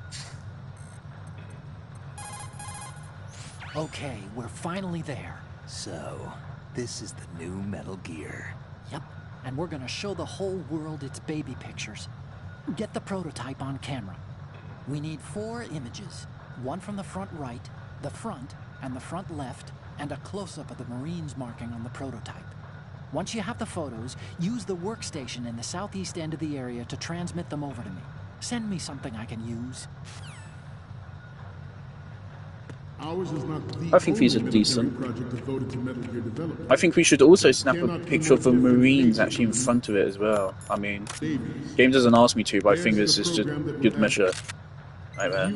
Okay, we're finally there. So, this is the new Metal Gear. Yep, and we're gonna show the whole world its baby pictures. Get the prototype on camera. We need 4 images. One from the front right, the front, and the front left, and a close-up of the Marines marking on the prototype. Once you have the photos, use the workstation in the southeast end of the area to transmit them over to me. Send me something I can use. Ours is not the I think these are only decent. project devoted to Metal Gear development. I think we should also snap a picture of the Marines actually in front of it as well. I mean, game doesn't ask me to, but I think this is just a good measure. Right there.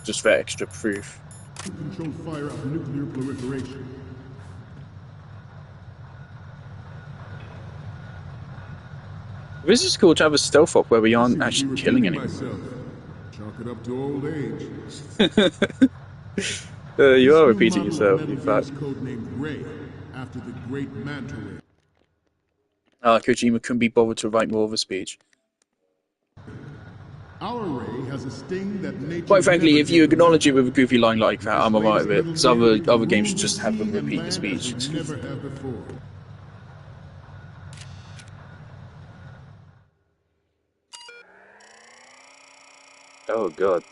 Just for extra proof. Controlled fire of nuclear proliferation. This is cool to have a stealth op where we aren't actually killing anyone. Chalk it up to old age. You are repeating yourself, in fact. Codenamed Ray, after the great manta ray. Kojima couldn't be bothered to write more of a speech. Our ray has a sting that nature Quite frankly, if you acknowledge it with a goofy line like that, I'm alright with it. Because other games just have them repeat the speech. never have before. Oh god.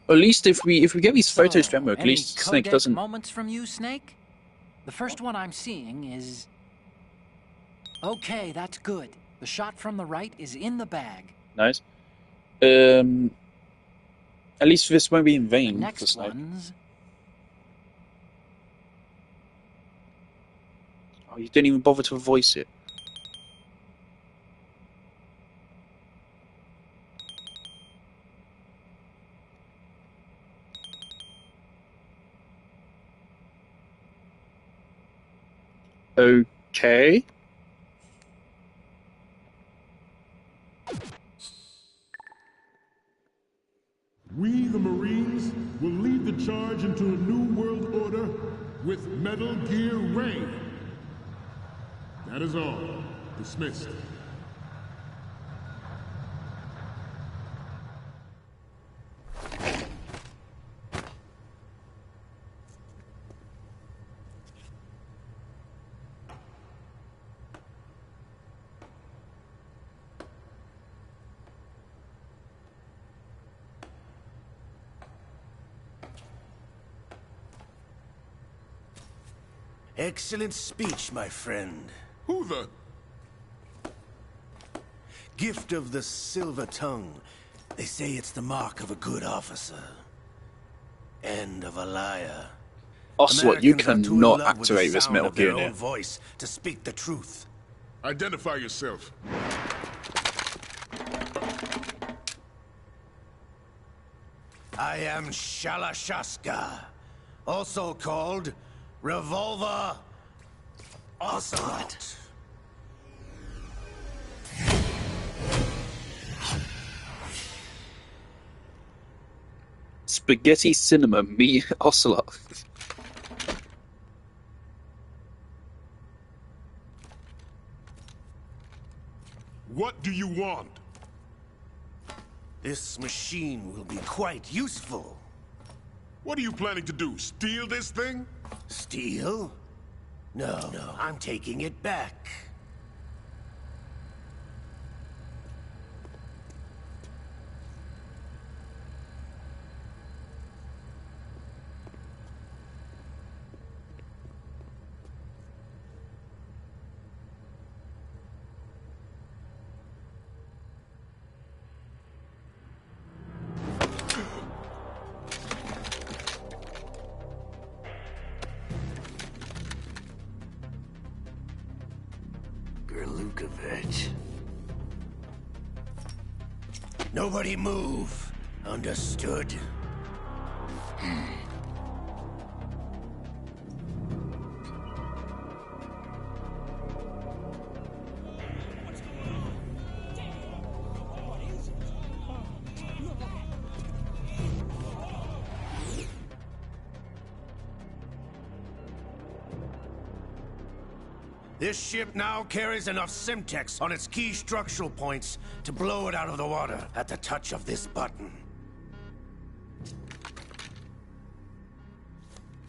At least if we get these photos from him, at least Snake doesn't. Moments from you, Snake? The first one I'm seeing is... Okay, that's good. The shot from the right is in the bag. Nice. At least this won't be in vain for Snake. Oh, you didn't even bother to voice it. Okay. We, the Marines, will lead the charge into a new world order with Metal Gear Ray. That is all. Dismissed. Excellent speech, my friend. Who the... Gift of the silver tongue. They say it's the mark of a good officer. And of a liar. Ocelot, you Americans are too in cannot love with the activate this sound Metal of their Gear now. own voice to speak the truth. Identify yourself. I am Shalashaska, also called Revolver Ocelot. Spaghetti Cinema meet Ocelot. What do you want? This machine will be quite useful. What are you planning to do? Steal this thing? Steal? No, I'm taking it back. Gerlukovich. Nobody move. Understood? This ship now carries enough Simtex on its key structural points to blow it out of the water at the touch of this button.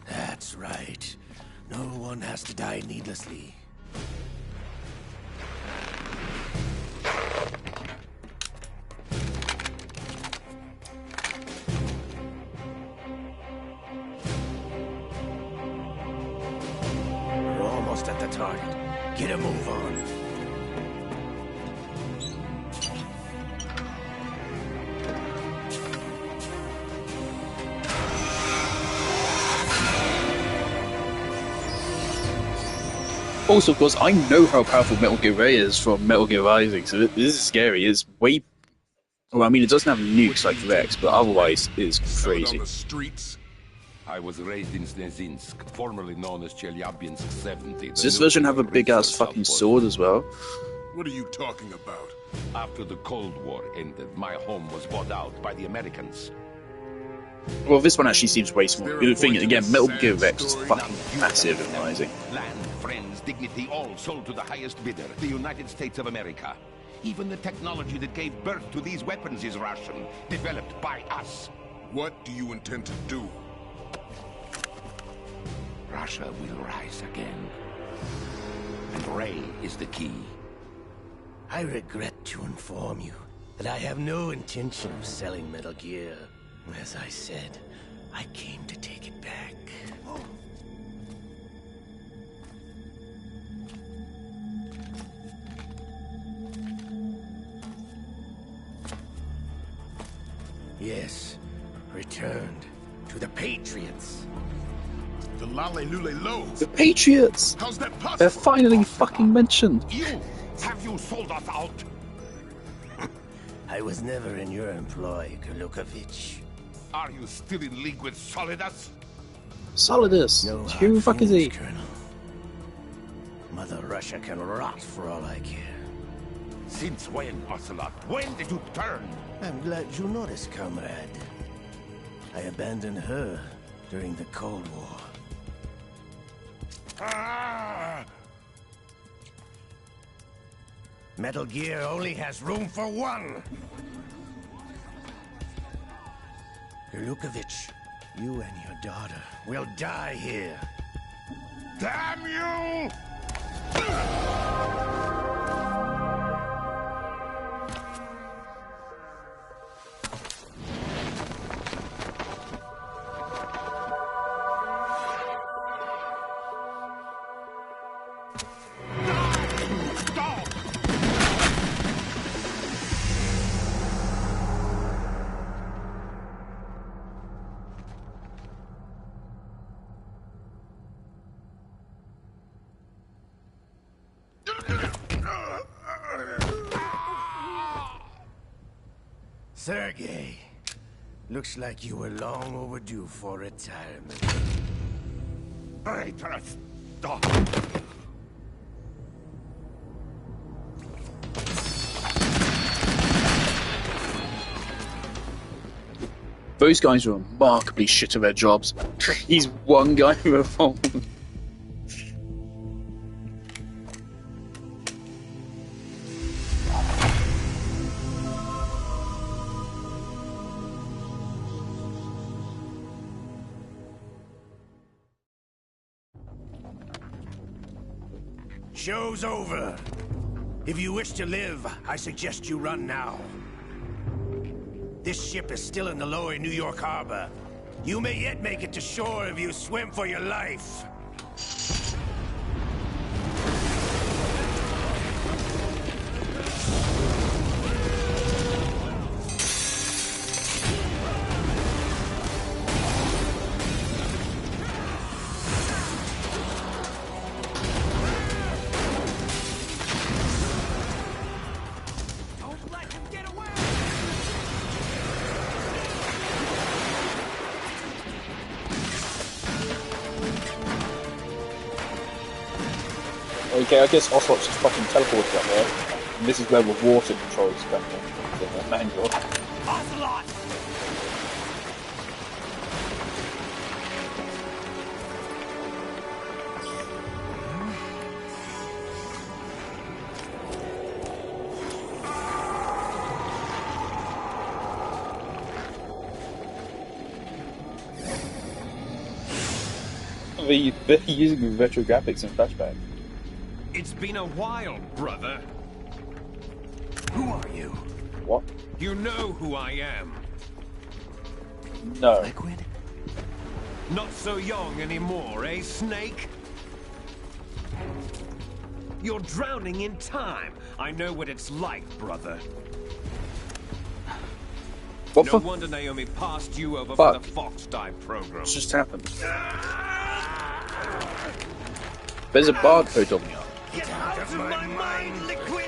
That's right. No one has to die needlessly. We're almost at the target. Get a move on. Also, of course, I know how powerful Metal Gear Ray is from Metal Gear Rising, so this is scary. It's way... Well, I mean, it doesn't have nukes like Rex, but otherwise, it's crazy. On the streets. I was raised in Snezinsk, formerly known as Chelyabinsk 70. Does this version have a big-ass fucking sword as well? What are you talking about? After the Cold War ended, my home was bought out by the Americans. Well, this one actually seems way smaller. The thing is, again, Metal Gear Rex is fucking massive and amazing. Land, friends, dignity, all sold to the highest bidder, the United States of America. Even the technology that gave birth to these weapons is Russian, developed by us. What do you intend to do? Russia will rise again. And Ray is the key. I regret to inform you that I have no intention of selling Metal Gear. As I said, I came to take it back. Yes, returned to the Patriots. The Lale Lule Loaves. The Patriots! How's that possible? They're finally fucking mentioned. Have you sold us out? I was never in your employ, Gerlukovich. Are you still in league with Solidus? Solidus? No Who the fuck is he? Colonel. Mother Russia can rot for all I care. Since when, Ocelot? When did you turn? I'm glad you noticed, comrade. I abandoned her during the Cold War. Ah! Metal Gear only has room for one! Gerlukovich, you and your daughter will die here. Damn you! Sergei, looks like you were long overdue for retirement. Stop! Those guys are remarkably shit at their jobs. He's one guy with a phone. Show's over. If you wish to live, I suggest you run now. This ship is still in the lower New York harbor. You may yet make it to shore if you swim for your life. Okay, I guess Ocelot's just fucking teleported up there. And this is where the water controls come in the manual. Ocelot! They're using retro graphics and flashback. It's been a while, brother. Who are you? What? You know who I am. No. Liquid? Not so young anymore, eh, Snake? You're drowning in time. I know what it's like, brother. What No wonder Naomi passed you over for the Fox Dive program. What's just happened? There's a barcode on me. Get out of my mind, Liquid!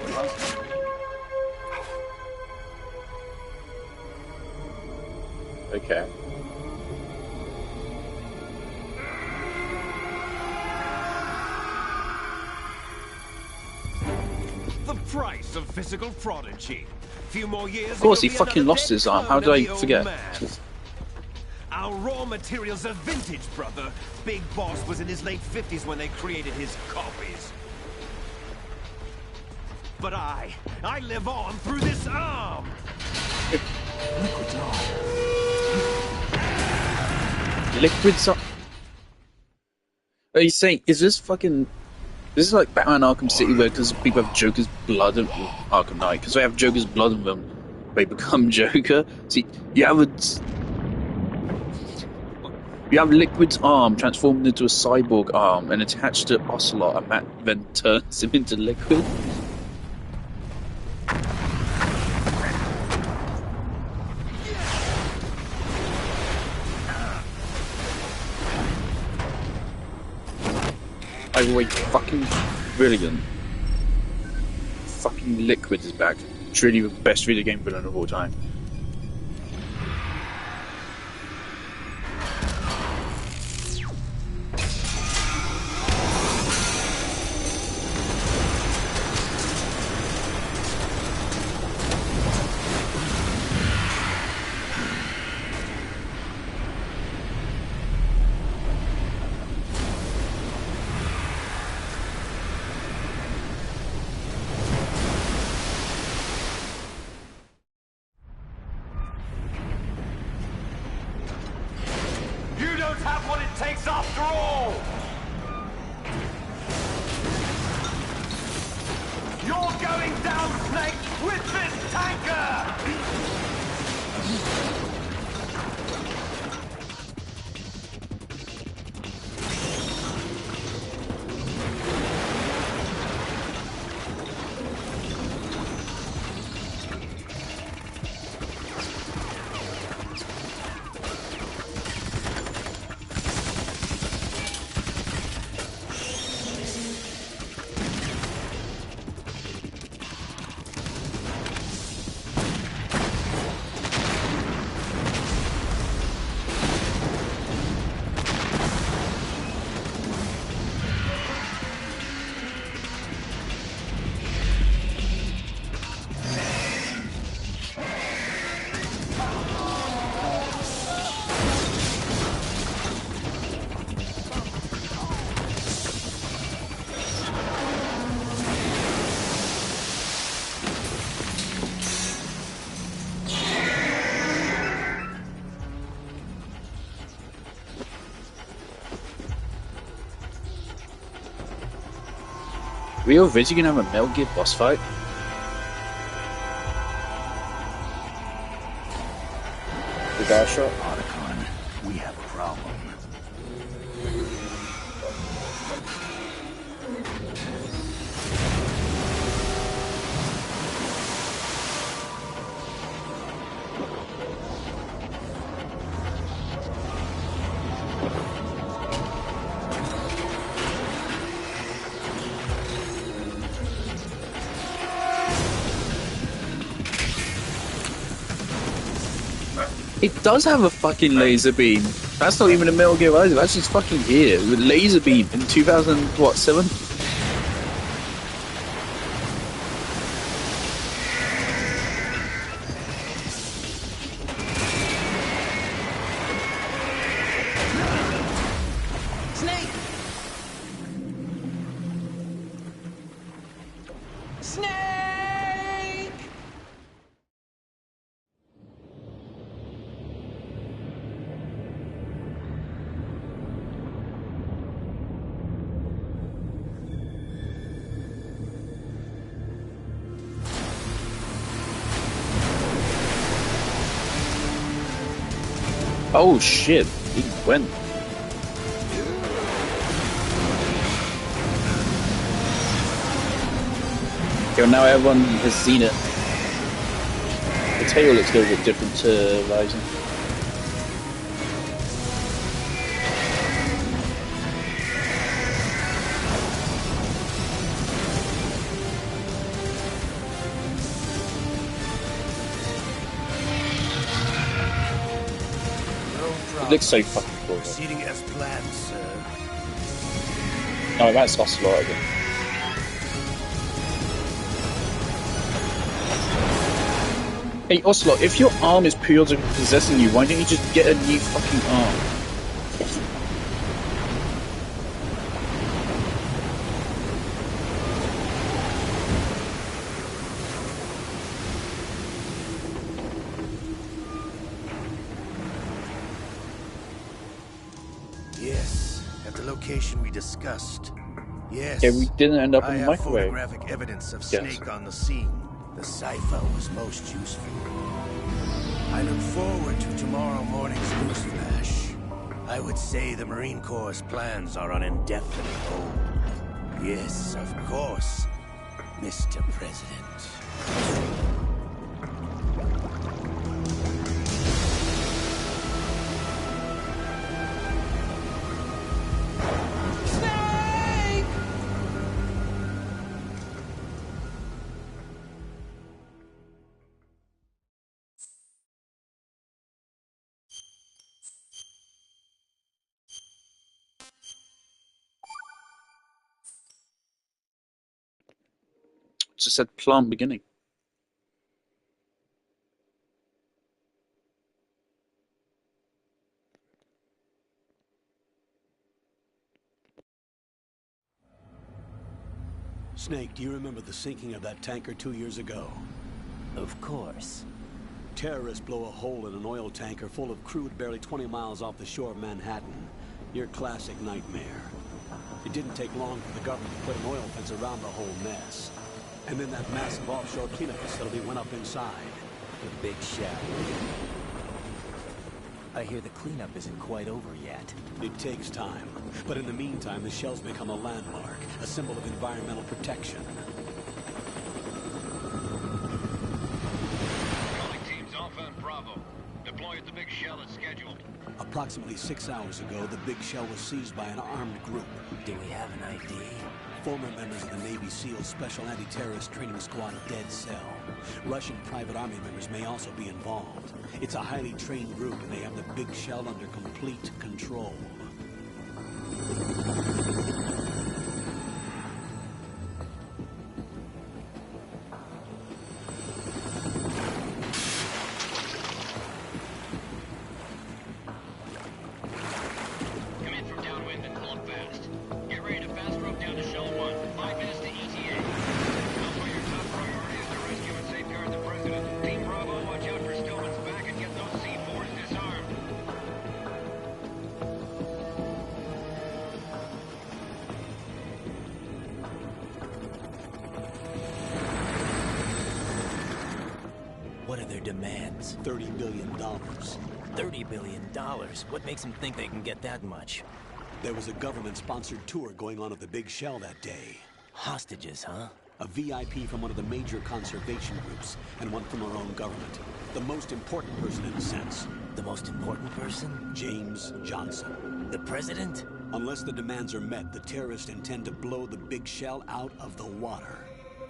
Okay. The price of physical prodigy. Few more years. Of course, he fucking lost his arm. How did I forget? Our raw materials are vintage, brother. Big Boss was in his late 50s when they created his copies. But I live on through this arm. Liquid's arm. Liquid's arm. Are you saying, is this fucking... This is like Batman Arkham City where because people have Joker's blood in Arkham Knight, because they have Joker's blood in them, they become Joker. See, you have Liquid's arm transformed into a cyborg arm and attached to Ocelot, and that then turns him into Liquid. Oh wait, fucking brilliant. Fucking Liquid is back. Truly the best video game villain of all time. We already gonna have a Metal Gear boss fight? The guy shot? Otacon, we have a problem. It does have a fucking laser beam. That's not even a Metal Gear Rising. That's just fucking here with laser beam in 2007. Snake! Snake! Oh shit, he went. Okay, well now everyone has seen it. The tail looks a little bit different to Rising. It looks so fucking cool. Proceeding as planned, sir. No, that's Ocelot again. Hey Ocelot, if your arm is periodically possessing you, why don't you just get a new fucking arm? Yes, at the location we discussed. Yes. Okay, we didn't end up in I the have microwave. photographic evidence of Yes. Snake on the scene. The cipher was most useful. I look forward to tomorrow morning's newsflash. I would say the Marine Corps' plans are on indefinite hold. Yes, of course, Mr. President. Just said plant beginning. Snake, do you remember the sinking of that tanker 2 years ago? Of course. Terrorists blow a hole in an oil tanker full of crude barely 20 miles off the shore of Manhattan. Your classic nightmare. It didn't take long for the government to put an oil fence around the whole mess. And then that massive offshore cleanup facility went up inside. The big shell. I hear the cleanup isn't quite over yet. It takes time. But in the meantime, the shell's become a landmark, a symbol of environmental protection. Calling teams Alpha and Bravo. Deploy at the big shell as scheduled. Approximately 6 hours ago, the big shell was seized by an armed group. Do we have an ID? Former members of the Navy SEALs Special Anti-Terrorist Training Squad Dead Cell. Russian private army members may also be involved. It's a highly trained group, and they have the big shell under complete control. Come in from downwind and pull up fast. Get ready to fast rope down to Shell 1. 5 minutes to ETA. Alpha, your top priority is to rescue and safeguard the President. Team Bravo, watch out for Stillman's back and get those C4s disarmed. funds? $30 billion. $30 billion? What makes them think they can get that much? There was a government-sponsored tour going on at the Big Shell that day. Hostages, huh? A VIP from one of the major conservation groups, and one from our own government. The most important person in a sense. The most important person? James Johnson. The president? Unless the demands are met, the terrorists intend to blow the Big Shell out of the water.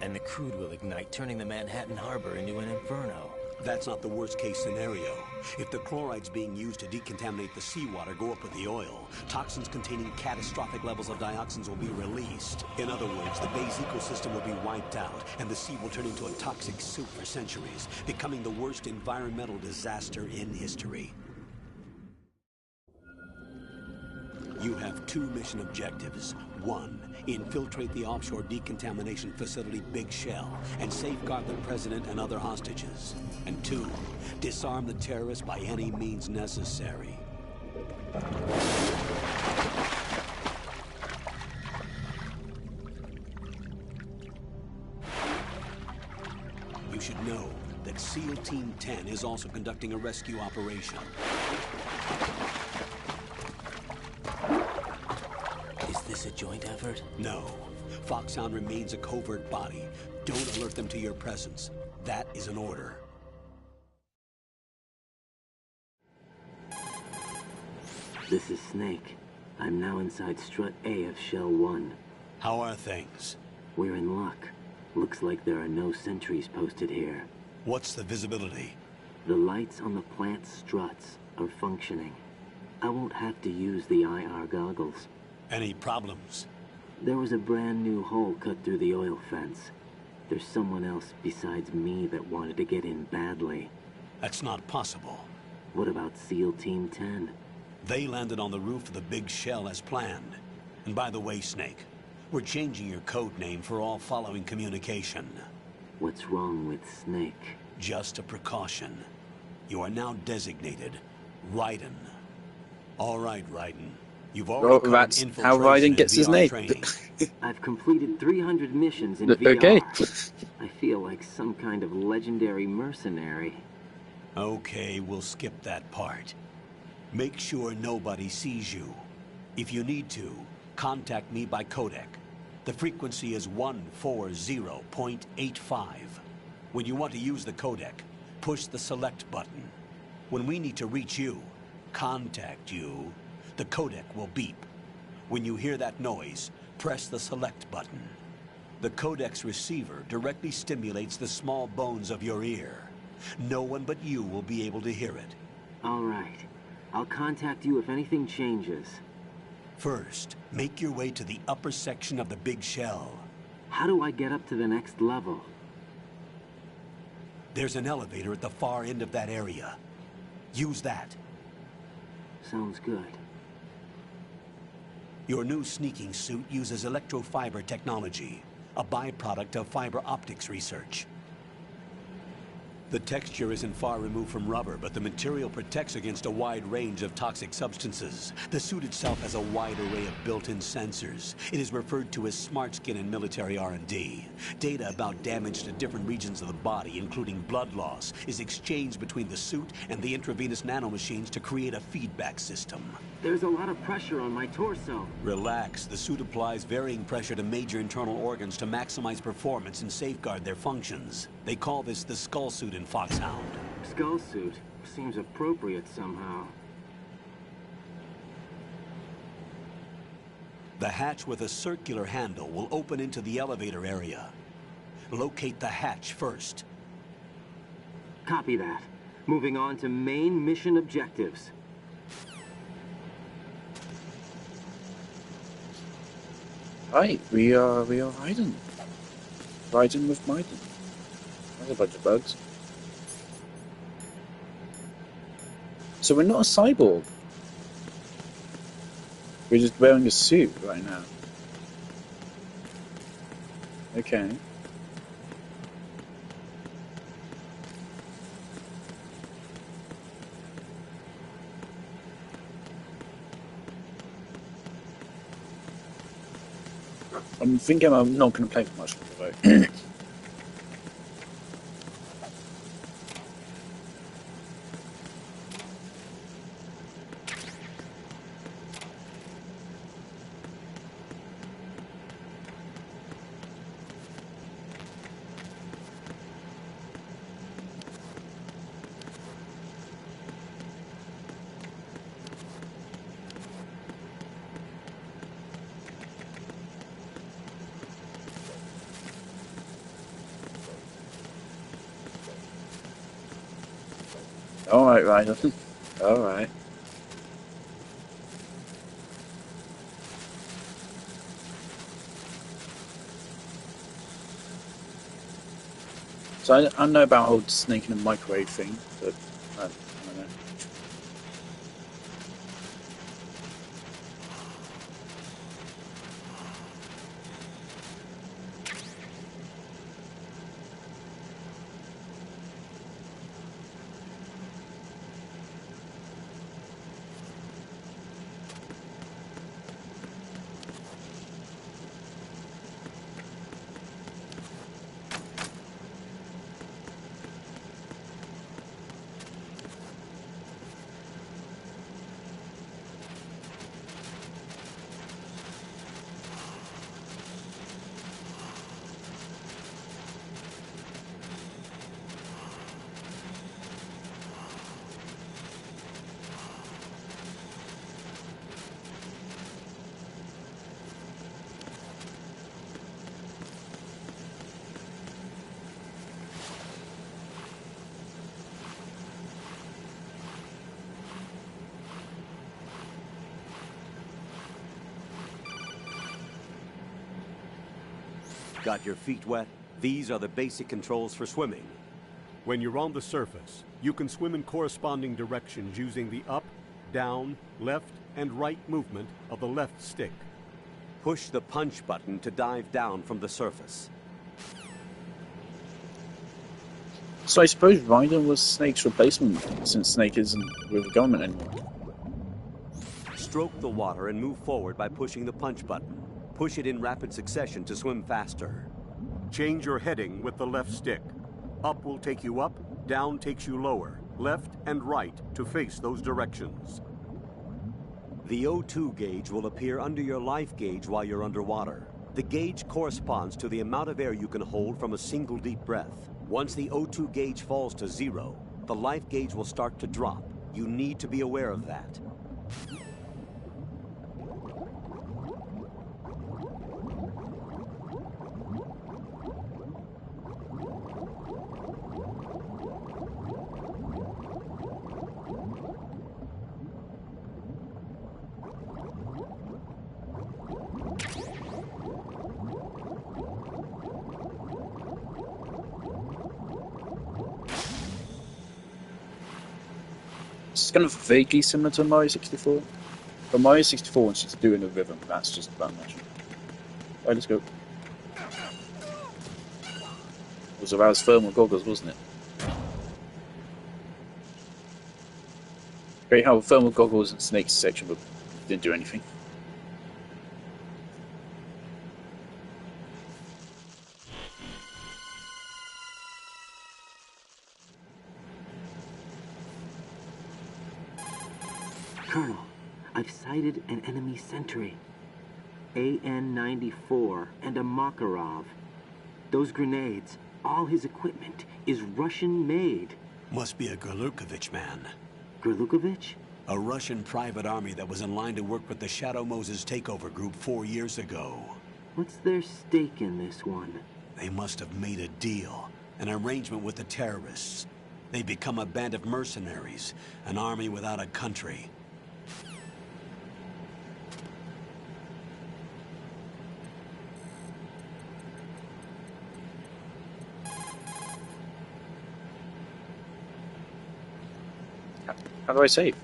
And the crude will ignite, turning the Manhattan Harbor into an inferno. That's not the worst-case scenario. If the chlorides being used to decontaminate the seawater go up with the oil, toxins containing catastrophic levels of dioxins will be released. In other words, the bay's ecosystem will be wiped out, and the sea will turn into a toxic soup for centuries, becoming the worst environmental disaster in history. You have 2 mission objectives. 1, infiltrate the offshore decontamination facility Big Shell and safeguard the president and other hostages. And 2, disarm the terrorists by any means necessary. You should know that SEAL Team 10 is also conducting a rescue operation. Is this a joint effort? No. Foxhound remains a covert body. Don't alert them to your presence. That is an order. This is Snake. I'm now inside Strut A of Shell 1. How are things? We're in luck. Looks like there are no sentries posted here. What's the visibility? The lights on the plant struts are functioning. I won't have to use the IR goggles. Any problems? There was a brand new hole cut through the oil fence. There's someone else besides me that wanted to get in badly. That's not possible. What about SEAL Team 10? They landed on the roof of the Big Shell as planned. And by the way, Snake, we're changing your code name for all following communication. What's wrong with Snake? Just a precaution. You are now designated Raiden. All right, Raiden. You've already that's how Raiden gets his name. I've completed 300 missions in VR. Okay. I feel like some kind of legendary mercenary. Okay, we'll skip that part. Make sure nobody sees you. If you need to, contact me by codec. The frequency is 140.85. When you want to use the codec, push the select button. When we need to reach you, contact you, the codec will beep. When you hear that noise, press the select button. The codec's receiver directly stimulates the small bones of your ear. No one but you will be able to hear it. All right. I'll contact you if anything changes. First, make your way to the upper section of the Big Shell. How do I get up to the next level? There's an elevator at the far end of that area. Use that. Sounds good. Your new sneaking suit uses electrofiber technology, a byproduct of fiber optics research. The texture isn't far removed from rubber, but the material protects against a wide range of toxic substances. The suit itself has a wide array of built-in sensors. It is referred to as smart skin in military R&D. Data about damage to different regions of the body, including blood loss, is exchanged between the suit and the intravenous nanomachines to create a feedback system. There's a lot of pressure on my torso. Relax. The suit applies varying pressure to major internal organs to maximize performance and safeguard their functions. They call this the skull suit in Foxhound. Skull suit seems appropriate somehow. The hatch with a circular handle will open into the elevator area. Locate the hatch first. Copy that. Moving on to main mission objectives. Right, we are Raiden. Raiden with Maiden. There's a bunch of bugs. So we're not a cyborg. We're just wearing a suit right now. Okay. I'm thinking I'm not going to play for much longer though. Alright, Ryder. Alright. So I know about old snake in a microwave thing, but I don't know. Got your feet wet? These are the basic controls for swimming. When you're on the surface, you can swim in corresponding directions using the up, down, left, and right movement of the left stick. Push the punch button to dive down from the surface. So I suppose Ryder was Snake's replacement, since Snake isn't with the government anymore. Stroke the water and move forward by pushing the punch button. Push it in rapid succession to swim faster. Change your heading with the left stick. Up will take you up, down takes you lower, left and right to face those directions. The O2 gauge will appear under your life gauge while you're underwater. The gauge corresponds to the amount of air you can hold from a single deep breath. Once the O2 gauge falls to 0, the life gauge will start to drop. You need to be aware of that. It's kind of vaguely similar to Mario 64. But Mario 64 wants you to do in a rhythm, that's just about much. Alright, let's go. It was aroused thermal goggles, wasn't it? Great how thermal goggles and Snake's section but didn't do anything. Colonel, I've sighted an enemy sentry. AN-94 and a Makarov. Those grenades, all his equipment, is Russian-made. Must be a Gurlukovich man. Gurlukovich? A Russian private army that was in line to work with the Shadow Moses takeover group 4 years ago. What's their stake in this one? They must have made a deal, an arrangement with the terrorists. They become a band of mercenaries, an army without a country. How do I save?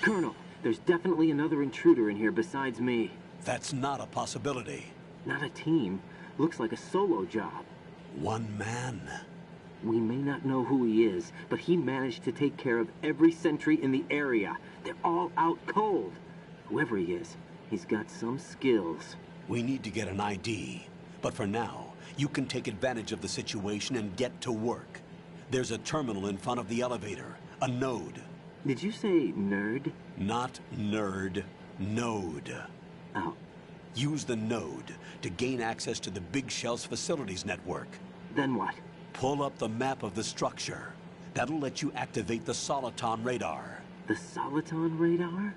Colonel, there's definitely another intruder in here besides me. That's not a possibility. Not a team. Looks like a solo job. One man. We may not know who he is, but he managed to take care of every sentry in the area. They're all out cold. Whoever he is, he's got some skills. We need to get an ID. But for now, you can take advantage of the situation and get to work. There's a terminal in front of the elevator. A node. Did you say nerd? Not nerd. Node. Oh. Use the node to gain access to the Big Shell's facilities network. Then what? Pull up the map of the structure. That'll let you activate the Soliton radar. The Soliton radar?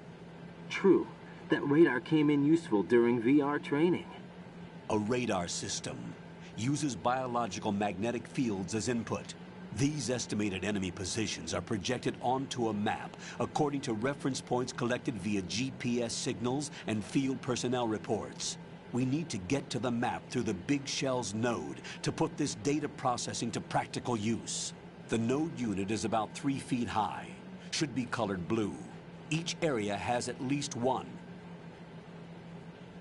True. That radar came in useful during VR training. A radar system uses biological magnetic fields as input. These estimated enemy positions are projected onto a map according to reference points collected via GPS signals and field personnel reports. We need to get to the map through the Big Shell's node to put this data processing to practical use. The node unit is about 3 feet high, should be colored blue. Each area has at least one.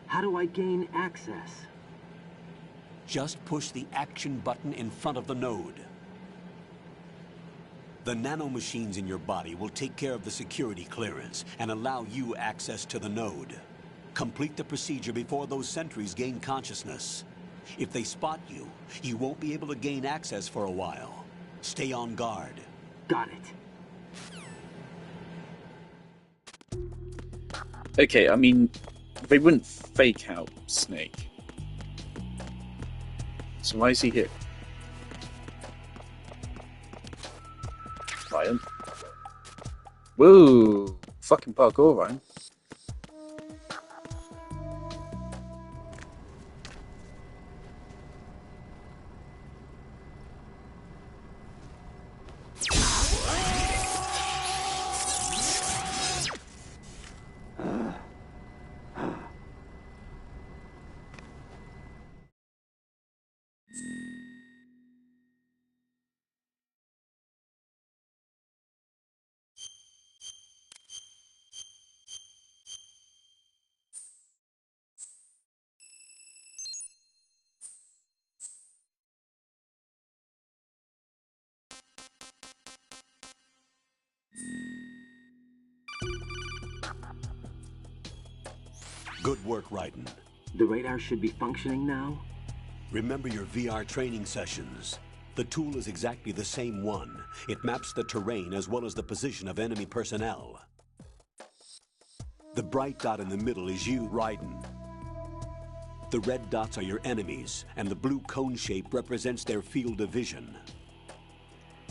How do I gain access? Just push the action button in front of the node. The nanomachines in your body will take care of the security clearance and allow you access to the node. Complete the procedure before those sentries gain consciousness. If they spot you, you won't be able to gain access for a while. Stay on guard. Got it. Okay, I mean, they wouldn't fake out Snake. So why is he here? Ryan. Whoa! Fucking parkour, Ryan. Good work, Raiden. The radar should be functioning now? Remember your VR training sessions. The tool is exactly the same one. It maps the terrain as well as the position of enemy personnel. The bright dot in the middle is you, Raiden. The red dots are your enemies, and the blue cone shape represents their field of vision.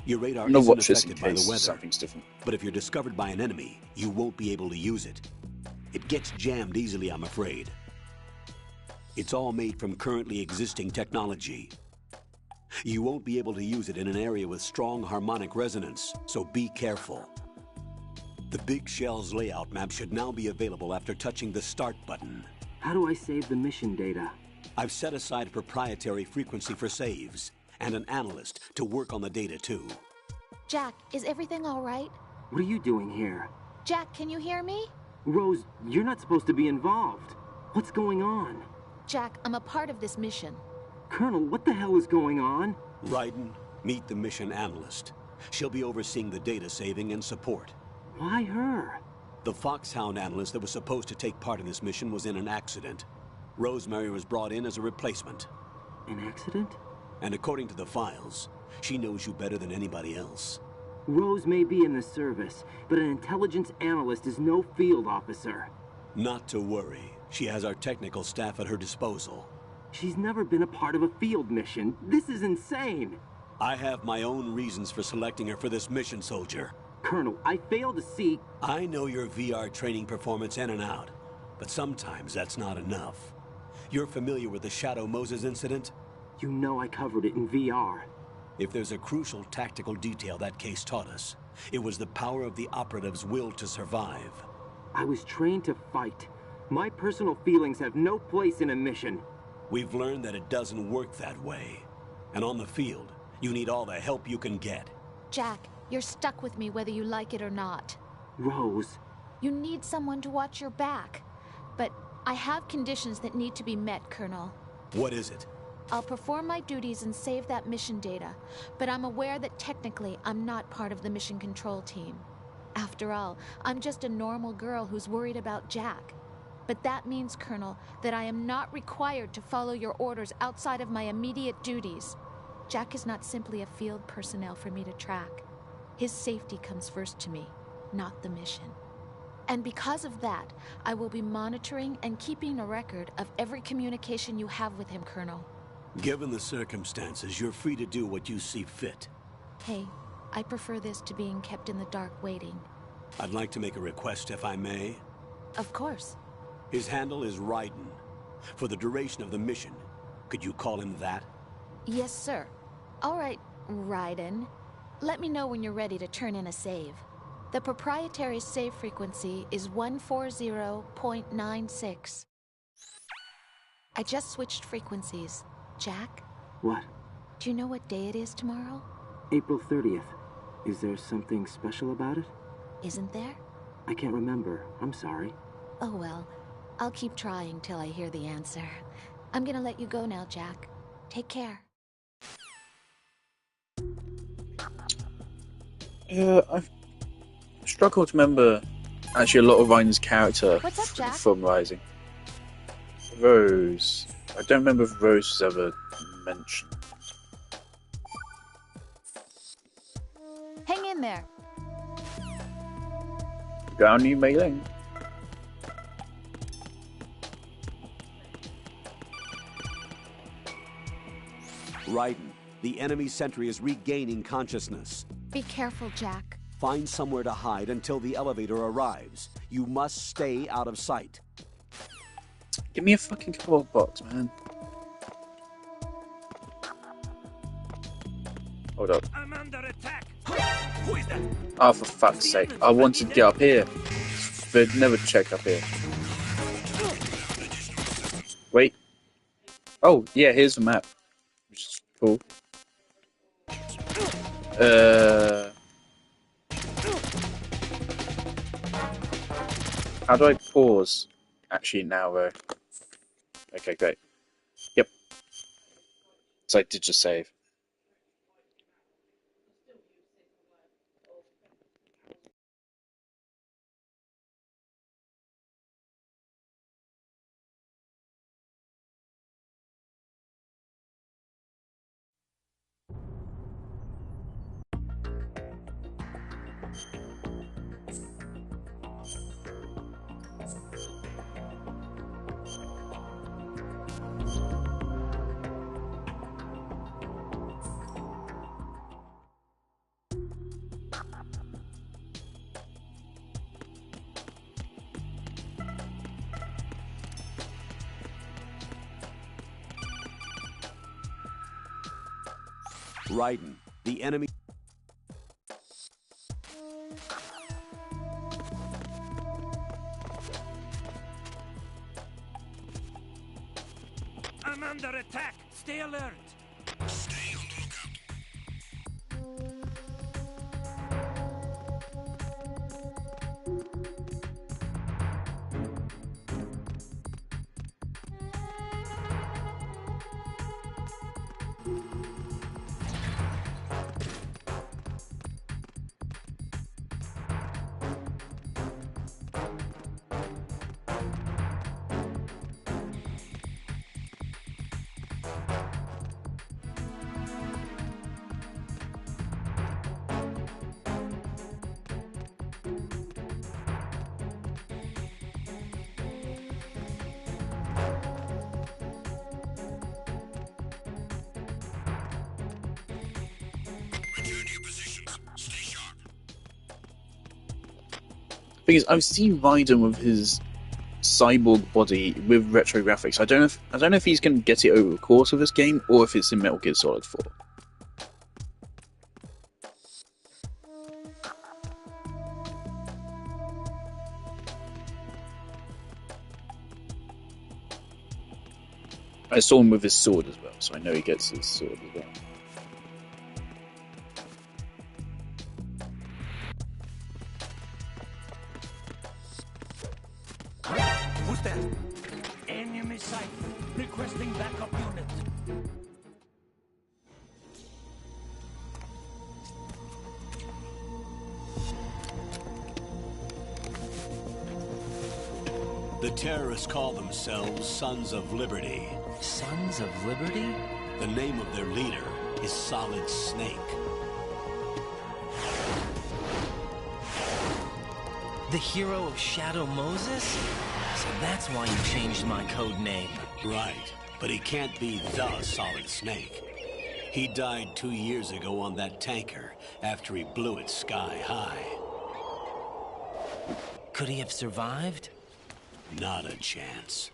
Your radar isn't affected by the weather, something's different. but if you're discovered by an enemy, you won't be able to use it. It gets jammed easily, I'm afraid. It's all made from currently existing technology. You won't be able to use it in an area with strong harmonic resonance, so be careful. The Big Shell's layout map should now be available after touching the Start button. How do I save the mission data? I've set aside a proprietary frequency for saves, and an analyst to work on the data too. Jack, is everything all right? What are you doing here? Jack, can you hear me? Rose, you're not supposed to be involved. What's going on? Jack, I'm a part of this mission. Colonel, what the hell is going on? Raiden, meet the mission analyst. She'll be overseeing the data saving and support. Why her? The Foxhound analyst that was supposed to take part in this mission was in an accident. Rosemary was brought in as a replacement. An accident? And according to the files, she knows you better than anybody else. Rose may be in the service, but an intelligence analyst is no field officer. Not to worry. She has our technical staff at her disposal. She's never been a part of a field mission. This is insane. I have my own reasons for selecting her for this mission, soldier. Colonel, I fail to see... I know your VR training performance in and out, but sometimes that's not enough. You're familiar with the Shadow Moses incident? You know I covered it in VR. If there's a crucial tactical detail that case taught us, it was the power of the operative's will to survive. I was trained to fight. My personal feelings have no place in a mission. We've learned that it doesn't work that way. And on the field, you need all the help you can get. Jack, you're stuck with me whether you like it or not. Rose. You need someone to watch your back. But I have conditions that need to be met, Colonel. What is it? I'll perform my duties and save that mission data, but I'm aware that technically I'm not part of the mission control team. After all, I'm just a normal girl who's worried about Jack. But that means, Colonel, that I am not required to follow your orders outside of my immediate duties. Jack is not simply a field personnel for me to track. His safety comes first to me, not the mission. And because of that, I will be monitoring and keeping a record of every communication you have with him, Colonel. Given the circumstances, you're free to do what you see fit. Hey, I prefer this to being kept in the dark waiting. I'd like to make a request, if I may. Of course. His handle is Raiden. For the duration of the mission, could you call him that? Yes, sir. All right, Raiden. Let me know when you're ready to turn in a save. The proprietary save frequency is 140.96. I just switched frequencies. Jack? What? Do you know what day it is tomorrow? April 30th. Is there something special about it? Isn't there? I can't remember. I'm sorry. Oh well. I'll keep trying till I hear the answer. I'm gonna let you go now, Jack. Take care. I've struggled to remember actually a lot of Raiden's character What's up, Jack? from Rising. Rose. I don't remember if Rose was ever mentioned. Hang in there. Down you, Mei Ling. Raiden, the enemy sentry is regaining consciousness. Be careful, Jack. Find somewhere to hide until the elevator arrives. You must stay out of sight. Give me a fucking cardboard box, man. Hold up. I'm under attack. Who is that? Oh, for fuck's sake. I wanted to get up here. But never check up here. Wait. Oh, yeah, here's the map. Which is cool. How do I pause? Actually, now, okay, great. Yep. So I did just save. Raiden, the enemy... I'm under attack. Stay alert. Stay on the lookout. Thing is, I've seen Raiden with his cyborg body with retro graphics. I don't know if he's going to get it over the course of this game or if it's in Metal Gear Solid 4. I saw him with his sword as well, so I know he gets his sword as well. Who's that? Enemy sight. Requesting backup unit. The terrorists call themselves Sons of Liberty. Sons of Liberty? The name of their leader is Solid Snake. The hero of Shadow Moses? So that's why you changed my code name. Right, but he can't be the Solid Snake. He died 2 years ago on that tanker after he blew it sky high. Could he have survived? Not a chance.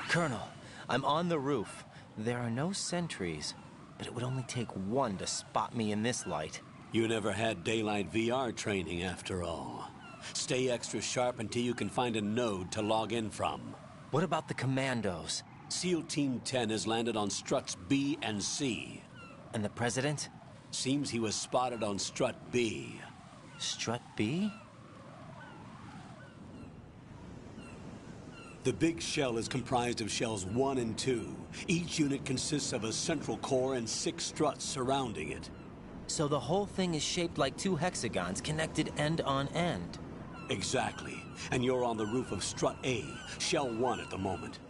Colonel, I'm on the roof. There are no sentries, but it would only take one to spot me in this light. You never had daylight VR training after all. Stay extra sharp until you can find a node to log in from. What about the commandos? SEAL Team 10 has landed on struts B and C. And the President? Seems he was spotted on strut B. Strut B? The big shell is comprised of shells 1 and 2. Each unit consists of a central core and 6 struts surrounding it. So the whole thing is shaped like 2 hexagons connected end on end. Exactly. And you're on the roof of strut A, shell 1 at the moment.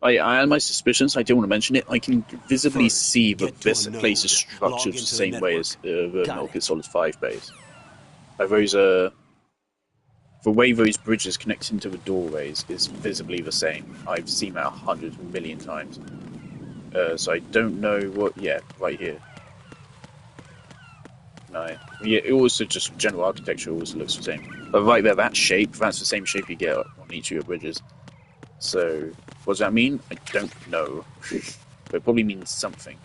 I had my suspicions. I don't want to mention it. I can visibly see the place is structured the same way as the Metal Gear Solid 5 base. The way those bridges connect into the doorways is visibly the same. I've seen that 100 million times. So I don't know what... Yeah, right here. No. Yeah, it also just general architecture always looks the same. But right there, that shape, that's the same shape you get on each of your bridges. So, what does that mean? I don't know. But it probably means something.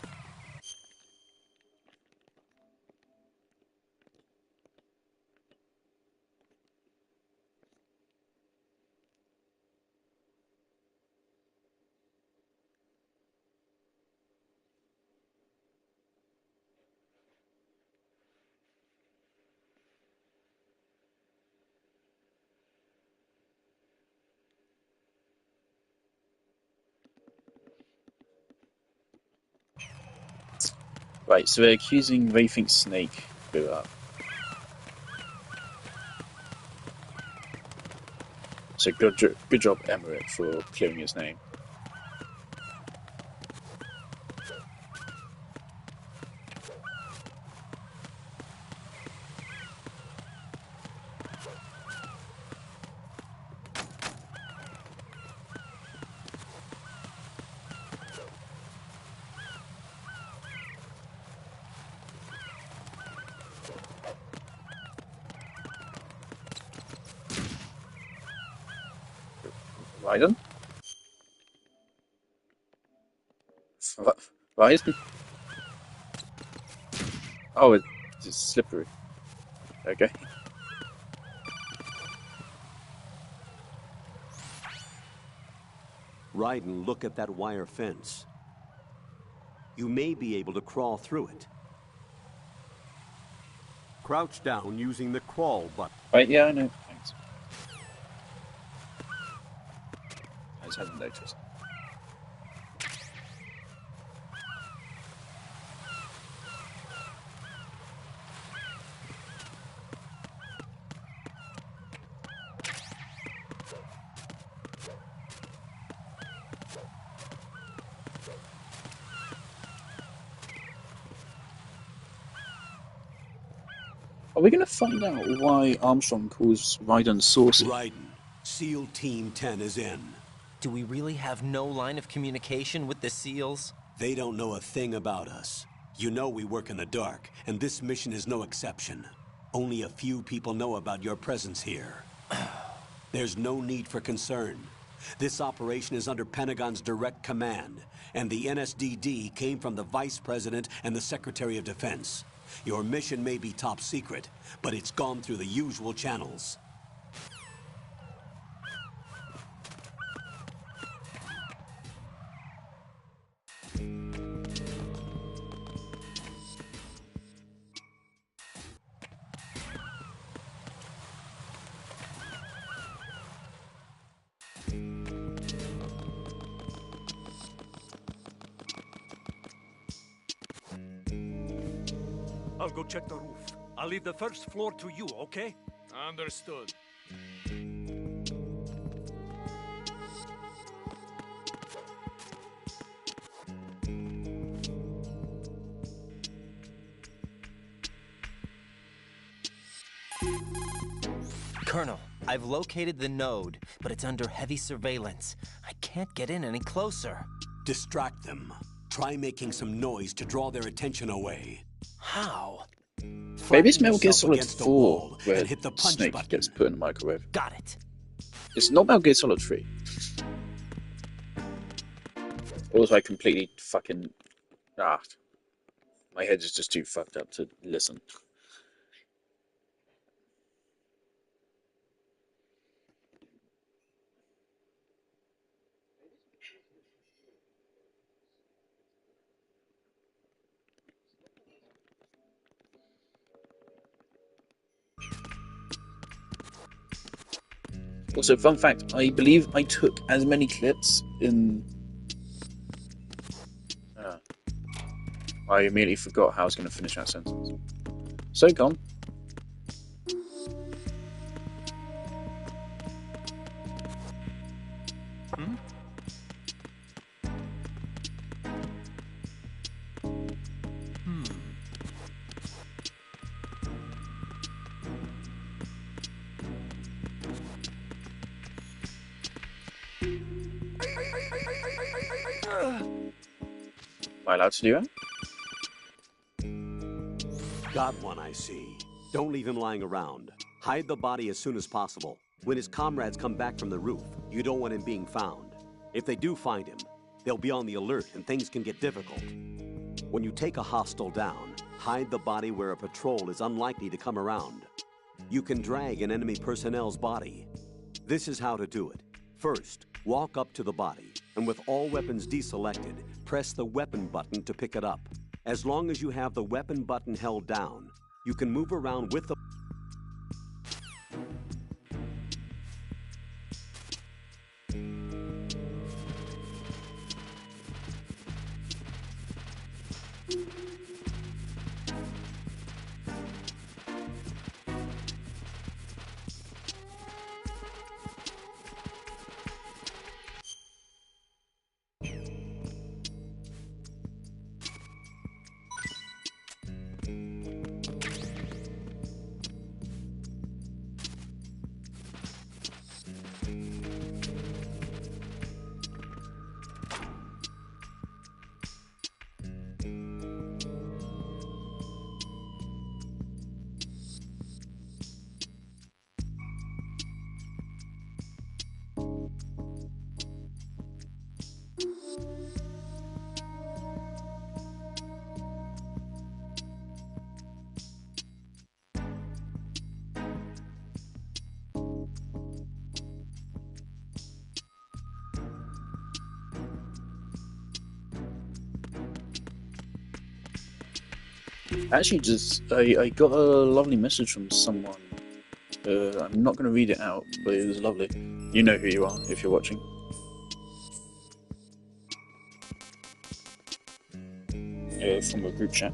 Right, so they're accusing They Think Snake blew up. So good job, Emmerich, for clearing his name. Raiden? Raiden? Oh, it's slippery. Okay. Raiden, look at that wire fence. You may be able to crawl through it. Crouch down using the crawl button. Right, yeah, I know. Thanks. I just hadn't noticed. Are we going to find out why Armstrong calls Raiden saucy? Raiden, SEAL Team 10 is in. Do we really have no line of communication with the SEALs? They don't know a thing about us. You know we work in the dark, and this mission is no exception. Only a few people know about your presence here. There's no need for concern. This operation is under Pentagon's direct command, and the NSDD came from the Vice President and the Secretary of Defense. Your mission may be top secret, but it's gone through the usual channels. I'll go check the roof. I'll leave the first floor to you, okay? Understood. Colonel, I've located the node, but it's under heavy surveillance. I can't get in any closer. Distract them. Try making some noise to draw their attention away. How? Maybe it's Metal Gear yourself Solid against a 4 wall where and hit the punch Snake button. gets put in the microwave. Got it. It's not Metal Gear Solid 3. Or was I completely fucking... my head is just too fucked up to listen. Also, fun fact, I believe I took as many clips in... I immediately forgot how I was going to finish that sentence. So gone. Am I allowed to do that? Got one, I see. Don't leave him lying around. Hide the body as soon as possible. When his comrades come back from the roof, you don't want him being found. If they do find him, they'll be on the alert and things can get difficult. When you take a hostile down, hide the body where a patrol is unlikely to come around. You can drag an enemy personnel's body. This is how to do it. First, walk up to the body, and with all weapons deselected, press the weapon button to pick it up. As long as you have the weapon button held down, you can move around with the... Actually, I got a lovely message from someone. I'm not going to read it out, but it was lovely. You know who you are if you're watching. From a group chat.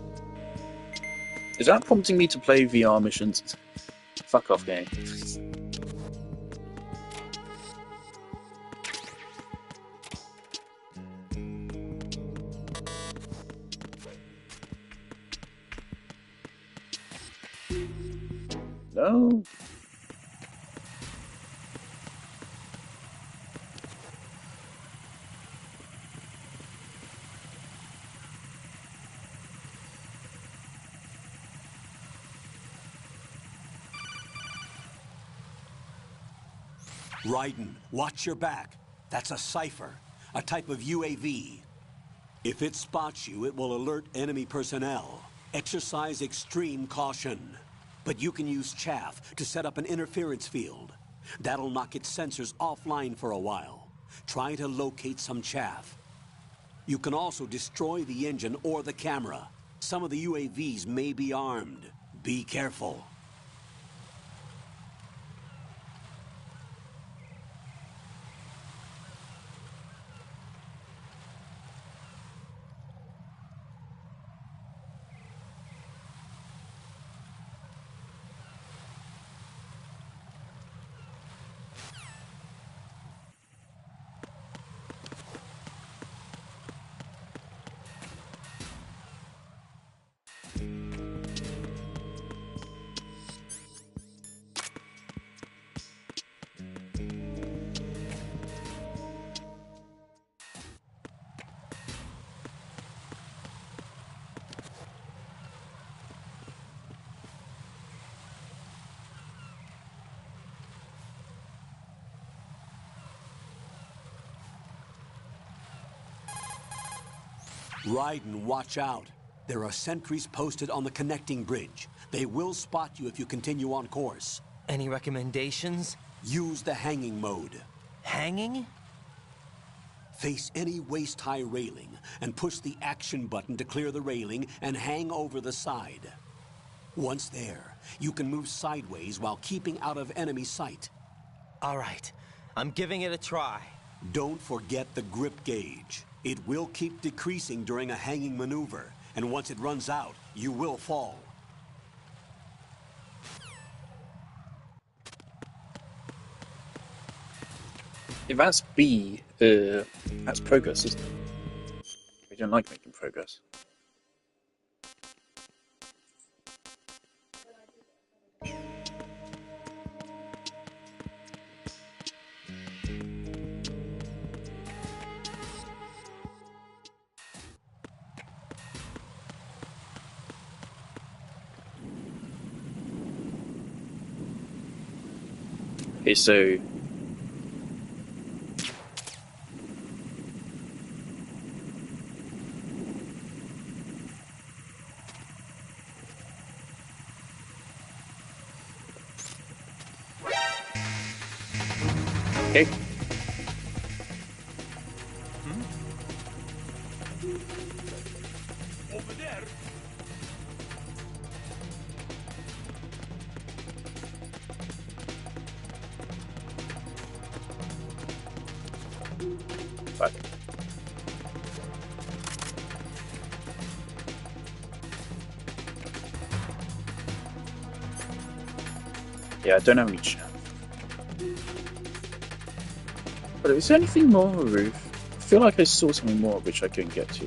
Is that prompting me to play VR missions? Fuck off, game. No. Raiden, watch your back. That's a cipher, a type of UAV. If it spots you, it will alert enemy personnel. Exercise extreme caution. But you can use chaff to set up an interference field. That'll knock its sensors offline for a while. Try to locate some chaff. You can also destroy the engine or the camera. Some of the UAVs may be armed. Be careful. Raiden, watch out. There are sentries posted on the connecting bridge. They will spot you if you continue on course. Any recommendations? Use the hanging mode. Hanging? Face any waist-high railing and push the action button to clear the railing and hang over the side. Once there, you can move sideways while keeping out of enemy sight. All right, I'm giving it a try. Don't forget the grip gauge. It will keep decreasing during a hanging maneuver, and once it runs out, you will fall. If that's B, that's progress, isn't it? We don't like making progress. Okay, so okay. Over there. Fuck. Yeah, I don't have any chat. But is there anything more on the roof? I feel like I saw something more which I couldn't get to.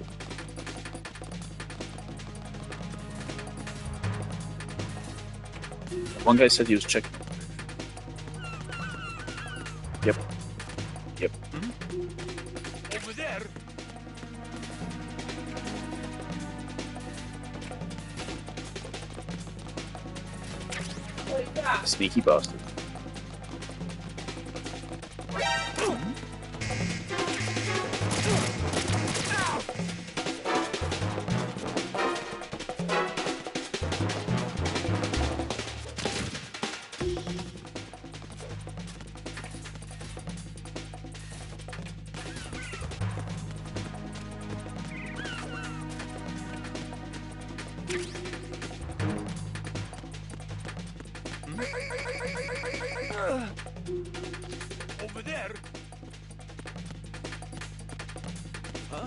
One guy said he was checking the roof. Yep. Yep. Over there. Sneaky bastard. Over there. Huh?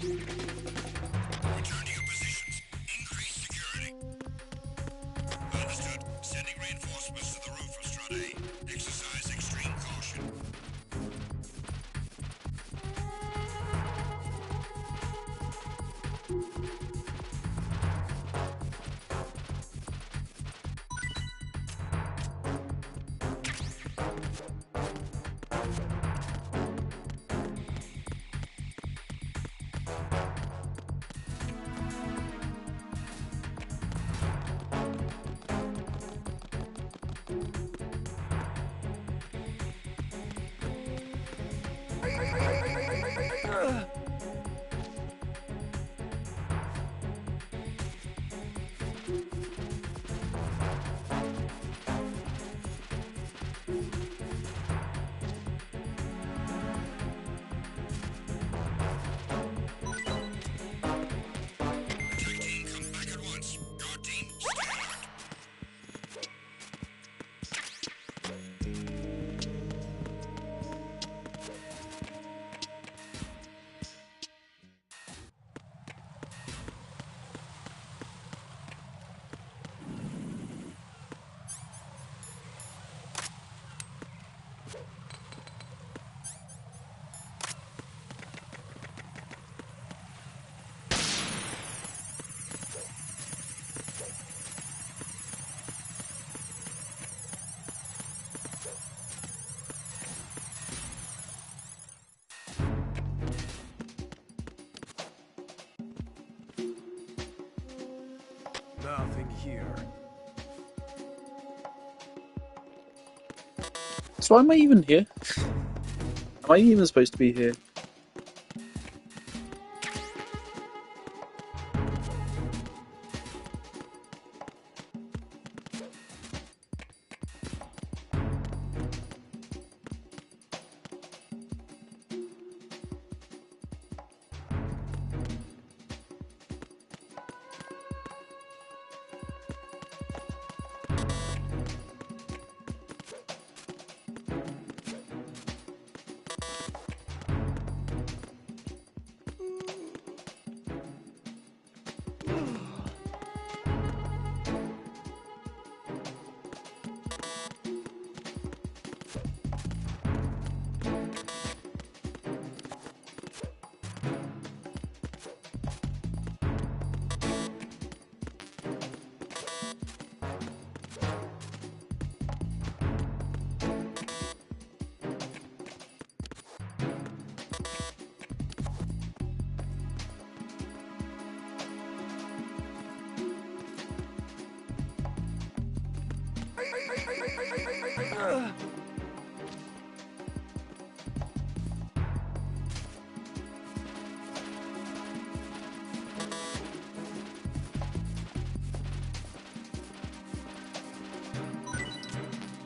Return to your positions. Increase security. Understood. Sending reinforcements to the roof of Strade. Exercise extreme caution. Nothing here. So why am I even here? Am I even supposed to be here?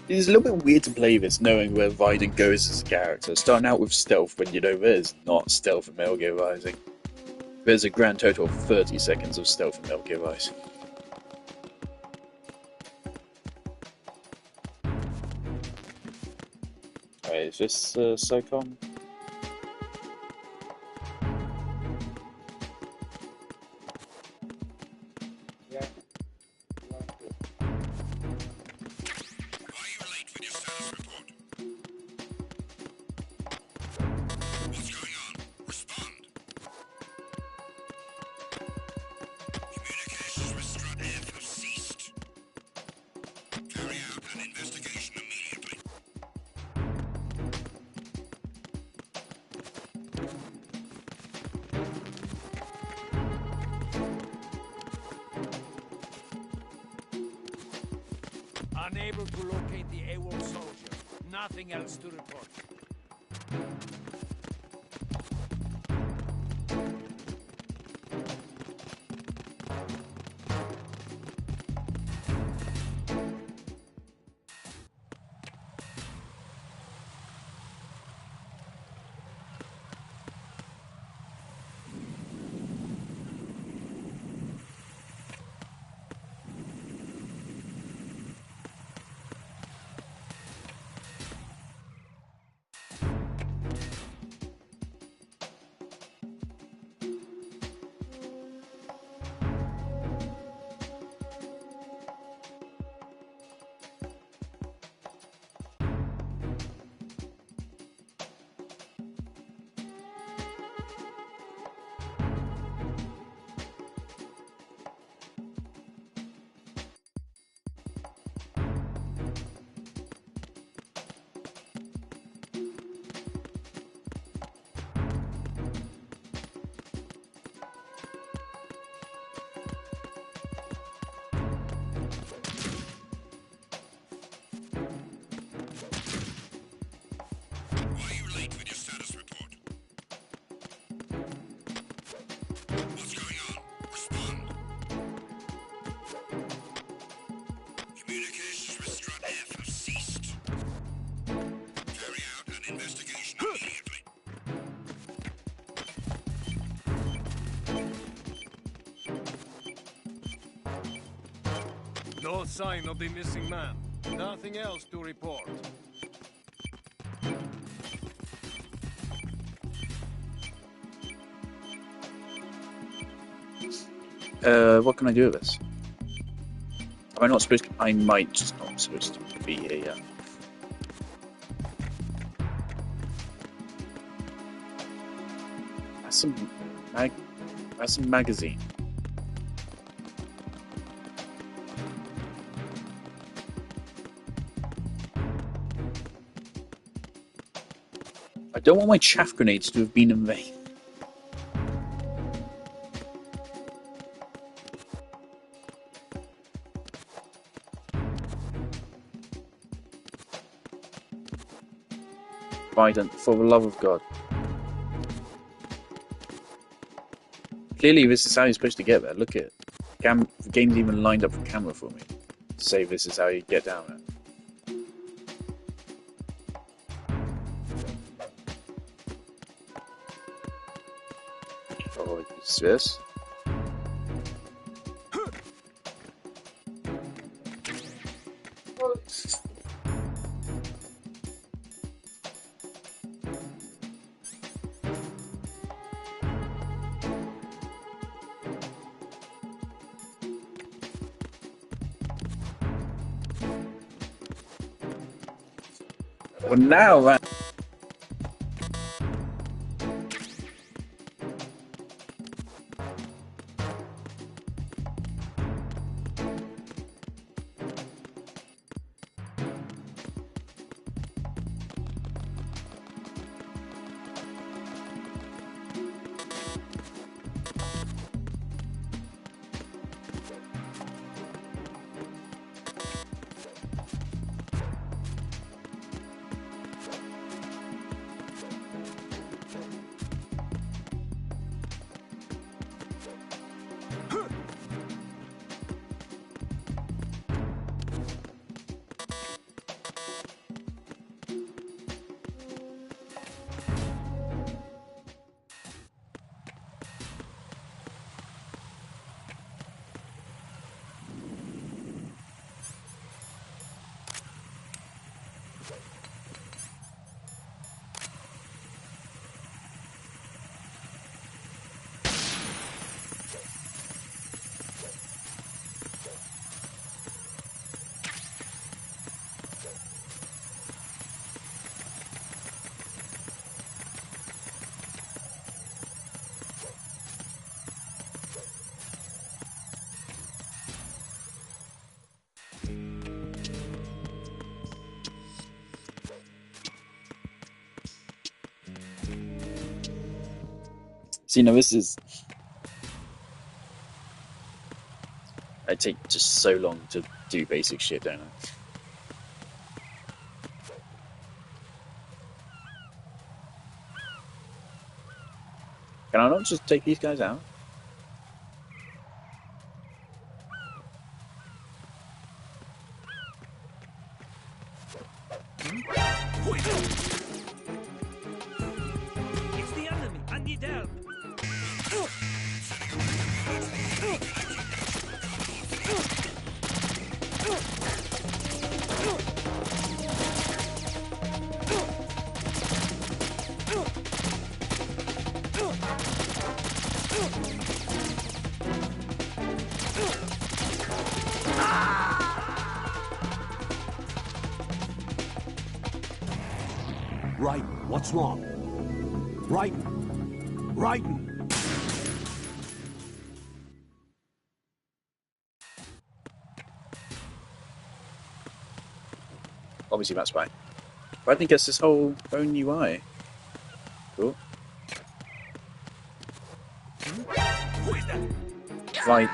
It's a little bit weird to play this knowing where Raiden goes as a character, starting out with stealth when you know there's not stealth in Metal Gear Rising. There's a grand total of 30 seconds of stealth in Metal Gear Rising. Alright, is this SOCOM? Unable to locate the AWOL soldier. Nothing else to report. No sign of the missing man. Nothing else to report. What can I do with this? Am I not supposed to? I might just not supposed to be here yet. That's some magazine. I don't want my chaff grenades to have been in vain. Biden, for the love of God. Clearly this is how you're supposed to get there. Look at it. The game's even lined up the camera for me to say this is how you get down there. Oh, it's this. Well, now that... See, now this is... I take just so long to do basic shit, don't I? Can I not just take these guys out? It's the enemy. I need help. Right, what's wrong? Right, right. Obviously that's why. But I think it's this whole own UI. Cool. Right.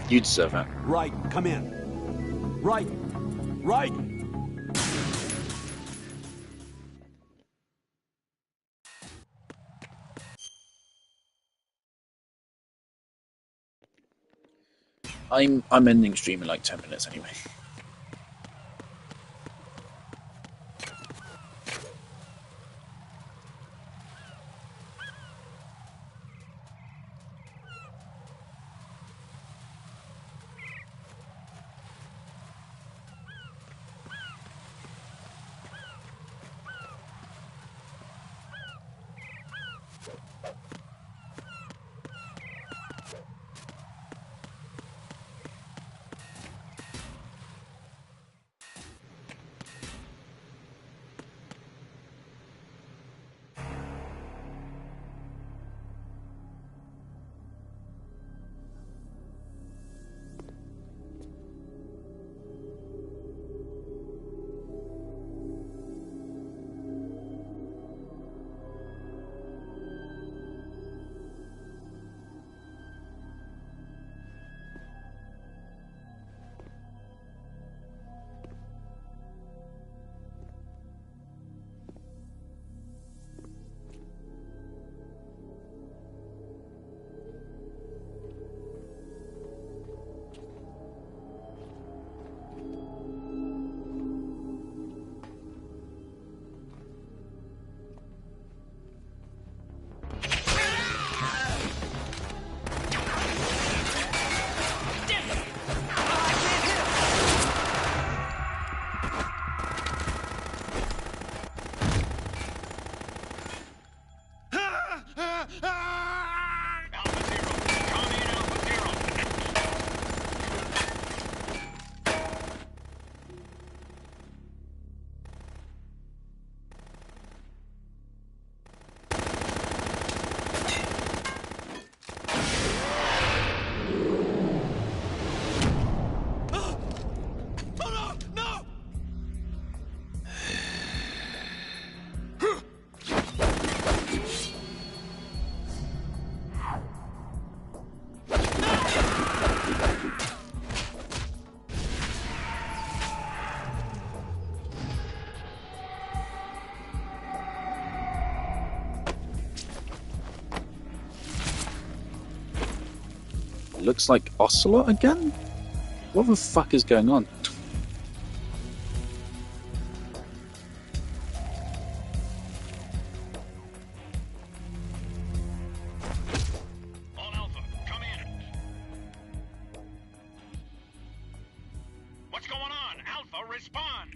You deserve that. Right, come in. Right, right. I'm ending stream in like 10 minutes anyway. Looks like Ocelot again? What the fuck is going on? All Alpha, come in. What's going on? Alpha, respond.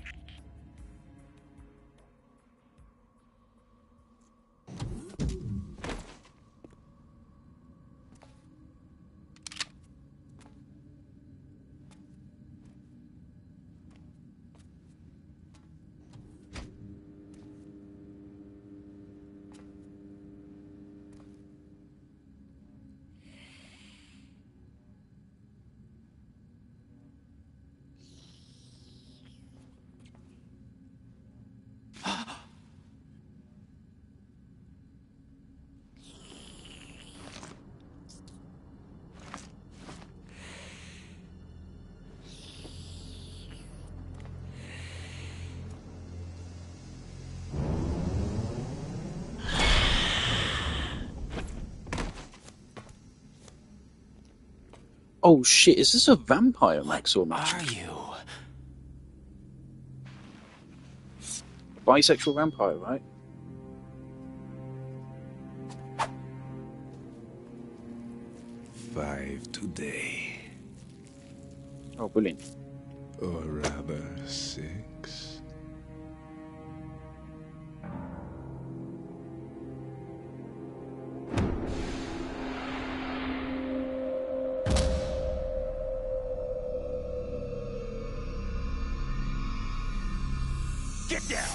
Oh shit, is this a vampire Max or What are you? Bisexual vampire, right? Five today. Oh, brilliant. Or rather, 6. Get down!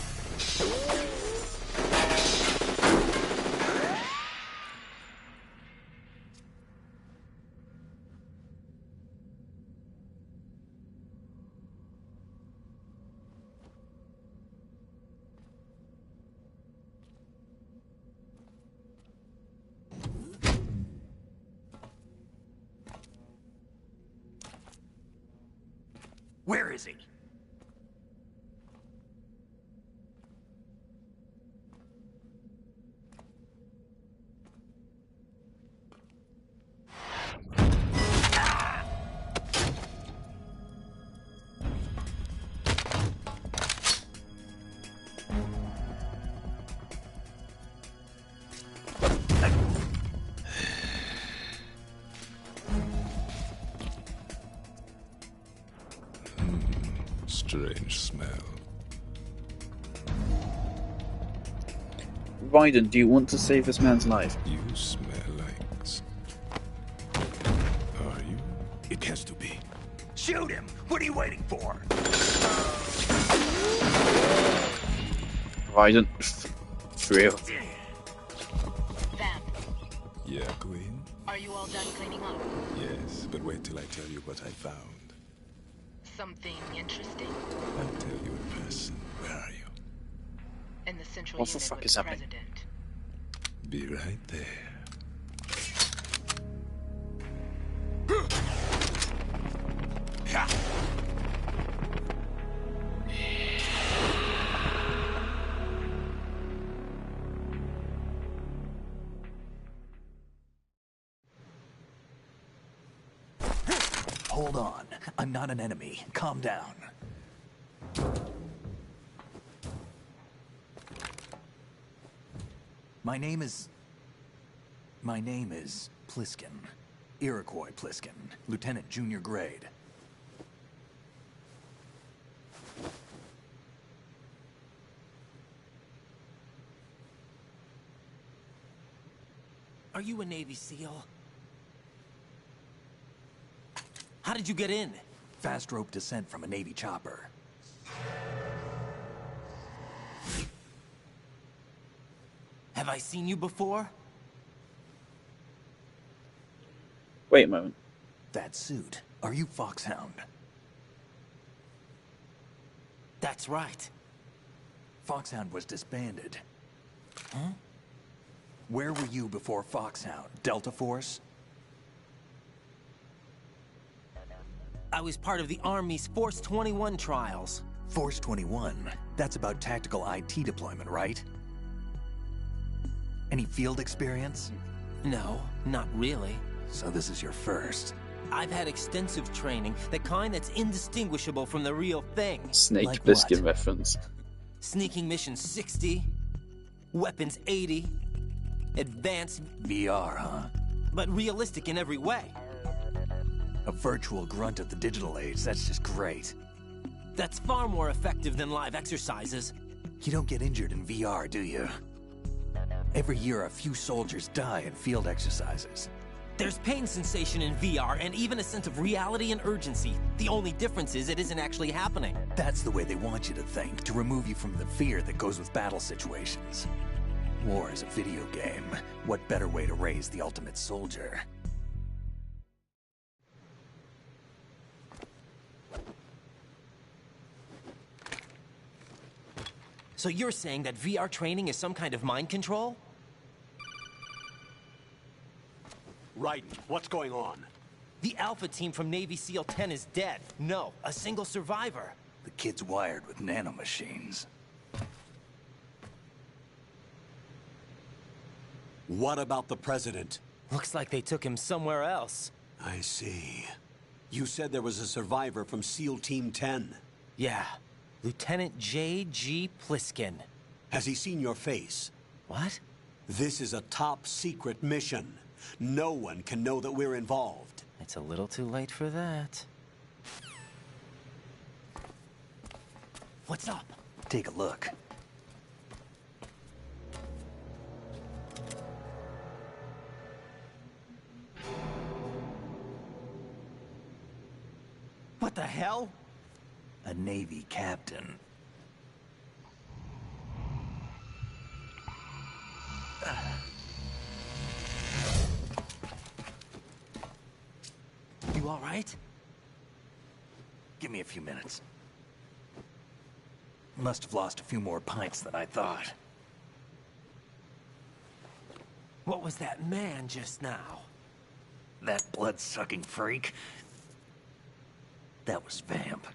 Where is he? Strange smell. Raiden, do you want to save this man's life? You smell like... Are you? It has to be. Shoot him! What are you waiting for? Raiden, for real. Vamp, Yeah, Queen? are you all done cleaning up? Yes, but wait till I tell you what I found. Something interesting? I'll tell you in person. Where are you? In the central What the unit fuck with is the happening? president. Be right there. Hold on. I'm not an enemy. Calm down. My name is Pliskin. Iroquois Pliskin. Lieutenant Junior Grade. Are you a Navy SEAL? How did you get in? Fast rope descent from a Navy chopper. Have I seen you before? Wait a moment. That suit. Are you Foxhound? That's right. Foxhound was disbanded. Huh? Where were you before Foxhound? Delta Force? I was part of the Army's Force 21 trials. Force 21? That's about tactical IT deployment, right? Any field experience? No, not really. So this is your first. I've had extensive training, the kind that's indistinguishable from the real thing. Snake Like Plissken what? reference. Sneaking mission 60, weapons 80, advanced, VR, huh? but realistic in every way. A virtual grunt of the digital age, that's just great. That's far more effective than live exercises. You don't get injured in VR, do you? Every year a few soldiers die in field exercises. There's pain sensation in VR and even a sense of reality and urgency. The only difference is it isn't actually happening. That's the way they want you to think, to remove you from the fear that goes with battle situations. War is a video game. What better way to raise the ultimate soldier? So you're saying that VR training is some kind of mind control? Raiden, what's going on? The Alpha team from Navy SEAL 10 is dead. No, a single survivor. The kid's wired with nanomachines. What about the president? Looks like they took him somewhere else. I see. You said there was a survivor from SEAL Team 10. Yeah. Lieutenant J.G. Pliskin. Has he seen your face? What? This is a top-secret mission. No one can know that we're involved. It's a little too late for that. What's up? Take a look. What the hell? A Navy captain. You all right? Give me a few minutes. Must have lost a few more pints than I thought. What was that man just now? That blood-sucking freak? That was Vamp.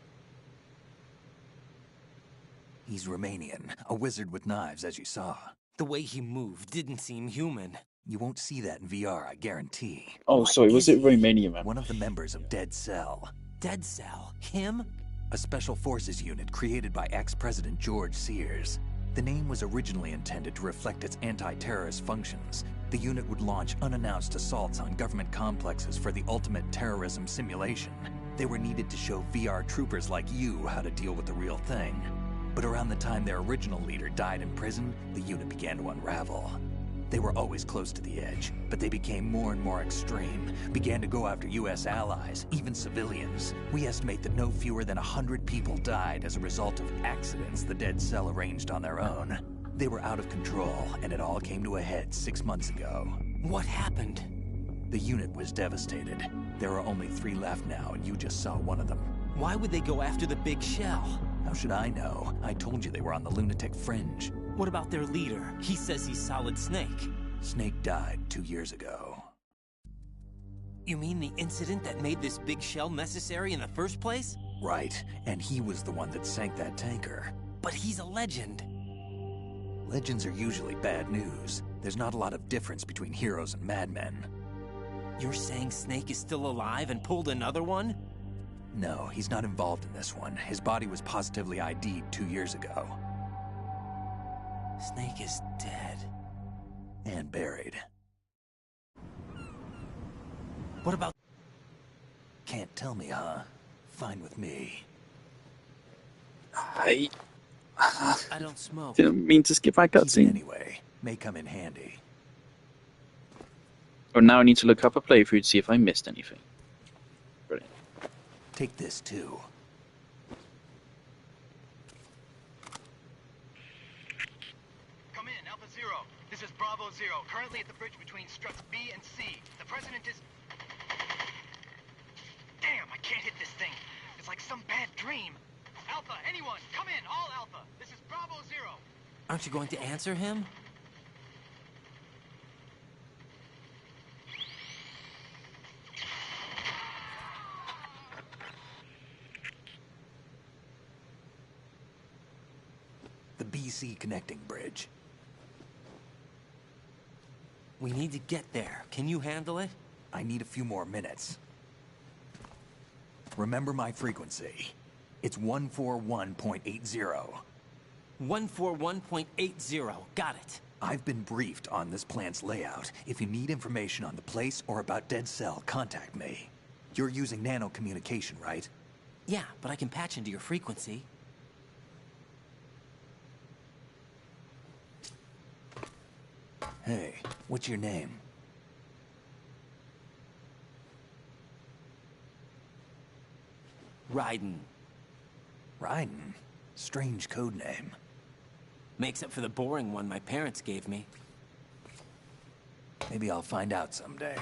He's Romanian, a wizard with knives, as you saw. The way he moved didn't seem human. You won't see that in VR, I guarantee. Oh, sorry, was it Romania, man? One of the members of Dead Cell. Dead Cell? Him? A special forces unit created by ex-President George Sears. The name was originally intended to reflect its anti-terrorist functions. The unit would launch unannounced assaults on government complexes for the ultimate terrorism simulation. They were needed to show VR troopers like you how to deal with the real thing. But around the time their original leader died in prison, the unit began to unravel. They were always close to the edge, but they became more and more extreme, began to go after US allies, even civilians. We estimate that no fewer than 100 people died as a result of accidents the Dead Cell arranged on their own. They were out of control, and it all came to a head 6 months ago. What happened? The unit was devastated. There are only 3 left now, and you just saw one of them. Why would they go after the big shell? How should I know? I told you they were on the lunatic fringe. What about their leader? He says he's Solid Snake. Snake died 2 years ago. You mean the incident that made this big shell necessary in the first place? Right, and he was the one that sank that tanker. But he's a legend. Legends are usually bad news. There's not a lot of difference between heroes and madmen. You're saying Snake is still alive and pulled another one? No, he's not involved in this one. His body was positively ID'd 2 years ago. Snake is dead. And buried. What about... Can't tell me, huh? Fine with me. I don't smoke. Didn't mean to skip that cutscene. Anyway, may come in handy. Oh, now I need to look up a playthrough to see if I missed anything. Brilliant. Take this too. Come in, Alpha Zero. This is Bravo Zero, currently at the bridge between struts B and C. The President is... Damn, I can't hit this thing. It's like some bad dream. Alpha, anyone, come in, all Alpha. This is Bravo Zero. Aren't you going to answer him? The BC connecting bridge. We need to get there. Can you handle it? I need a few more minutes. Remember my frequency. It's 141.80. 141.80. Got it. I've been briefed on this plant's layout. If you need information on the place or about Dead Cell, contact me. You're using nano communication, right? Yeah, but I can patch into your frequency. Hey, what's your name? Raiden. Raiden? Strange code name. Makes up for the boring one my parents gave me. Maybe I'll find out someday.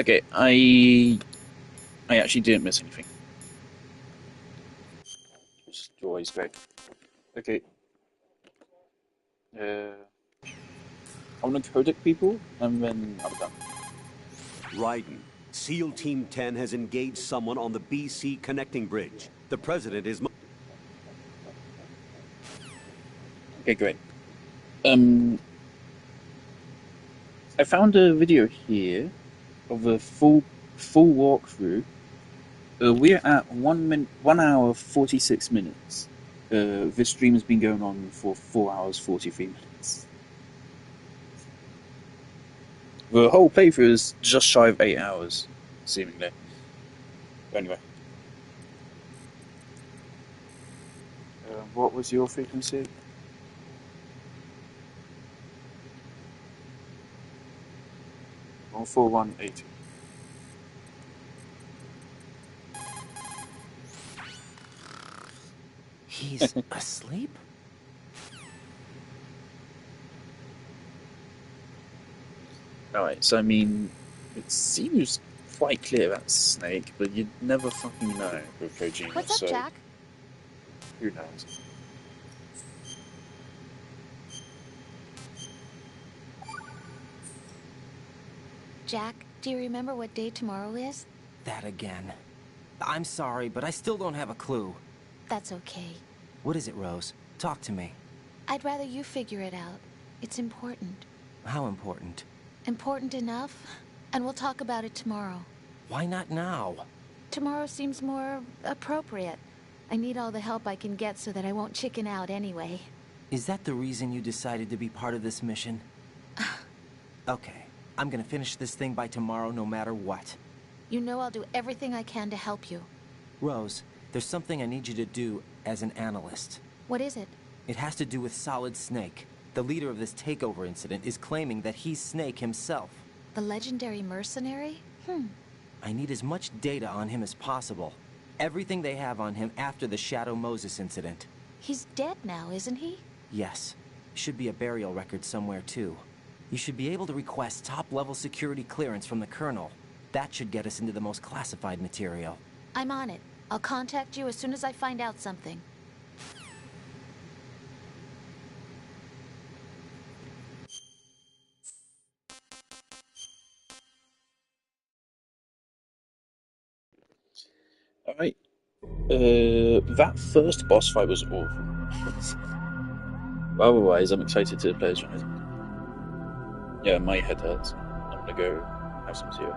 Okay, I actually didn't miss anything. Which is always great. Okay. I want to codec people, and then I'm done. Raiden, SEAL Team 10 has engaged someone on the BC connecting bridge. The president is... Okay, great. I found a video here of a full walkthrough. We're at 1 hour 46 minutes. This stream has been going on for 4 hours 43 minutes. The whole playthrough is just shy of 8 hours, seemingly. But anyway. What was your frequency? On 4180. He's asleep? Alright, so I mean, it seems quite clear that's Snake, but you'd never fucking know with Kojima. What's up, so Jack? who knows? Jack, do you remember what day tomorrow is? That again. I'm sorry, but I still don't have a clue. That's okay. What is it, Rose? Talk to me. I'd rather you figure it out. It's important. How important? Important enough, and we'll talk about it tomorrow. Why not now? Tomorrow seems more appropriate. I need all the help I can get so that I won't chicken out anyway. Is that the reason you decided to be part of this mission? Okay, I'm gonna finish this thing by tomorrow no matter what. You know I'll do everything I can to help you. Rose, there's something I need you to do as an analyst. What is it? It has to do with Solid Snake. The leader of this takeover incident is claiming that he's Snake himself. The legendary mercenary? I need as much data on him as possible. Everything they have on him after the Shadow Moses incident. He's dead now, isn't he? Yes. Should be a burial record somewhere, too. You should be able to request top-level security clearance from the Colonel. That should get us into the most classified material. I'm on it. I'll contact you as soon as I find out something. Alright. That first boss fight was awful. Otherwise, I'm excited to play as Raiden. Yeah, my head hurts. I'm gonna go have some cereal.